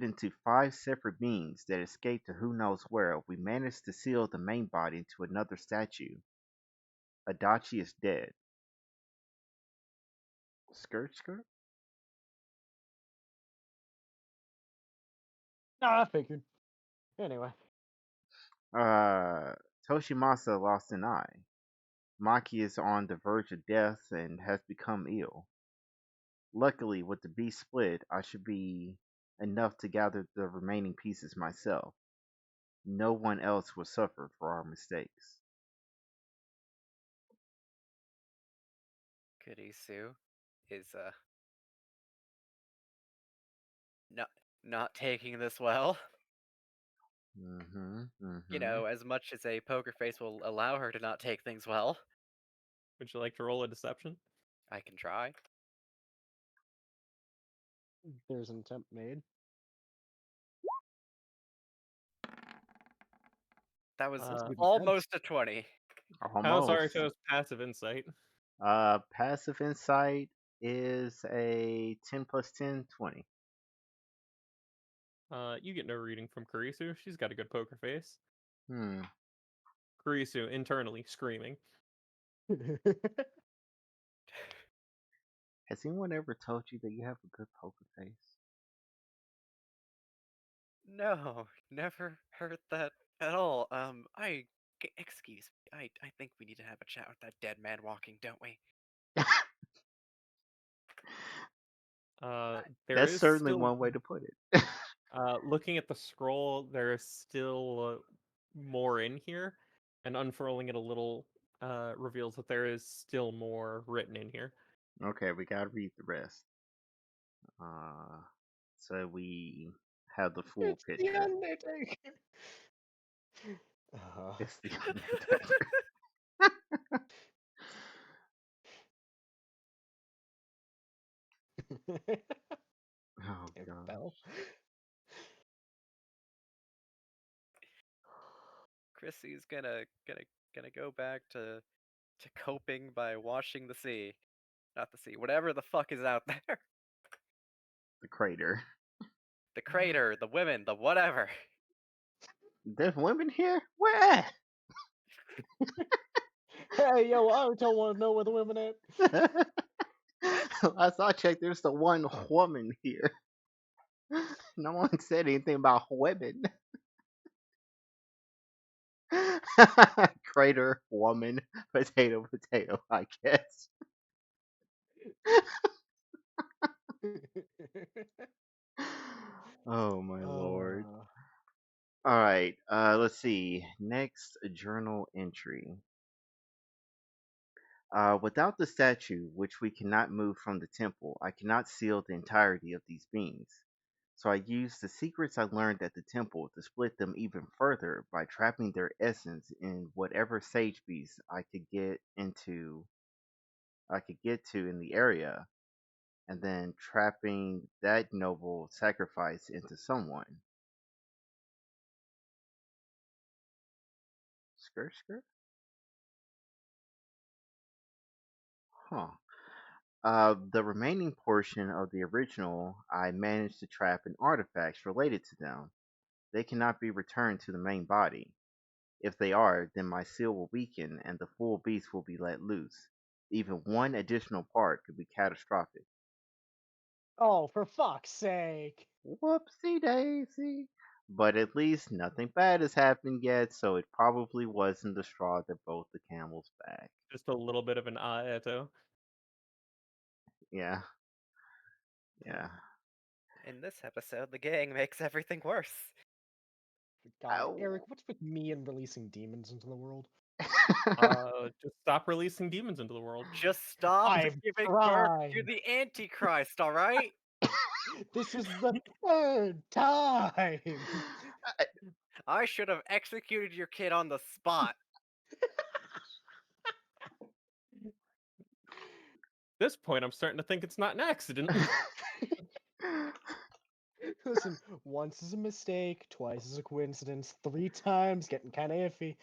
into five separate beings that escaped to who knows where, we managed to seal the main body into another statue. Adachi is dead. Skirt, skirt. Nah, I figured. Anyway. Uh, Toshimasa lost an eye. Maki is on the verge of death and has become ill. Luckily, with the beast split, I should be enough to gather the remaining pieces myself. No one else will suffer for our mistakes. Kurisu is not not taking this well. Mm-hmm. You Mm-hmm. know, as much as a poker face will allow her to not take things well. Would you like to roll a deception? I can try. There's an attempt made. That was Uh, Good defense. almost a 20. how's Almost. Arito's passive insight? Passive insight is a 10 plus 10, 20. You get no reading from Kurisu. She's got a good poker face. Hmm. Kurisu internally screaming. Has anyone ever told you that you have a good poker face? No, never heard that at all. Excuse me. I think we need to have a chat with that dead man walking, don't we? There That's is certainly still, one way to put it. looking at the scroll, there is still more in here, and unfurling it a little reveals that there is still more written in here. Okay, we gotta read the rest. Uh, so we have the full It's the picture. Undertaker. Uh, It's the Undertaker. Oh it god. fell. Chrissy's gonna go back to coping by watching the sea. Not the sea, whatever the fuck is out there. The crater. The crater, the women, the whatever. There's women here? Where Hey, yo, I don't want to know where the women at. at? Last I checked, there's the one woman here. No one said anything about women. Crater, woman, potato, potato, I guess. Oh my lord. Uh, Alright, let's see. Next journal entry. Without the statue, which we cannot move from the temple, I cannot seal the entirety of these beings. So I used the secrets I learned at the temple to split them even further by trapping their essence in whatever sage beast I could get to in the area, and then trapping that noble sacrifice into someone. Skirt skirt? Huh. The remaining portion of the original, I managed to trap in artifacts related to them. They cannot be returned to the main body. If they are, then my seal will weaken and the full beast will be let loose. Even one additional part could be catastrophic. oh, for fuck's sake. Whoopsie daisy. But at least nothing bad has happened yet, so it probably wasn't the straw that broke the camel's back. Just a little bit of an Aeto. Yeah, yeah. In this episode, the gang makes everything worse. God, Eric, what's with me and releasing demons into the world? Just stop releasing demons into the world. Just stop I've giving birth to tried. the Antichrist, alright? This is the third time. I should have executed your kid on the spot. At this point, I'm starting to think it's not an accident. Listen, once is a mistake, twice is a coincidence, 3 times getting kind of iffy.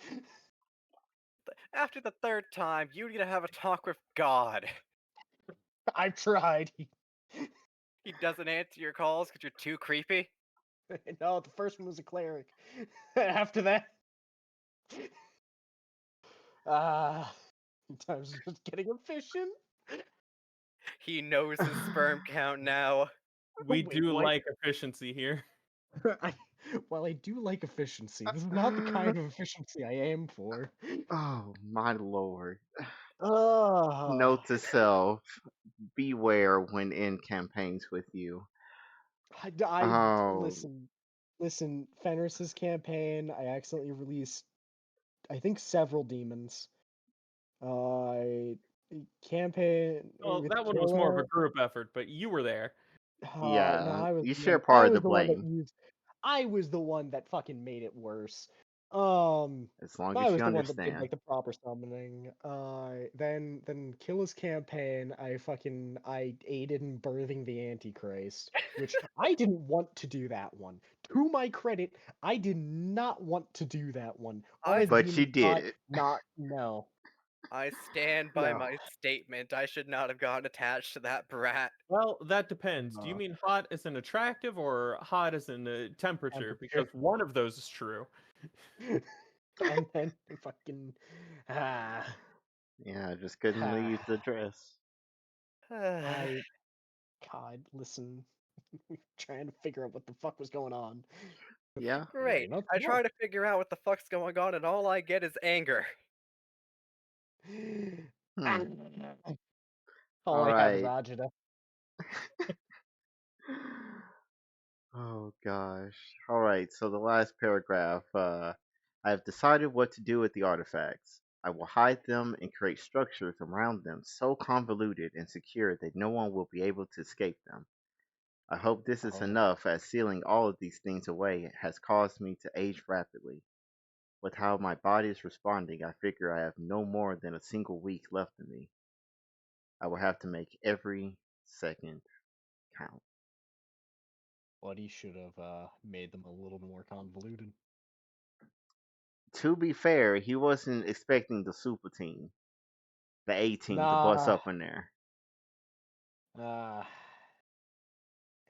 After the third time, you need to have a talk with God. I've tried. He doesn't answer your calls because you're too creepy. No, the first one was a cleric. After that, times just getting efficient. He knows his sperm count now. We Wait, do what? like efficiency here. While I do like efficiency, this is not the kind of efficiency I aim for. Oh my lord. Ah, Note to self: beware when in campaigns with you. I Oh, listen. Fenris's campaign, I accidentally released, I think, several demons. I campaign Well, with that one was more of a Killer. group effort, but you were there. No, yeah, I was you the share one. part I of the was the one that blame used. I was the one that fucking made it worse. Um, as long I as was you the one that did understand. like the proper summoning. Then Killer's campaign, I aided in birthing the Antichrist, which I didn't want to do that one. To my credit, I did not want to do that one. One I of the But you demons did got it. not no I stand by no. my statement. I should not have gotten attached to that brat. Well, that depends. Do you Uh, mean hot as in attractive or hot as in temperature? temperature. Because one of those is true. And then fucking ah Yeah, I just couldn't leave ah the dress. I God, listen, trying to figure out what the fuck was going on. Yeah. Maybe Great. not I so try to figure out what the fuck's going on, and all I get is anger. Hmm. much. All All I have is right. agita. Oh gosh. All right. So the last paragraph. I have decided what to do with the artifacts. I will hide them and create structures around them so convoluted and secure that no one will be able to escape them. I hope this is Oh, enough, as sealing all of these things away has caused me to age rapidly. With how my body is responding, I figure I have no more than a single week left in me. I will have to make every second count. Buddy should have made them a little more convoluted. To be fair, he wasn't expecting the super team, the A team, to bust Nah, up in there. uh,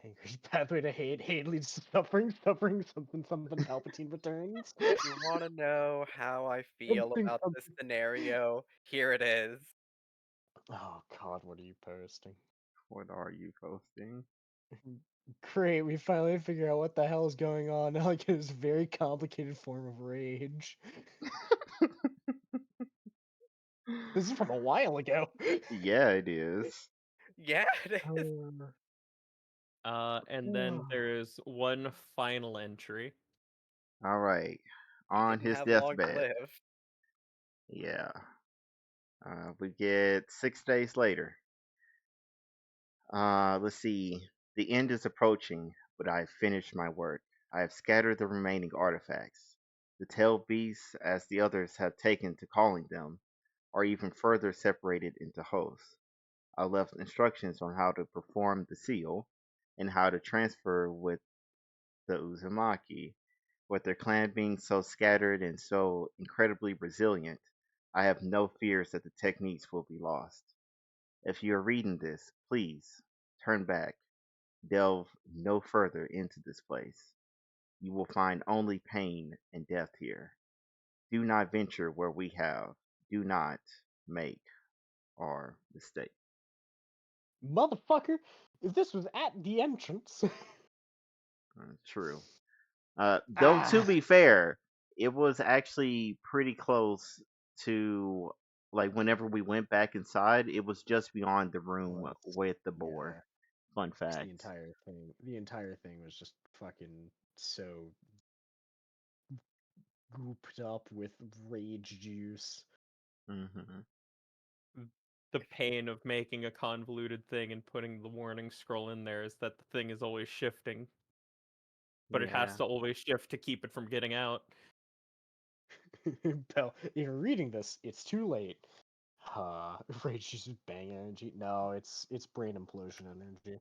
Anger's pathway to hate, hate leads to suffering, suffering, something, something, Palpatine returns. If you want to know how I feel Something, about this something. scenario, here it is. Oh God, what are you posting? What are you posting? Great, we finally figure out what the hell is going on. Now I get this very complicated form of rage. This is from a while ago. Yeah, it is. Yeah, it is. And then there's one final entry. All right. He On didn't his have long to deathbed. live. Yeah. We get 6 days later. Let's see. The end is approaching, but I have finished my work. I have scattered the remaining artifacts. The tailed beasts, as the others have taken to calling them, are even further separated into hosts. I left instructions on how to perform the seal and how to transfer with the Uzumaki. With their clan being so scattered and so incredibly resilient, I have no fears that the techniques will be lost. If you are reading this, please turn back. Delve no further into this place. You will find only pain and death here. Do not venture where we have. Do not make our mistake. Motherfucker, if this was at the entrance. True. Though to Ah, be fair, it was actually pretty close to, like, whenever we went back inside, it was just beyond the room was, with the boar. yeah, Fun just the fact. entire thing. The entire thing was just fucking so gooped up with rage juice. Hmm. The pain of making a convoluted thing and putting the warning scroll in there is that the thing is always shifting, but it has Yeah. to always shift to keep it from getting out. Bell, if you're reading this, it's too late. Rage juice is bang energy. No, it's brain implosion energy.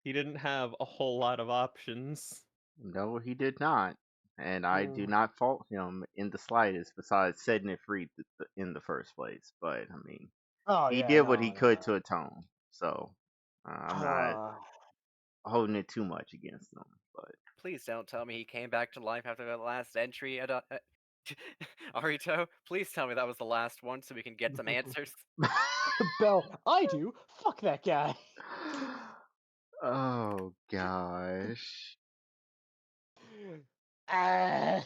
He didn't have a whole lot of options. No, he did not. And I do Mm. not fault him in the slightest, besides setting it free in the first place. But, I mean, Oh he yeah, did what he no, could no. to atone. So, I'm not Uh, holding it too much against him. But. Please don't tell me he came back to life after that last entry at Arito. Please tell me that was the last one so we can get some answers. Bell, I do. Fuck that guy. Oh gosh. Ah,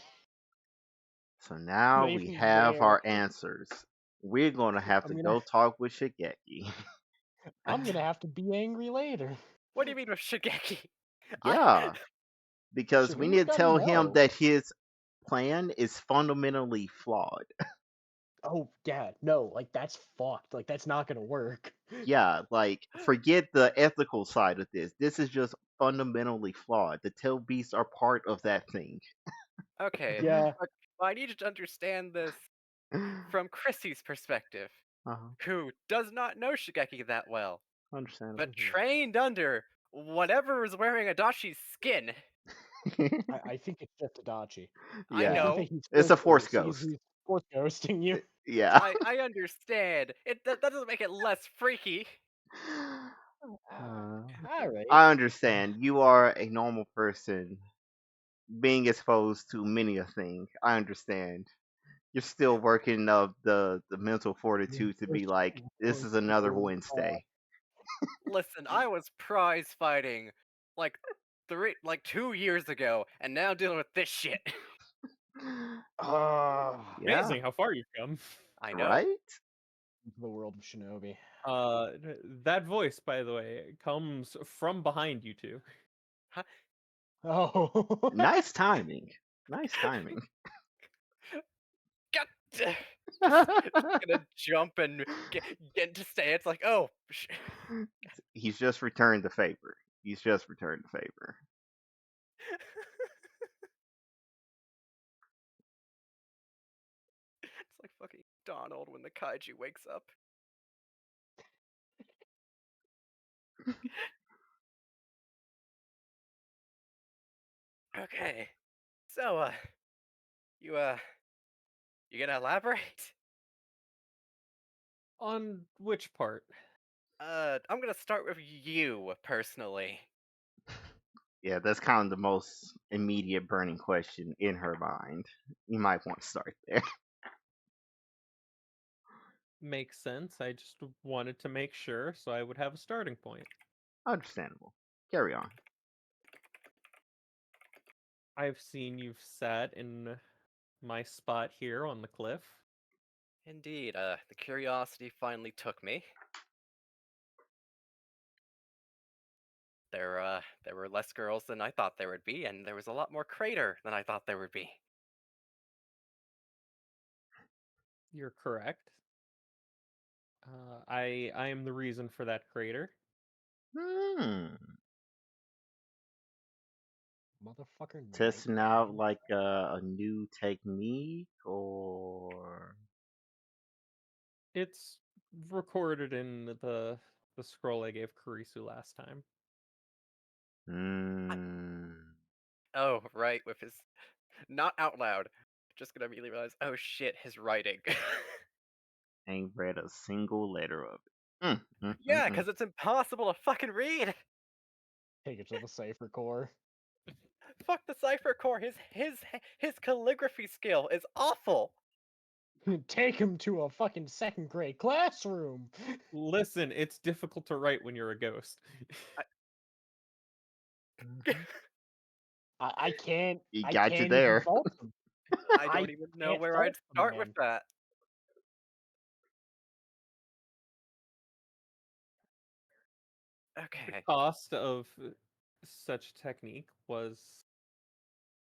So it's now not we even have there. our answers. We're gonna have to I'm gonna go talk with Shigeki. I'm gonna have to be angry later. What do you mean with Shigeki? I Yeah, because we Who's need to gotta tell him know? that his plan is fundamentally flawed. Oh yeah, no, like that's fucked. Like that's not gonna work. Yeah, like forget the ethical side of this. This is just fundamentally flawed. The tail beasts are part of that thing. okay, Yeah. but I need you to understand this from Chrissy's perspective, Uh-huh. who does not know Shigeki that well, but Understandable. Mhm. trained under whatever is wearing Adachi's skin. I think it's just Adachi. I That's the Yeah, know. thing. He's it's a force he's ghost. force ghosting you. Yeah. I understand. That doesn't make it less freaky. Uh, All right. I understand. You are a normal person being exposed to many a thing. I understand. You're still working up the mental fortitude to be like, this is another Wednesday. Listen, I was prize fighting like 2 years ago, and now dealing with this shit. Ah, Yeah, Amazing how far you've come. I know. right? the world of Shinobi. That voice, by the way, comes from behind you two. Huh? Oh. Nice timing. Nice timing. God, just gonna jump and get to stay. It's like, oh, He's just returned the favor. He's just returned the favor. it's like fucking Donald when the kaiju wakes up. Okay, so you you gonna elaborate? On which part? I'm gonna start with you personally. Yeah, that's kind of the most immediate burning question in her mind. You might want to start there. Makes sense. I just wanted to make sure so I would have a starting point. Understandable. Carry on. I've seen you've sat in my spot here on the cliff. Indeed, the curiosity finally took me. There were less girls than I thought there would be, and there was a lot more crater than I thought there would be. You're correct. I am the reason for that crater. Hmm. Motherfucker Testing out nighttime. like a new technique or. It's recorded in the scroll I gave Kurisu last time. Hmm. Oh, right, with his not out loud. Just gonna immediately realize, oh shit, his writing. Ain't read a single letter of it. Yeah, because it's impossible to fucking read. Take it to the cipher core. Fuck the cipher core. His calligraphy skill is awful. Take him to a fucking second grade classroom. Listen, it's difficult to write when you're a ghost. Mhm. He I got you can't even there. fault him. I I don't even know can't where fault I'd the start with man. that. The Okay. cost of such technique was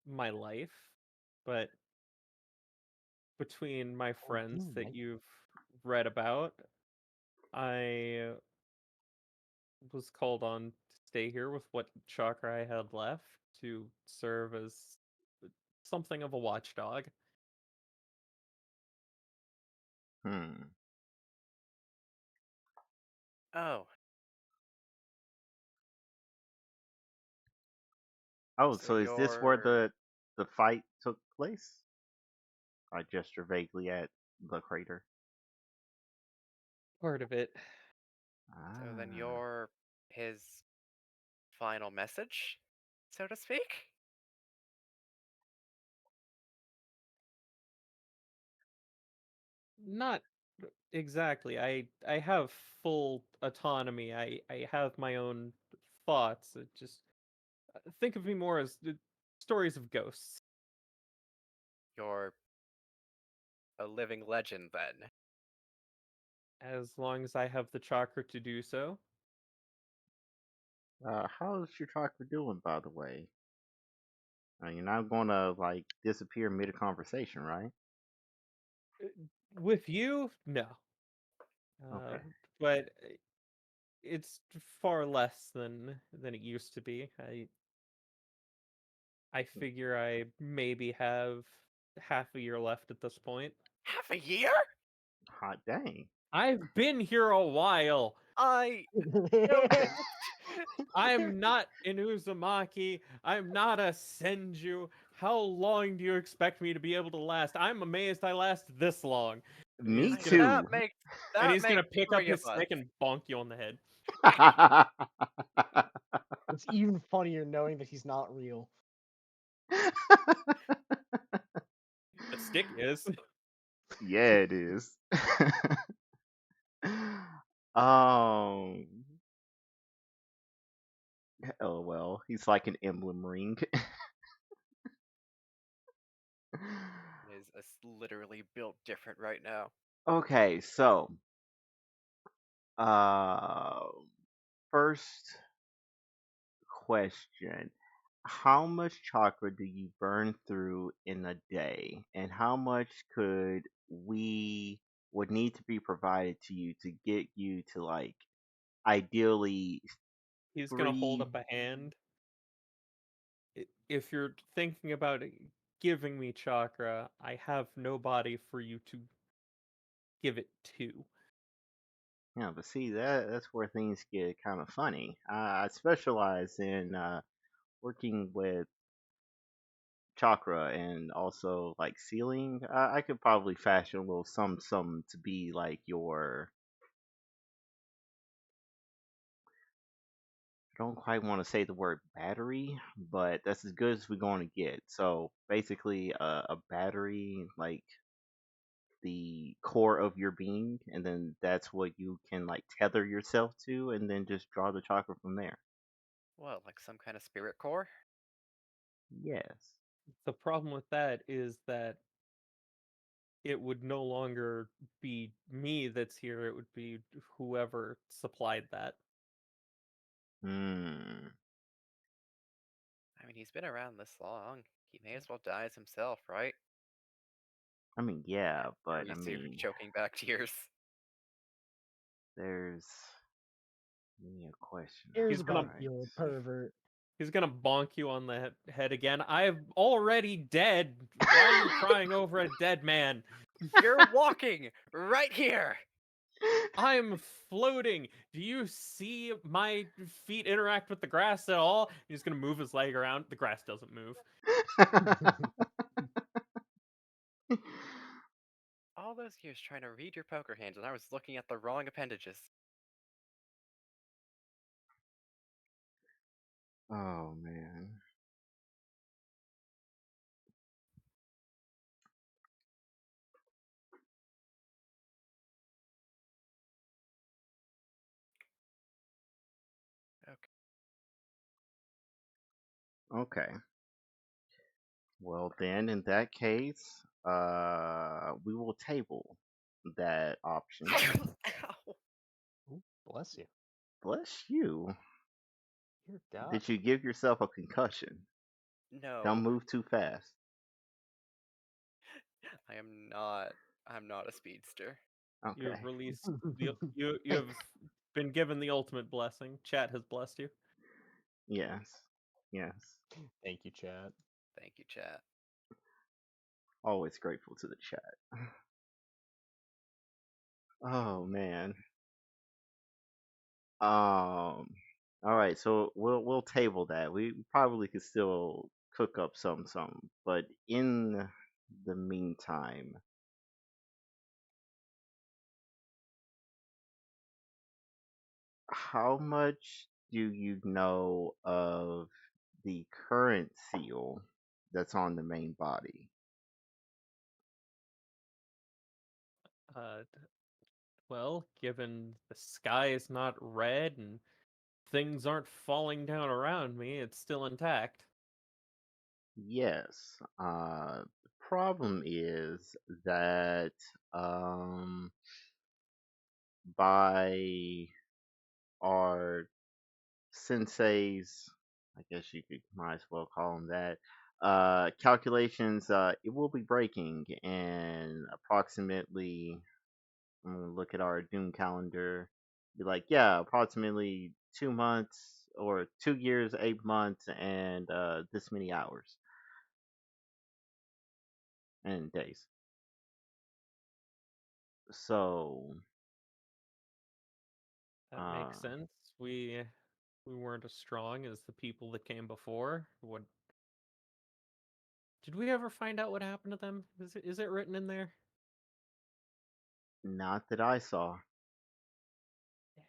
my life, but between my Oh, you friends that might. you've read about, I was called on to stay here with what chakra I had left to serve as something of a watchdog. Hmm. Oh, Oh, so so is this where you're the fight took place? I gesture vaguely at the crater. Part of it. so then Ah. you're his final message, so to speak? Not exactly. I have full autonomy. I have my own thoughts. It just think of me more as stories of ghosts. You're a living legend then. As long as I have the chakra to do so. How's your chakra doing, by the way? You're not gonna like disappear mid conversation, right? With you, no. Okay. But it's far less than it used to be. I figure I maybe have half a year left at this point. Half a year? Hot dang. I've been here a while. I noticed. I'm not an Uzumaki. I'm not a Senju. How long do you expect me to be able to last? I'm amazed I last this long. And Me he's I mean, gonna too. and he's gonna pick up 3 of his us. stick and bonk you on the head. It's even funnier knowing that he's not real. The stick is. Yeah, it is. um. Oh well, he's like an emblem ring. Is literally built different right now. Okay, so uh, first question: how much chakra do you burn through in a day, and how much would need to be provided to you to get you to like ideally He's gonna hold three? up a hand. If you're thinking about giving me chakra, I have no body for you to give it to. Yeah, but see that's where things get kind of funny. I specialize in working with chakra and also like sealing. I could probably fashion a little some to be like your. I don't quite want to say the word battery, but that's as good as we're going to get. So basically, a battery like the core of your being, and then that's what you can like tether yourself to, and then just draw the chakra from there. What, like some kind of spirit core? Yes. The problem with that is that it would no longer be me that's here, it would be whoever supplied that. Hmm. I mean, he's been around this long. He may as well die as himself, right? I mean, yeah, Are but you I mean, choking back tears? there's many a question Here's He's I about gonna you, arise. pervert. he's gonna bonk you on the head again. I'm already dead. Why are you crying over a dead man? You're walking right here! I'm floating. Do you see my feet interact with the grass at all? He's gonna move his leg around. The grass doesn't move. All those years trying to read your poker hands and I was looking at the wrong appendages. Oh man. Okay. Okay. Well then, in that case, we will table that option. Ow. Ooh, bless you. Bless you. Dear God. Did you give yourself a concussion? Don't No, move too fast. I am not. I'm not a speedster. You have Okay. released the you have been given the ultimate blessing. Chat has blessed you. Yes. Yes. Thank you, chat. Thank you, chat. Always grateful to the chat. Oh man. All right, so we'll table that. We probably could still cook up some, but in the meantime, how much do you know of the current seal that's on the main body? Uh, well, given the sky is not red and things aren't falling down around me, it's still intact. Yes. problem is that um, by our sensei's, I guess you could might as well call them that, calculations, it will be breaking in approximately. I'm gonna look at our Doom calendar. Be like, yeah, approximately 2 months or 2 years, 8 months, and this many hours and days. So, That uh, makes sense. We weren't as strong as the people that came before. What did we ever find out what happened to them? Is it written in there? not that I saw. Damn,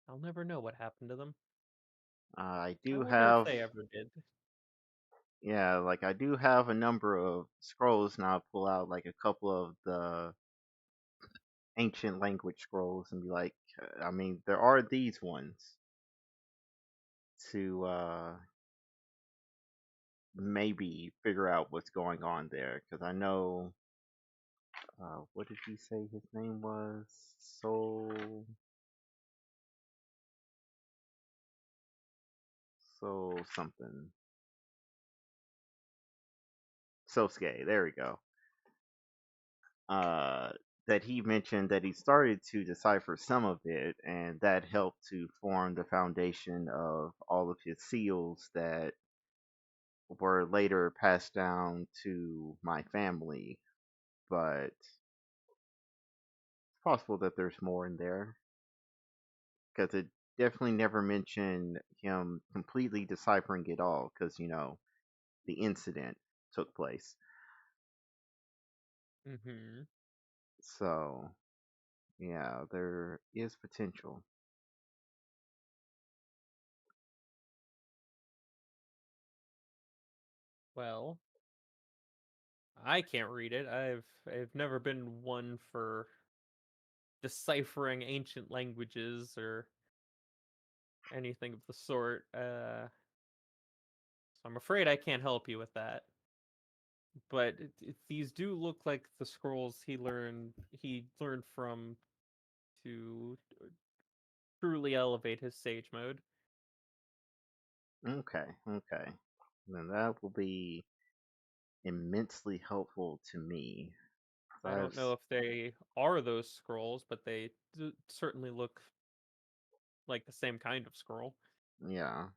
I'll never know what happened to them. I I do wonder if have, they ever did. yeah, like I do have a number of scrolls now. I pull out like a couple of the ancient language scrolls and be like, I mean, there are these ones to maybe figure out what's going on there because I know. What did he say his name was? So something. Sosuke. There we go. Uh, that he mentioned that he started to decipher some of it, and that helped to form the foundation of all of his seals that were later passed down to my family. But it's possible that there's more in there because it definitely never mentioned him completely deciphering it all because the incident took place. Mm-hmm. So yeah, there is potential. Well, I can't read it. I've never been one for deciphering ancient languages or anything of the sort. So I'm afraid I can't help you with that. But these do look like the scrolls he learned from to truly elevate his sage mode. Okay, okay. Then that will be immensely helpful to me. I don't know if they are those scrolls, but they certainly look like the same kind of scroll. Yeah,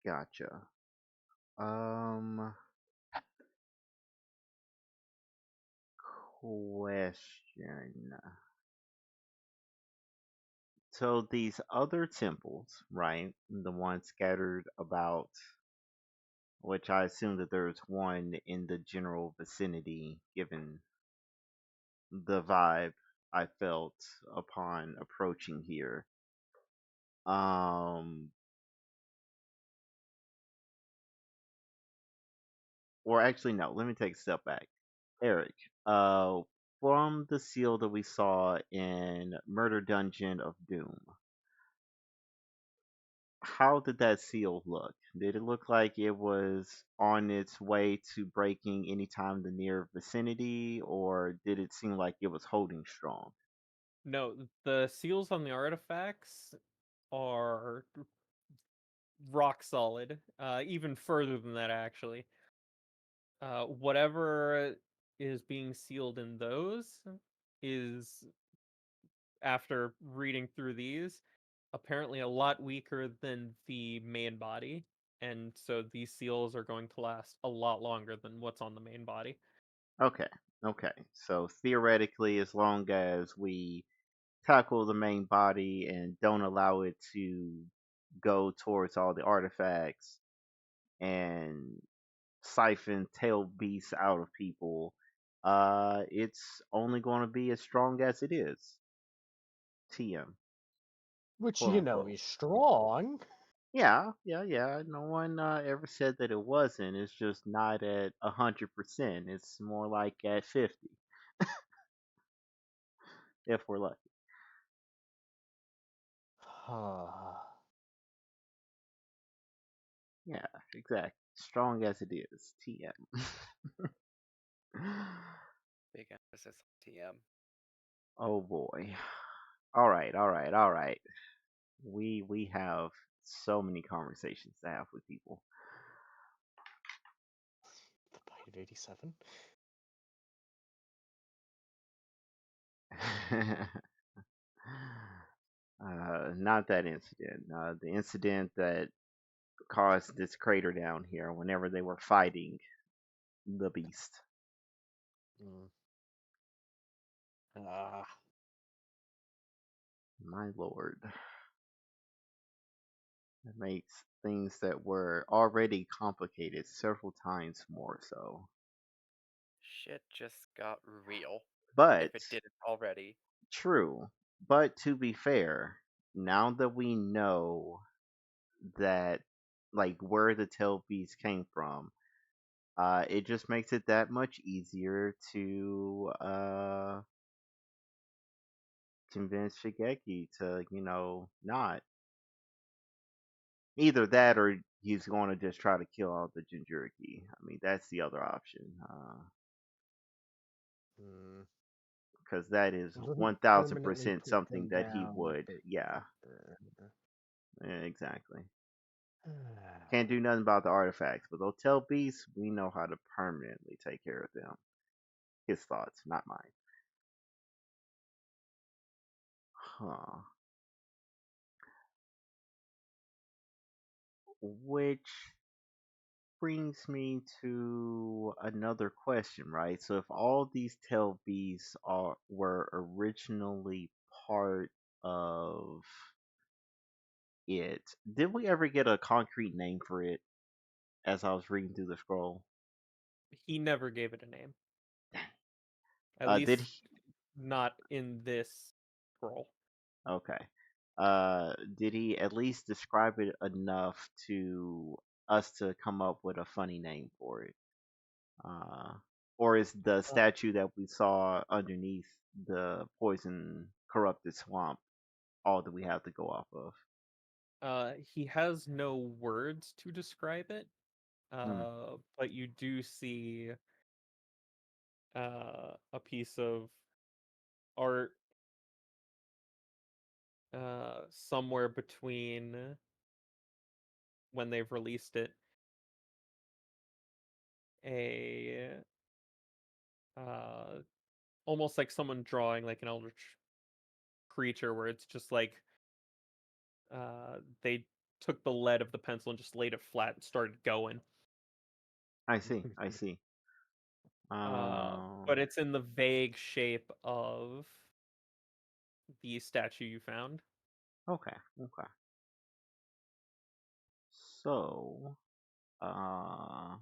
gotcha. Um, question. So these other temples, right? The ones scattered about, which I assume that there's one in the general vicinity, given the vibe I felt upon approaching here. Um, or actually, no. Let me take a step back. Eric, uh, from the seal that we saw in Murder Dungeon of Doom, how did that seal look? Did it look like it was on its way to breaking anytime in the near vicinity, or did it seem like it was holding strong? No, the seals on the artifacts are rock solid. Even further than that, actually. Whatever is being sealed in those is, after reading through these, apparently a lot weaker than the main body. And so these seals are going to last a lot longer than what's on the main body. Okay, okay. So theoretically, as long as we tackle the main body and don't allow it to go towards all the artifacts and siphon tail beasts out of people, it's only going to be as strong as it is. TM, Which, quote you know, unquote. is strong. Yeah, yeah, yeah. No one ever said that it wasn't. It's just not at 100%. It's more like at 50, if we're lucky. Yeah, exactly. Strong as it is. TM. Big emphasis on TM. Oh boy. All right, all right, all right. We have so many conversations to have with people. The bite of 87. Not that incident. The incident that caused this crater down here whenever they were fighting the beast. Mm. Ah, My lord. It makes things that were already complicated several times more so. Shit just got real. But, If it didn't already. true. But to be fair, now that we know that, like, where the tail beast came from, it just makes it that much easier to convince Shigeki to, not. Either that or he's going to just try to kill all the Jinjuriki. I mean, that's the other option. mm. Because that is Doesn't permanently 1000% take something them that he down, would. but Yeah, uh, exactly. Can't do nothing about the artifacts, but those tail beasts, we know how to permanently take care of them. His thoughts, not mine. Huh. Which brings me to another question, right? So if all these tail beasts were originally part of it, did we ever get a concrete name for it as I was reading through the scroll? He never gave it a name. At Did least he? not in this scroll. Okay. Did he at least describe it enough to us to come up with a funny name for it? Uh, or is the statue that we saw underneath the poison corrupted swamp all that we have to go off of? He has no words to describe it, Hmm. but you do see a piece of art somewhere between when they've released it, a uh, almost like someone drawing like an eldritch creature, where it's just like they took the lead of the pencil and just laid it flat and started going. I see. I see. But it's in the vague shape of the statue you found. Okay. Okay. So, uh,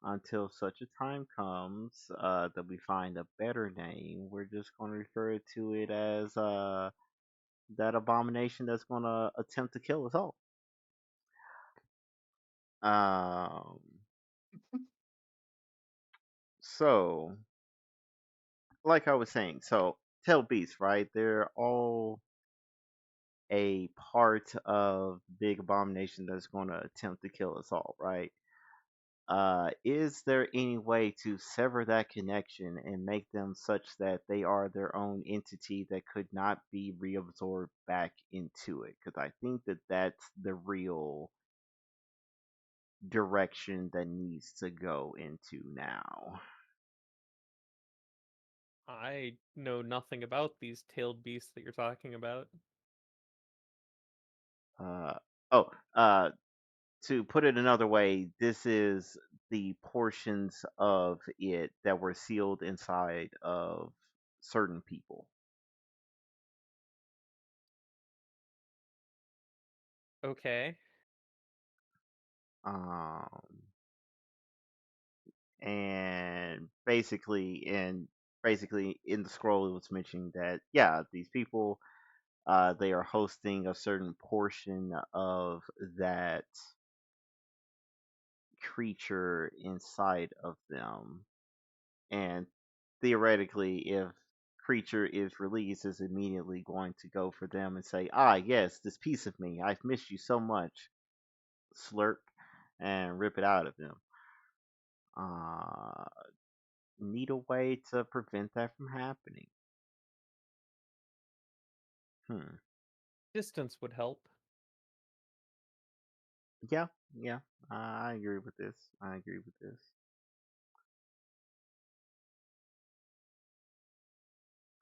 until such a time comes that we find a better name, we're just going to refer to it as that abomination that's going to attempt to kill us all. Um, so, like I was saying, so tail beasts, right? They're all a part of the big abomination that's going to attempt to kill us all, right? Is there any way to sever that connection and make them such that they are their own entity that could not be reabsorbed back into it? Because I think that that's the real direction that needs to go into now. I know nothing about these tailed beasts that you're talking about. Uh, oh, to put it another way, this is the portions of it that were sealed inside of certain people. Okay. Um, and basically in the scroll it was mentioning that yeah, these people they are hosting a certain portion of that creature inside of them, and theoretically if creature is released is immediately going to go for them and say, "Ah, yes, this piece of me. I've missed you so much." Slurp and rip it out of them. Uh, need a way to prevent that from happening. Hmm. Distance would help. Yeah, yeah. I agree with this. I agree with this.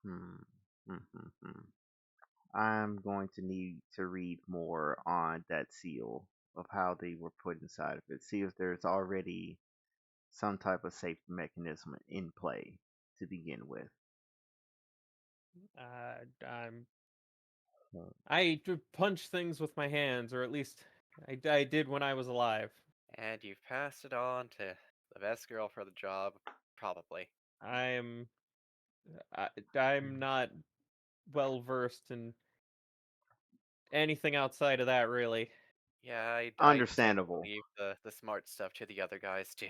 Hmm. Hmm. Hmm. Hmm. I'm going to need to read more on that seal of how they were put inside of it. See if there's already some type of safety mechanism in play to begin with. I'm Hmm. I punch things with my hands, or at least I did when I was alive. And you've passed it on to the best girl for the job, probably. I'm I'm not well versed in anything outside of that, really. Yeah, I tend to Understandable. leave the smart stuff to the other guys too.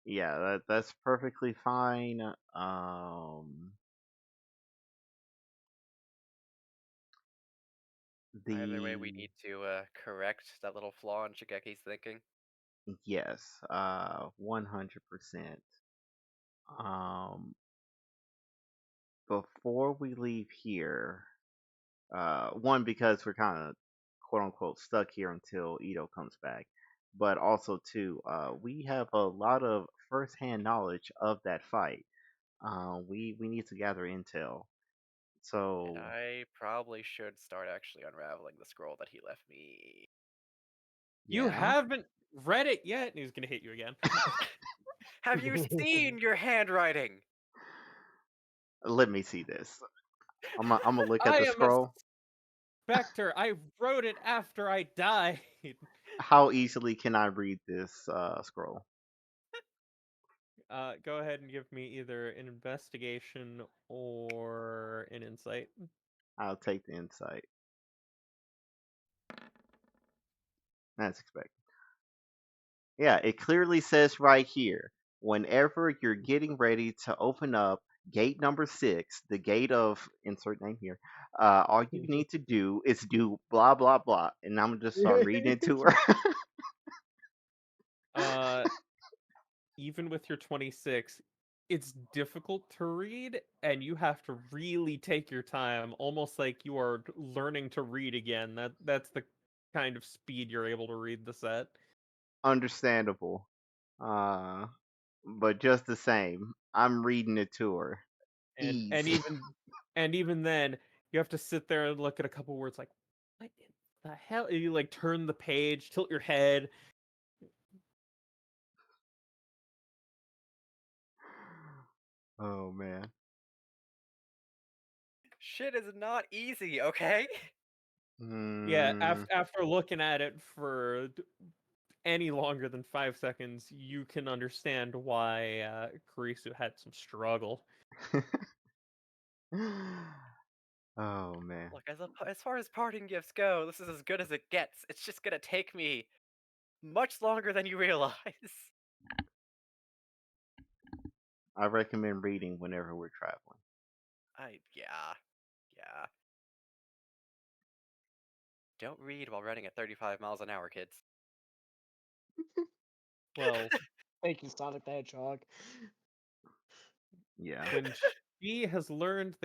Yeah, that's perfectly fine. Either way, we The need to correct that little flaw in Shigeki's thinking. yes, 100%. Um, before we leave here, one because we're kind of quote unquote stuck here until Ito comes back, but also two, we have a lot of firsthand knowledge of that fight. We need to gather intel. And So I probably should start actually unraveling the scroll that he left me. You yeah, haven't read it yet, and he's gonna hit you again. Have you seen your handwriting? let me see this. I'm gonna look at I the am a scroll. specter. I wrote it after I died. How easily can I read this scroll? Go ahead and give me either an investigation or an insight. I'll take the insight. That's expected. Yeah, it clearly says right here, whenever you're getting ready to open up gate number 6, the gate of insert name here, all you need to do is do blah blah blah, and I'm gonna just start reading it to her. Uh, even with your 26, it's difficult to read, and you have to really take your time, almost like you are learning to read again. That's the kind of speed you're able to read the set. Understandable, uh, but just the same, I'm reading it to her. And and Easy. even and even then, you have to sit there and look at a couple words like, what in the hell? And you like turn the page, tilt your head. Oh man. Shit is not easy, okay? Yeah, Mm, after looking at it for any longer than 5 seconds, you can understand why Kurisu had some struggle. oh man. Look, as far as parting gifts go, this is as good as it gets. It's just gonna take me much longer than you realize. I recommend reading whenever we're traveling. Yeah. Don't read while running at 35 miles an hour, kids. Well, Thank you, Sonic the Hedgehog. Yeah. when she has learned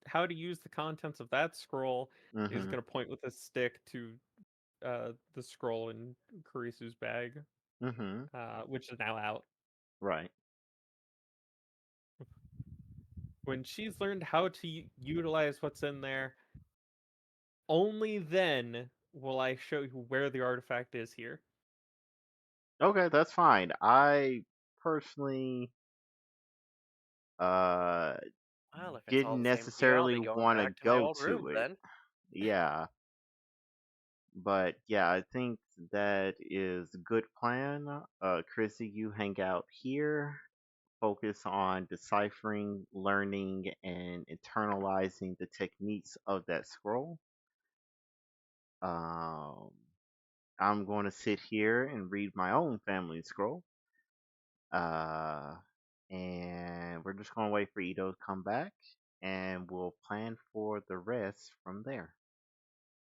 how to use the contents of that scroll, he's Mhm. gonna point with his stick to the scroll in Kurisu's bag, Mhm. which is now out. Right. When she's learned how to utilize what's in there, only then will I show you where the artifact is here. Okay, that's fine. I personally uh Well, if it's all didn't the same to you, I'll necessarily be going want to back to my go old room to it. then. Yeah, but yeah, I think that is a good plan. Chrissy, you hang out here, focus on deciphering, learning, and internalizing the techniques of that scroll. Um, I'm going to sit here and read my own family scroll. Uh, and we're just gonna wait for Ito to come back, and we'll plan for the rest from there.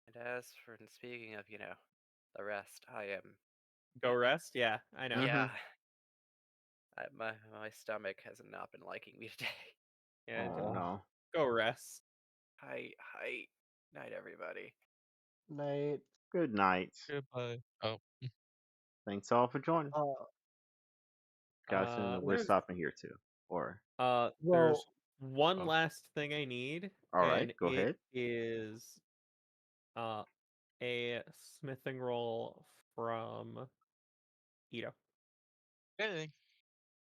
And as for speaking of, the rest, I am. Go rest. Yeah, I know. Mm-hmm. Yeah, my stomach has not been liking me today. Yeah, Oh no. go rest. Hi, night, everybody. Night. Good night. Goodbye. Oh, Thanks all for joining. Uh, Guys, and we're There's stopping here too. Or there's well, one oh, last thing I need, all right. and Go it ahead. is uh a smithing roll from Ito. okay.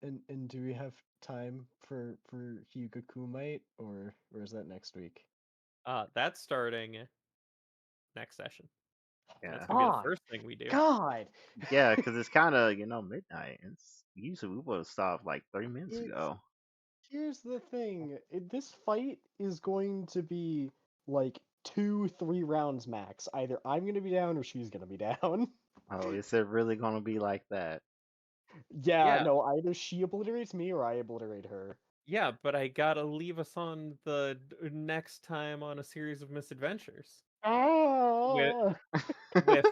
and do we have time for Hyugakumite, or is that next week? That's starting next session. That's Yeah. gonna be the Ah, first thing we do. God, Yeah, because it's kind of midnight. It's usually we would have stopped like 3 minutes it's ago. here's the thing. This fight is going to be like 2, 3 rounds max. Either I'm gonna be down or she's gonna be down. Oh, is it really gonna be like that? Yeah, Yeah, no, either she obliterates me or I obliterate her. yeah, but I gotta leave us on the next time on a series of misadventures with Ah!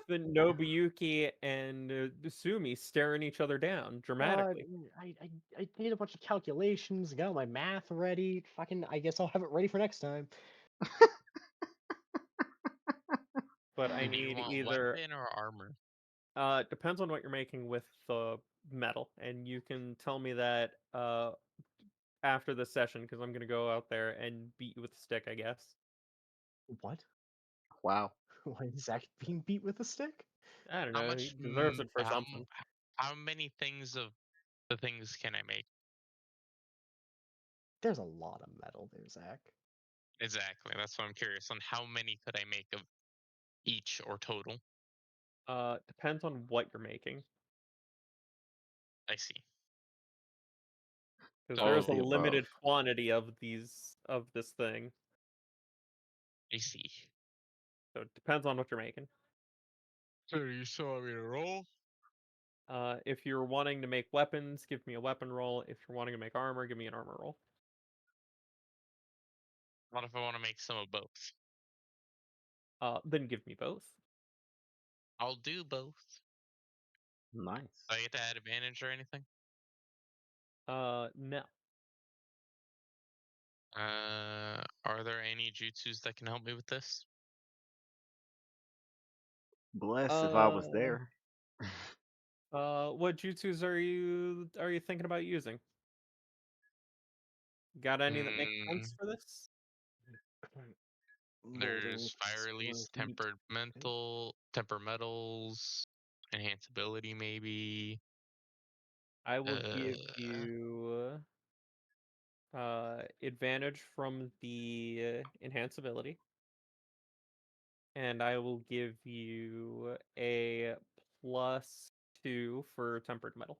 Nobuyuki and Sumi staring each other down God, dramatically. I did a bunch of calculations, got all my math ready. Fucking, I guess I'll have it ready for next time. But I Do you need want either weapon or armor? depends on what you're making with the metal, and you can tell me that after the session because I'm gonna go out there and beat you with a stick, I guess. What? Wow. Why is Zach being beat with a stick? I don't How know. He much? deserves it for something. How many things of the things can I make? There's a lot of metal there, Zach. Exactly. That's what I'm curious on. How many could I make of each or total? Depends on what you're making, I see. because All there's of a the So above. limited quantity of this thing. I see. So it depends on what you're making. So you still want me to roll? If you're wanting to make weapons, give me a weapon roll. If you're wanting to make armor, give me an armor roll. What if I want to make some of both? Then give me both. I'll do both. Nice. Do I get to add advantage or anything? No. Are there any jutsus that can help me with this? Bless if I was Uh, there. what jutsus are you thinking about using? Got any that make sense Mm, for this? Molding, there's fire storing release, heat. temper metals, enhanceability maybe. I will give Uh, you advantage from the enhanceability, and I will give you a +2 for tempered metal.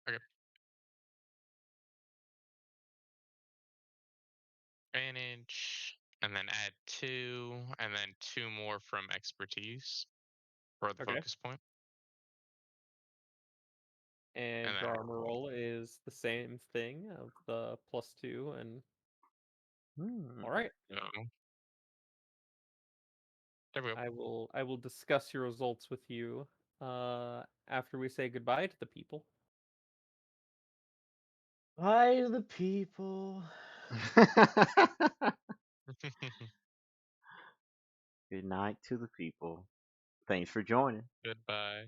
okay. Advantage, and then add 2, and then 2 more from expertise for the Okay. focus point, and And then your armor roll. roll is the same thing of the +2, and Hmm. all right. So, there we go. I will discuss your results with you after we say goodbye to the people. Hi to the people. Good night to the people. Thanks for joining. Goodbye.